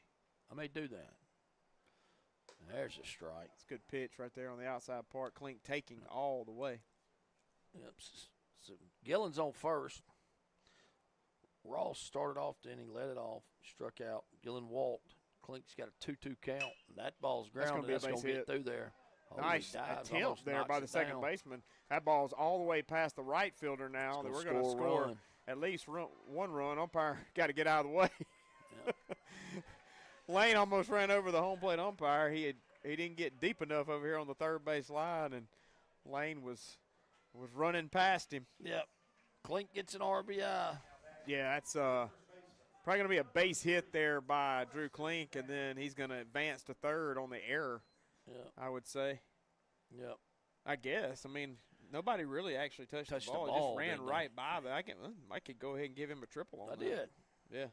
I may do that. There's a strike. It's a good pitch right there on the outside part. Klink taking all the way. Yep. So Gillen's on first. Ross started off the inning, led it off, struck out. Gillen walked. Klink's got a 2-2 count. That ball's grounded. That's going to get through there. Nice dives, attempt almost there knocks by the it second down. baseman. That ball's all the way past the right fielder now. It's We're gonna going to score a score run. at least one run. Umpire got to get out of the way. Lane almost ran over the home plate umpire. He didn't get deep enough over here on the third base line, and Lane was running past him. Yep. Klink gets an RBI. Yeah, that's probably going to be a base hit there by Drew Klink, and then he's going to advance to third on the error, I would say. Yep. I guess. I mean, nobody really actually touched the ball. It just ran right by. But I could go ahead and give him a triple on that. I did. Yeah.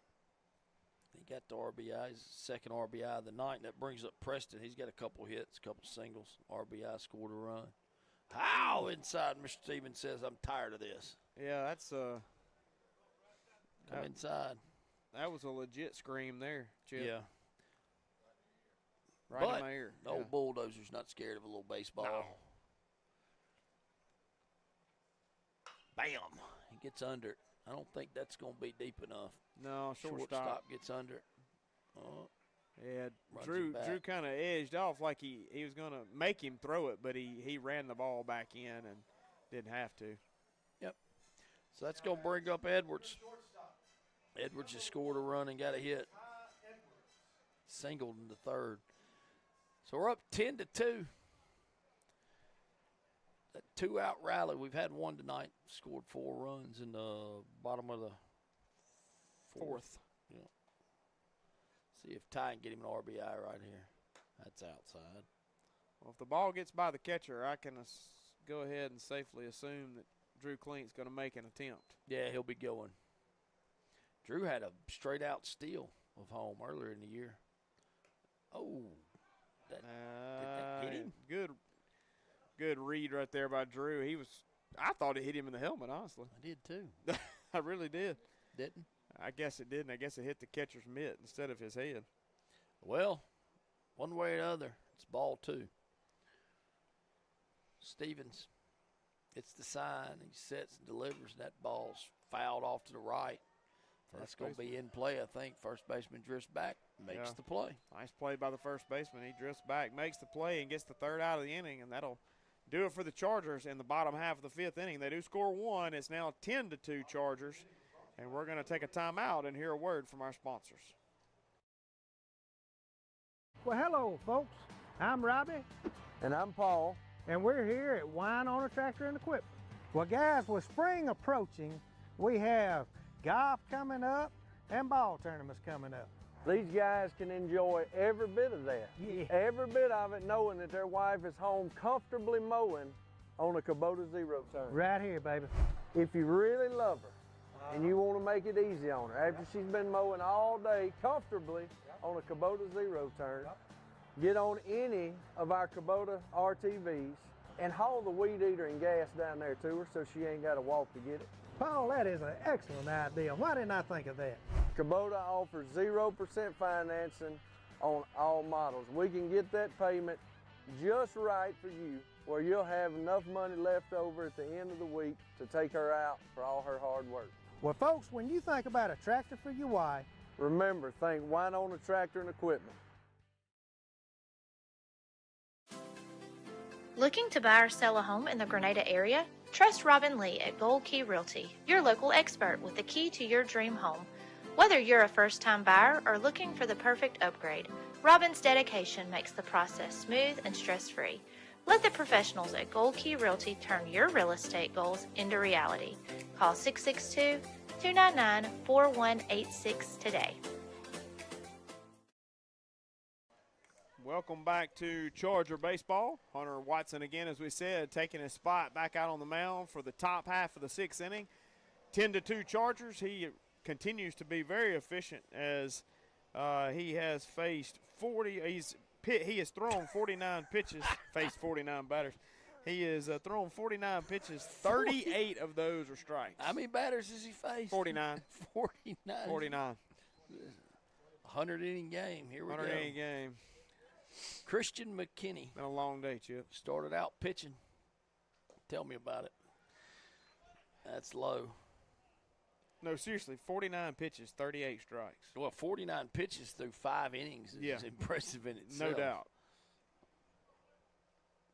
He got the RBI. His second RBI of the night, and that brings up Preston. He's got a couple hits, a couple singles. RBI scored a run. How inside, Mr. Stevens says, I'm tired of this. Yeah, that's Come inside. That was a legit scream there, Chip. Yeah. Right but in my ear. the old bulldozer's not scared of a little baseball. No. Bam. He gets under it. I don't think that's going to be deep enough. No, shortstop gets under it. Yeah, Runs Drew it back. kind of edged off like he was going to make him throw it, but he ran the ball back in and didn't have to. Yep. So that's going to bring up Edwards. Edwards has scored a run and got a hit. Singled in the third. So we're up 10-2. That two-out rally. We've had one tonight. Scored 4 runs in the bottom of the fourth. Yeah. See if Ty can get him an RBI right here. That's outside. Well, if the ball gets by the catcher, I can go ahead and safely assume that Drew Klink's going to make an attempt. Yeah, he'll be going. Drew had a straight-out steal of home earlier in the year. Oh, did that hit him? Good read right there by Drew. I thought it hit him in the helmet, honestly. I did too. I really did. Didn't? I guess it didn't. I guess it hit the catcher's mitt instead of his head. Well, one way or another, it's ball 2. Stevens hits the sign. He sets and delivers. That ball's fouled off to the right. That's going to be in play, I think. First baseman drifts back, makes the play. Nice play by the first baseman. He drifts back, makes the play, and gets the third out of the inning, and that'll do it for the Chargers in the bottom half of the 5th inning. They do score 1. It's now 10-2 Chargers, and we're going to take a timeout and hear a word from our sponsors. Well, hello, folks. I'm Robbie. And I'm Paul. And we're here at Wine on a Tractor and Equipment. Well, guys, with spring approaching, we have golf coming up and ball tournaments coming up. These guys can enjoy every bit of that. Yeah. Every bit of it, knowing that their wife is home comfortably mowing on a Kubota Zero turn. Right here, baby. If you really love her and you want to make it easy on her, after she's been mowing all day comfortably on a Kubota Zero turn, get on any of our Kubota RTVs and haul the weed eater and gas down there to her so she ain't got to walk to get it. Paul, that is an excellent idea. Why didn't I think of that? Kubota offers 0% financing on all models. We can get that payment just right for you, where you'll have enough money left over at the end of the week to take her out for all her hard work. Well, folks, when you think about a tractor for your wife, remember, think Winona Tractor and Equipment. Looking to buy or sell a home in the Grenada area? Trust Robin Lee at Gold Key Realty, your local expert with the key to your dream home. Whether you're a first-time buyer or looking for the perfect upgrade, Robin's dedication makes the process smooth and stress-free. Let the professionals at Gold Key Realty turn your real estate goals into reality. Call 662-299-4186 today. Welcome back to Charger Baseball. Hunter Watson again, as we said, taking his spot back out on the mound for the top half of the sixth inning. 10-2 Chargers. He continues to be very efficient as he has faced 40. He has thrown 49 pitches, faced 49 batters. He has thrown 49 pitches. 38 of those are strikes. How many batters has he faced? 49. 49. 49. 100-inning game. Here we go. 100-inning game. Christian McKinney. Been a long day, Chip. Started out pitching. Tell me about it. That's low. No, seriously, 49 pitches, 38 strikes. Well, 49 pitches through 5 innings is impressive in itself. No doubt.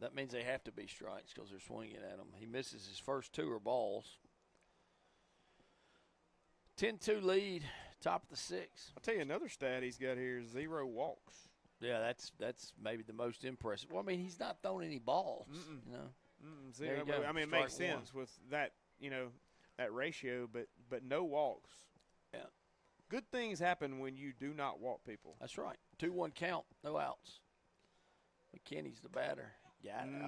That means they have to be strikes because they're swinging at him. He misses his first 2 are balls. 10-2 lead, top of the 6th. I'll tell you another stat he's got here is 0 walks. Yeah, that's maybe the most impressive. Well, I mean, he's not throwing any balls. You know, Zero. I mean, it makes sense with that, that ratio, but no walks. Yeah. Good things happen when you do not walk people. That's right. 2-1 count, no outs. McKinney's the batter. Got it.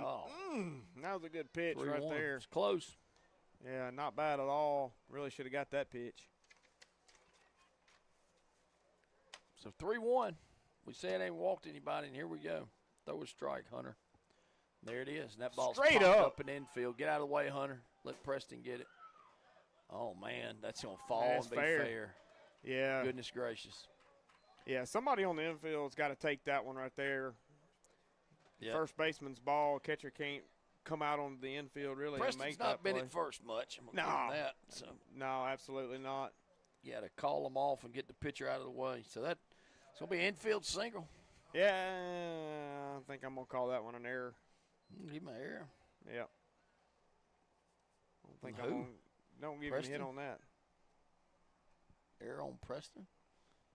That was a good pitch 3-1. right there. It's close. Yeah, not bad at all. Really should have got that pitch. So 3-1. We said ain't walked anybody, and here we go. Throw a strike, Hunter. There it is. And that ball's straight popped up in infield. Get out of the way, Hunter. Let Preston get it. Oh, man, that's going to fall That's and be fair. fair. Yeah. Goodness gracious. Yeah, somebody on the infield's got to take that one right there. Yep. First baseman's ball. Catcher can't come out on the infield really and Preston's make not that been play. at first much. I'm No. gonna give him that. So No, absolutely not. you got to call them off and get the pitcher out of the way. So that's going to be an infield single. Yeah, I think I'm going to call that one an error. Give him an error. Yeah. I don't think Who? don't give Preston? him a hit on that. Error on Preston?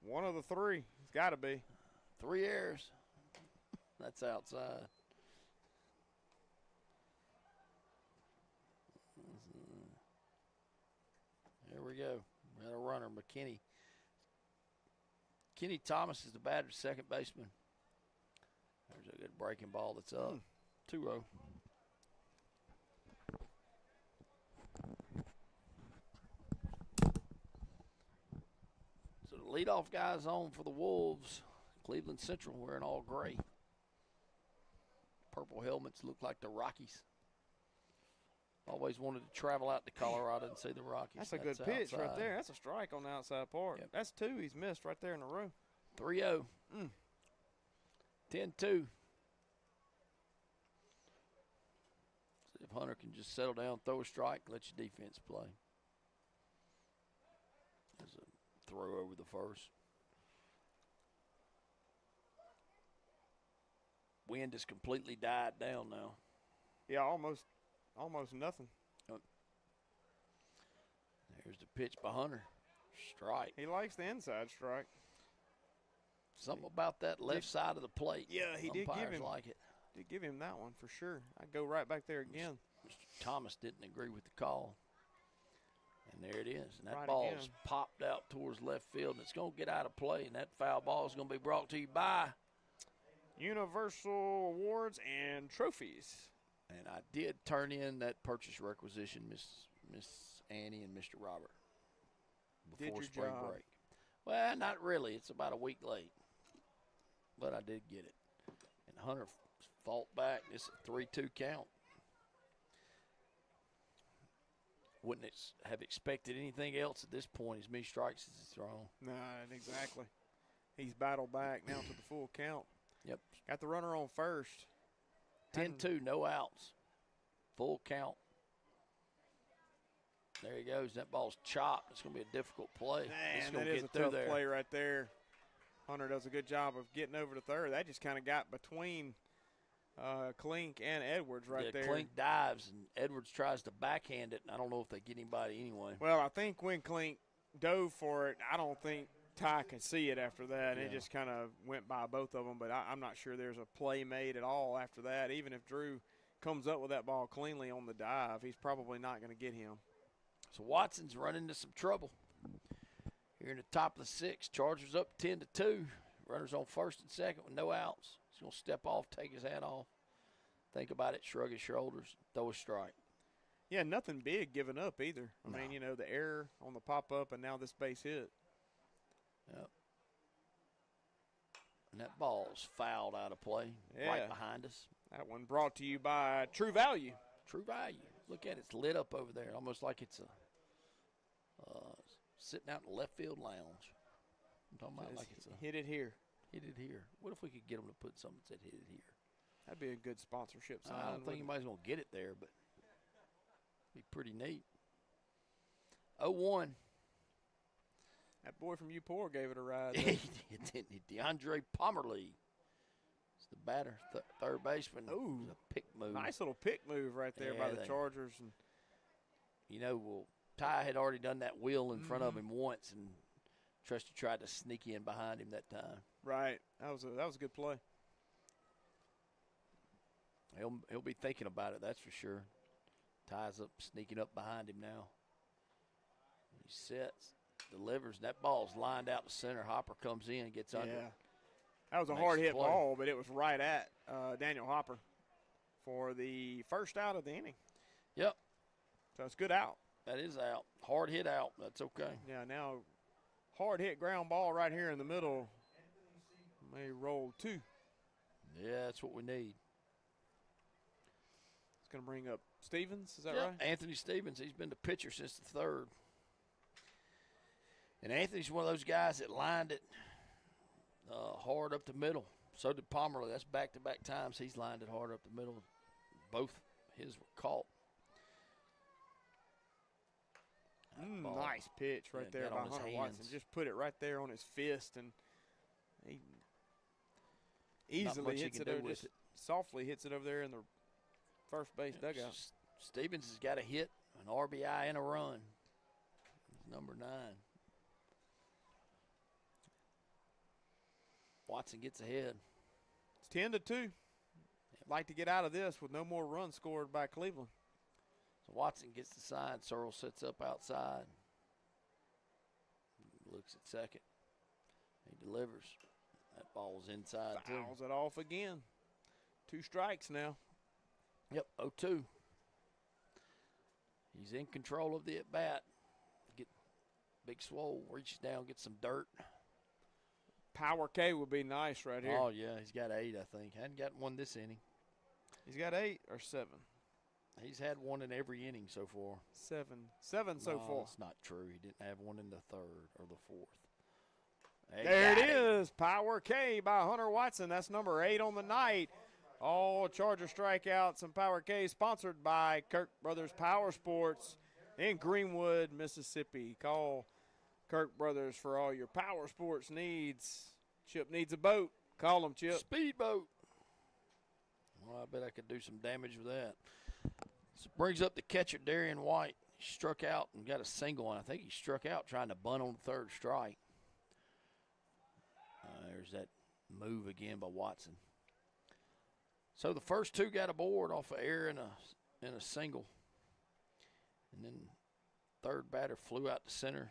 One of the 3. It's got to be. 3 errors. That's outside. There we go. We got a runner, McKinney. Kenny Thomas is the batter, second baseman. There's a good breaking ball that's up. 2-0. So the leadoff guy's on for the Wolves. Cleveland Central wearing all gray. Purple helmets look like the Rockies. Always wanted to travel out to Colorado and see the Rockies. That's a good pitch right outside. there. That's a strike on the outside part. Yep. That's 2 he's missed right there in a row. 3-0. 10-2. See if Hunter can just settle down, throw a strike, let your defense play. There's a throw over the first. Wind has completely died down now. Yeah, almost nothing. There's the pitch by Hunter. Strike. He likes the inside strike. Something about that left side of the plate. Yeah, he did give Umpires him like it. Did give him that one for sure. I'd go right back there again. Mr. Thomas didn't agree with the call. And there it is. And that Right ball's again. popped out towards left field, and it's going to get out of play. And that foul ball is going to be brought to you by Universal Awards and Trophies. And I did turn in that purchase requisition, Miss Annie and Mr. Robert, Did before your spring job. break. Well, not really. It's about a week late, but I did get it. And Hunter fought back. It's a 3-2 count. Wouldn't have expected anything else at this point, as many strikes as he's thrown. No, exactly. He's battled back now to the full count. Yep. Got the runner on first. 10-2, no outs. Full count. There he goes. That ball's chopped. It's going to be a difficult play. It's Man, going that to is get a through tough there. play right there. Hunter does a good job of getting over to third. That just kind of got between Klink and Edwards right there. Klink dives, and Edwards tries to backhand it, and I don't know if they get anybody anyway. Well, I think when Klink dove for it, I don't think Ty could see it after that. Yeah. It just kind of went by both of them, but I'm not sure there's a play made at all after that. Even if Drew comes up with that ball cleanly on the dive, he's probably not going to get him. So Watson's run into some trouble. Here in the top of the sixth, Chargers up 10-2. Runners on first and second with no outs. He's going to step off, take his hat off, think about it, shrug his shoulders, throw a strike. Yeah, nothing big given up either. I No. mean, you know, the error on the pop-up and now this base hit. Yep. And that ball's fouled out of play right behind us. That one brought to you by True Value. True Value. Look at it. It's lit up over there, almost like it's sitting out in the left field lounge. I'm talking about like it's a hit it here. Hit it here. What if we could get them to put something that said hit it here? That'd be a good sponsorship sign. I don't think wouldn't it? anybody's going to get it there, but it'd be pretty neat. 0-1. That boy from U4 gave it a ride. He did. DeAndre Pomerlee. It's the batter, third baseman. Ooh, a pick move. Nice little pick move right there by the Chargers. And you know, well, Ty had already done that wheel in front of him once, and Trusty tried to sneak in behind him that time. right, that was a good play. He'll be thinking about it, that's for sure. Ty's up, sneaking up behind him now. He sets, delivers. That ball's lined out to center. Hopper comes in, gets under. Yeah, that was a Makes hard the hit play. ball, but it was right at Daniel Hopper for the first out of the inning. Yep. So it's good out. That is out. Hard hit out. That's okay. Yeah, now hard hit ground ball right here in the middle. May roll two. Yeah, that's what we need. It's going to bring up Stevens. Is that Yep, right? Anthony Stevens. He's been the pitcher since the third. And Anthony's one of those guys that lined it hard up the middle. So did Pomerlee. That's back-to-back times he's lined it hard up the middle. Both his were caught. Ball, Nice pitch right there got by on his Hunter hands. Watson. Just put it right there on his fist, and he Not easily much he hits can it do over. with Just it. softly hits it over there in the first base dugout. Stevens has got a hit, an RBI, and a run. He's number 9. Watson gets ahead. It's 10-2. Like to get out of this with no more runs scored by Cleveland. So Watson gets the sign. Searle sits up outside. Looks at second. He delivers. That ball's inside, too. Fouls it off again. 2 strikes now. Yep, 0-2. He's in control of the at-bat. Get Big Swole, reaches down, gets some dirt. Power K would be nice right here. Oh, yeah, he's got 8, I think. Hadn't gotten one this inning. He's got 8 or 7? He's had one in every inning so far. 7 so No, far. That's not true. He didn't have one in the third or the fourth. There it is. Power K by Hunter Watson. That's number 8 on the night. All Charger strikeouts and Power K sponsored by Kirk Brothers Power Sports in Greenwood, Mississippi. Call Kirk Brothers for all your power sports needs. Chip needs a boat. Call him, Chip. Speedboat. Well, I bet I could do some damage with that. So brings up the catcher, Darian White. He struck out and got a single, and I think he struck out trying to bunt on the third strike. There's that move again by Watson. So the first 2 got aboard off of error and a single. And then third batter flew out to center.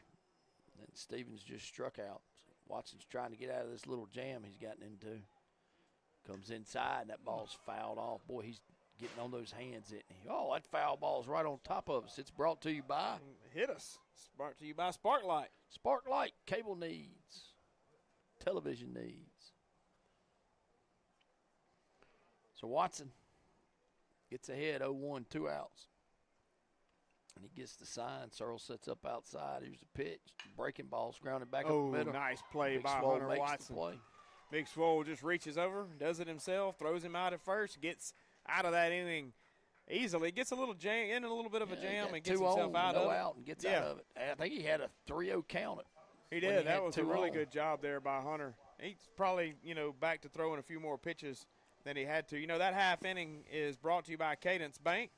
And Stevens just struck out. So Watson's trying to get out of this little jam he's gotten into. Comes inside, and that ball's fouled off. Boy, he's getting on those hands. Oh, that foul ball's right on top of us. It's brought to you by. Hit us. It's brought to you by Sparklight. Sparklight, cable needs, television needs. So Watson gets ahead 0-1, 2 outs. And he gets the sign. Searle sets up outside. Here's the pitch. Breaking ball's grounded back up the middle. Nice play Big by Swole Hunter makes Watson. the play. Big Swole just reaches over, does it himself, throws him out at first, gets out of that inning easily. Gets a little jam, in a little bit of a jam, and gets himself out of it. Out and gets out of it. I think he had a 3-0 count. He did. That was a really good job there by Hunter. He's probably, back to throwing a few more pitches than he had to. That half inning is brought to you by Cadence Bank.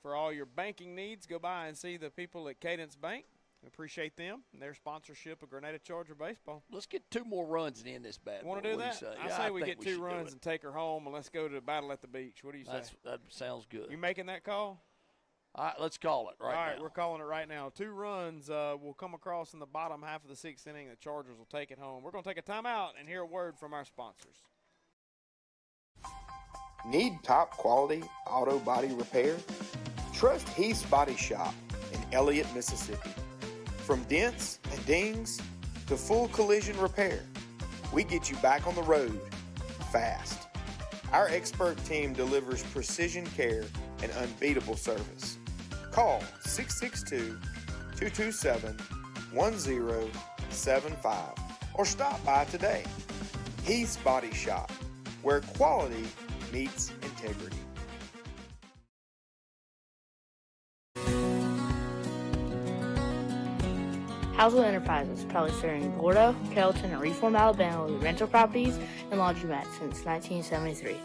For all your banking needs, go by and see the people at Cadence Bank. We appreciate them and their sponsorship of Grenada Charger baseball. Let's get 2 more runs in this bad. Want to do that? I say we get 2 runs and take her home, and let's go to Battle at the Beach. What do you say? That sounds good. You making that call? All right, let's call it right now. All right, we're calling it right now. 2 runs will come across in the bottom half of the 6th inning. The Chargers will take it home. We're going to take a timeout and hear a word from our sponsors. Need top quality auto body repair? Trust Heath's Body Shop in Elliott, Mississippi. From dents and dings to full collision repair, we get you back on the road fast. Our expert team delivers precision care and unbeatable service. Call 662-227-1075 or stop by today. Heath's Body Shop, where quality meets integrity. Housel Enterprises, proudly serving Gordo, Carrollton, and Reform, Alabama with rental properties and laundromats since 1973.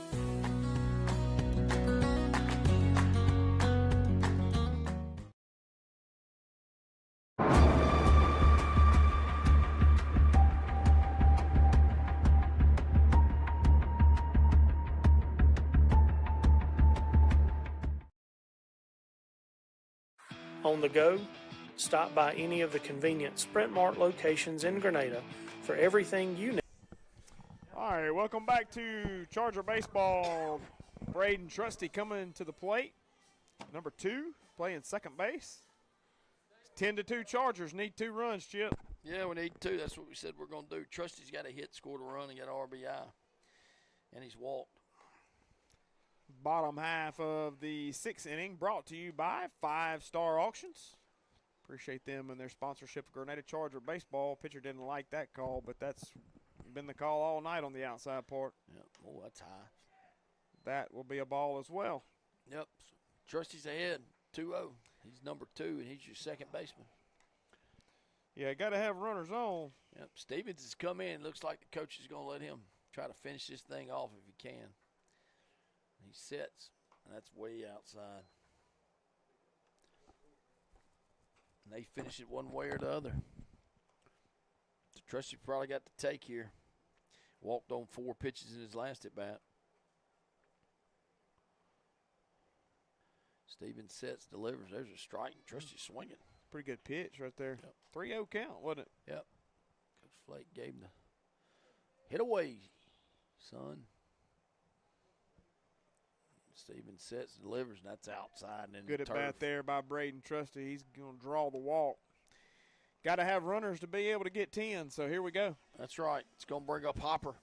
On the go? Stop by any of the convenient Sprint Mart locations in Grenada for everything you need. All right, welcome back to Charger Baseball. Braden Trusty coming to the plate. Number 2, playing second base. 10-2 Chargers, need 2 runs, Chip. Yeah, we need 2. That's what we said we're going to do. Trusty's got a hit, scored a run, and got an RBI. And he's walked. Bottom half of the 6th inning brought to you by 5 Star Auctions. Appreciate them and their sponsorship of Grenada Charger Baseball. Pitcher didn't like that call, but that's been the call all night on the outside part. Yep. Oh, that's high. That will be a ball as well. Yep. Trusty's ahead, 2-0. He's number 2, and he's your second baseman. Yeah, got to have runners on. Yep. Stevens has come in. Looks like the coach is going to let him try to finish this thing off if he can. He sits, and that's way outside. And they finish it one way or the other. So Trusty probably got the take here. Walked on 4 pitches in his last at bat. Stevens sets, delivers. There's a strike. Trusty's swinging. Pretty good pitch right there. Yep. 3-0 count, wasn't it? Yep. Coach Flake gave him the hit away, son. Stevens sets, delivers, and that's outside. And good at bat there by Braden Trusty. He's going to draw the walk. Got to have runners to be able to get 10, so here we go. That's right. It's going to bring up Hopper.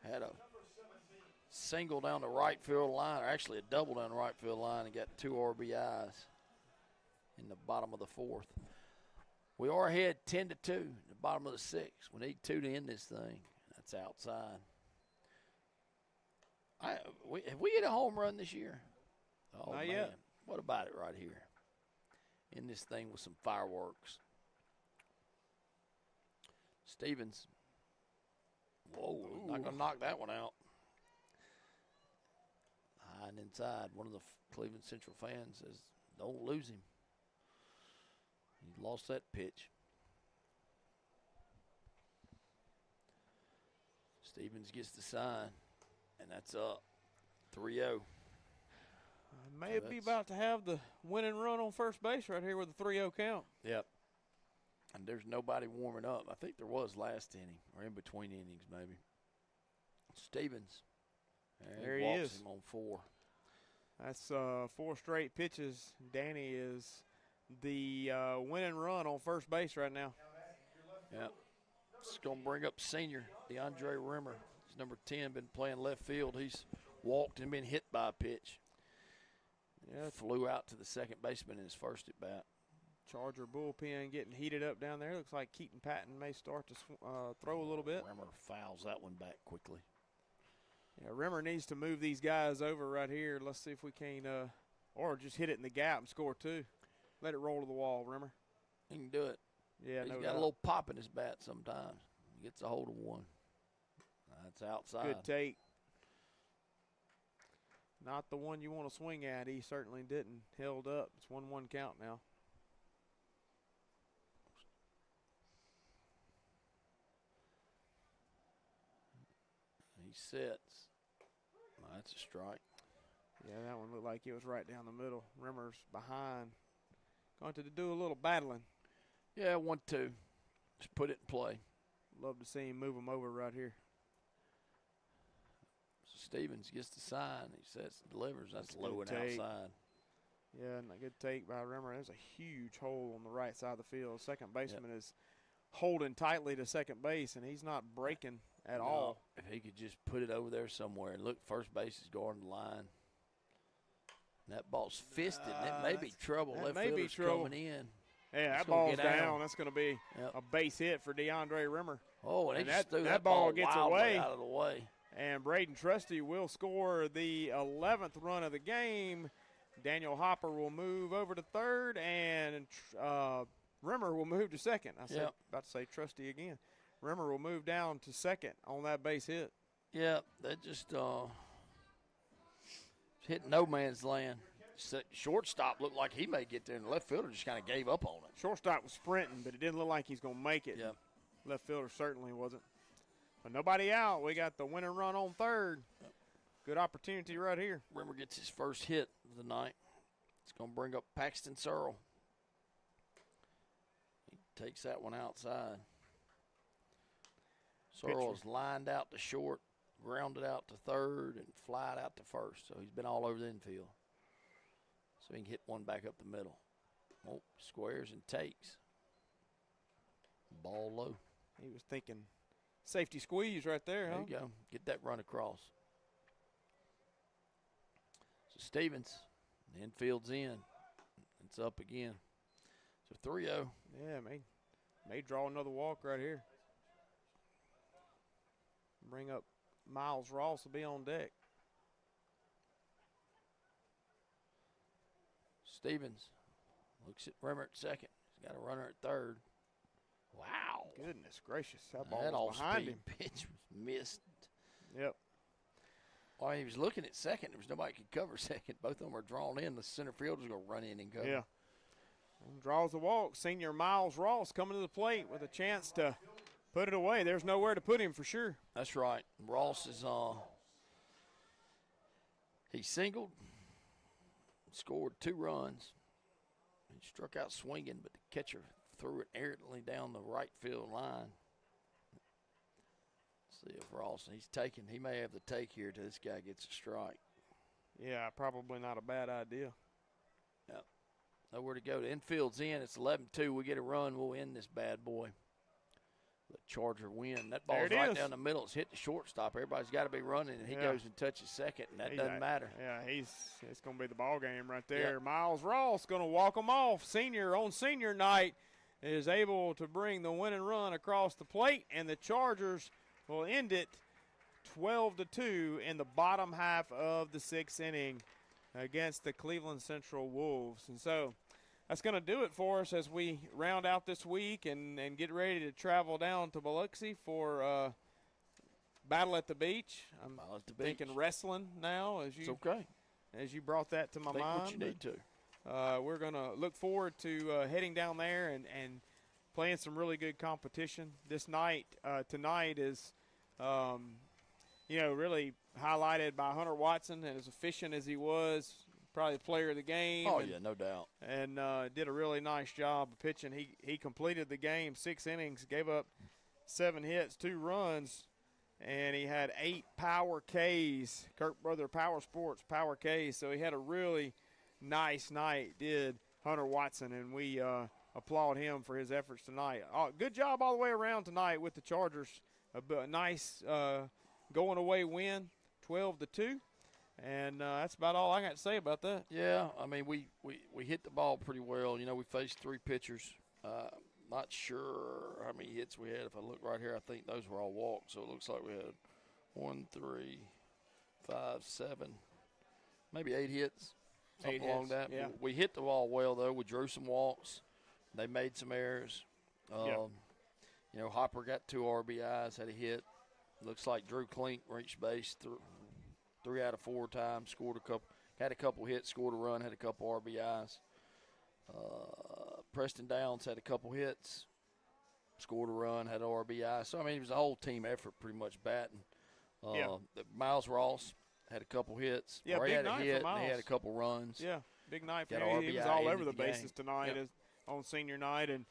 Had a single down the right field line, or actually a double down the right field line, and got 2 RBIs in the bottom of the 4th. We are ahead 10-2 in the bottom of the 6th. We need 2 to end this thing. That's outside. Have we hit a home run this year? Oh, Not man. yet. What about it right here? In this thing with some fireworks. Stevens. Whoa, not going to knock that one out. High and inside. One of the Cleveland Central fans says, don't lose him. He lost that pitch. Stevens gets the sign. And that's up 3-0. May be about to have the winning run on first base right here with a 3-0 count. Yep. And there's nobody warming up. I think there was last inning or in between innings maybe. Stevens. There he walks is. him on 4. That's 4 straight pitches. Danny is the winning run on first base right now. Yep. It's going to bring up senior DeAndre Rimmer. He's number 10, been playing left field. He's walked and been hit by a pitch. Yeah. Flew out to the second baseman in his first at bat. Charger bullpen getting heated up down there. Looks like Keaton Patton may start to throw a little bit. Rimmer fouls that one back quickly. Yeah, Rimmer needs to move these guys over right here. Let's see if we can, or just hit it in the gap and score 2. Let it roll to the wall, Rimmer. He can do it. Yeah, He's no got doubt. a little pop in his bat sometimes. He gets a hold of one. That's outside. Good take. Not the one you want to swing at. He certainly didn't. Held up. It's 1-1 count now. He sits. That's a strike. Yeah, that one looked like it was right down the middle. Rimmer's behind. Going to do a little battling. Yeah, 1-2. Just put it in play. Love to see him move him over right here. So Stevens gets the sign. He sets and delivers. That's a low good and take. outside. Yeah, and a good take by Rimmer. There's a huge hole on the right side of the field. Second baseman is holding tightly to second base, and he's not breaking at all. If he could just put it over there somewhere. And look, first base is going to the line. And that ball's fisted, and it may be trouble. That Left may be fielder's trouble. coming in. Yeah, It's that gonna ball's get out. down. That's going to be a base hit for DeAndre Rimmer. Oh, and he just threw that ball gets wildly away. out of the way. And Braden Trusty will score the 11th run of the game. Daniel Hopper will move over to third, and Rimmer will move to second. About to say Trusty again. Rimmer will move down to second on that base hit. Yeah, that just hit no man's land. Shortstop looked like he may get there, and the left fielder just kind of gave up on it. Shortstop was sprinting, but it didn't look like he's going to make it. Yep. Left fielder certainly wasn't. But nobody out. We got the winning run on third. Good opportunity right here. Rimmer gets his first hit of the night. It's going to bring up Paxton Searle. He takes that one outside. Searle is lined out to short, grounded out to third, and flied out to first. So he's been all over the infield. So he can hit one back up the middle. Oh, squares and takes. Ball low. He was thinking safety squeeze right there, There huh? you go. Get that run across. So Stevens, the infield's in. It's up again. So 3-0. Yeah, may draw another walk right here. Bring up Miles Ross will be on deck. Stevens looks at Rimmer at second. He's got a runner at third. Wow. Goodness gracious. That That ball was behind off-speed him. pitch was missed. Yep. While he was looking at second, there was nobody could cover second. Both of them were drawn in. The center fielder's going to run in and cover. Yeah. And draws the walk. Senior Miles Ross coming to the plate with a chance to put it away. There's nowhere to put him for sure. That's right. Ross is he singled, scored 2 runs. He struck out swinging, but the catcher threw it errantly down the right field line. See if Ross, he may have the take here till this guy gets a strike. Yeah, probably not a bad idea. Yep. Nowhere to go. The infield's in. It's 11-2. We get a run. We'll end this bad boy. Let Charger win. That ball's right down the middle. It's hit the shortstop. Everybody's got to be running, and he goes and touches second, and that doesn't matter. Yeah, it's going to be the ball game right there. Yep. Miles Ross going to walk him off. Senior on senior night is able to bring the winning run across the plate, and the Chargers will end it 12-2 in the bottom half of the 6th inning against the Cleveland Central Wolves. And so that's going to do it for us as we round out this week and get ready to travel down to Biloxi for Battle at the Beach. I'm thinking wrestling now as you brought that to my mind. What you need to. We're going to look forward to heading down there and playing some really good competition this night. Tonight is, really highlighted by Hunter Watson, and as efficient as he was, probably the player of the game. Oh, yeah, no doubt. And did a really nice job of pitching. He completed the game, 6 innings, gave up 7 hits, 2 runs, and he had 8 power Ks. Kirk Brother Power Sports power Ks. So he had a really nice night, did Hunter Watson, and we applaud him for his efforts tonight. Good job all the way around tonight with the Chargers. A nice going away win, 12-2. And that's about all I got to say about that. Yeah, I mean, we hit the ball pretty well. You know, we faced 3 pitchers. Not sure how many hits we had. If I look right here, I think those were all walks. So it looks like we had 1, 3, 5, 7, maybe 8 hits, something along that. Yeah. We hit the ball well, though. We drew some walks. They made some errors. You know, Hopper got 2 RBIs, had a hit. Looks like Drew Klink reached base 3 out of 4 times, had a couple hits, scored a run, had a couple RBIs. Preston Downs had a couple hits, scored a run, had an RBI. So, I mean, it was a whole team effort pretty much batting. Miles Ross had a couple hits. Yeah, Ray big had a night hit, for Miles. and he had a couple runs. Yeah, big night for Got him. an He was RBI all over ended the the game. bases tonight Yep. on senior night. And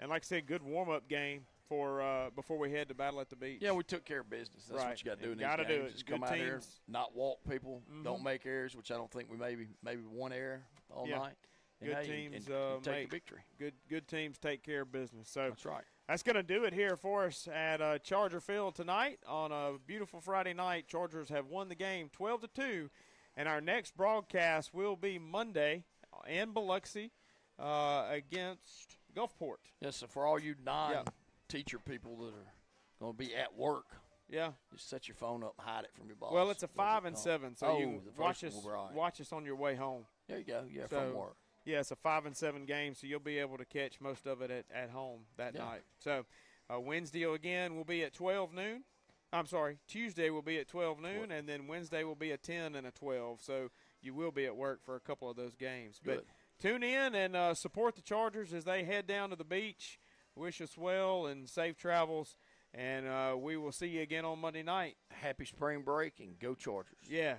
like I said, good warm-up game for before we head to Battle at the Beach. Yeah, we took care of business. That's what you got to do in these Gotta games. do it. Just Good come out here, teams. not walk people, don't make errors, which I don't think we maybe 1 error all night. And Good hey, teams and take make the victory. Good teams take care of business. So that's right. That's going to do it here for us at Charger Field tonight on a beautiful Friday night. Chargers have won the game 12-2, and our next broadcast will be Monday in Biloxi against Gulfport. Yes, so for all you non-teacher people that are going to be at work, just set your phone up and hide it from your boss. Well, it's a 5 and 7, so you the watch first us one, right. watch us on your way home. There you go. Yeah, So, from work. Yeah, it's a 5 and 7 game, so you'll be able to catch most of it at home that night. So Wednesday again will be at 12 noon. I'm sorry, Tuesday will be at 12 noon, and then Wednesday will be a 10 and a 12. So you will be at work for a couple of those games. Good. But tune in and support the Chargers as they head down to the beach. Wish us well and safe travels, and we will see you again on Monday night. Happy spring break and go Chargers. Yeah.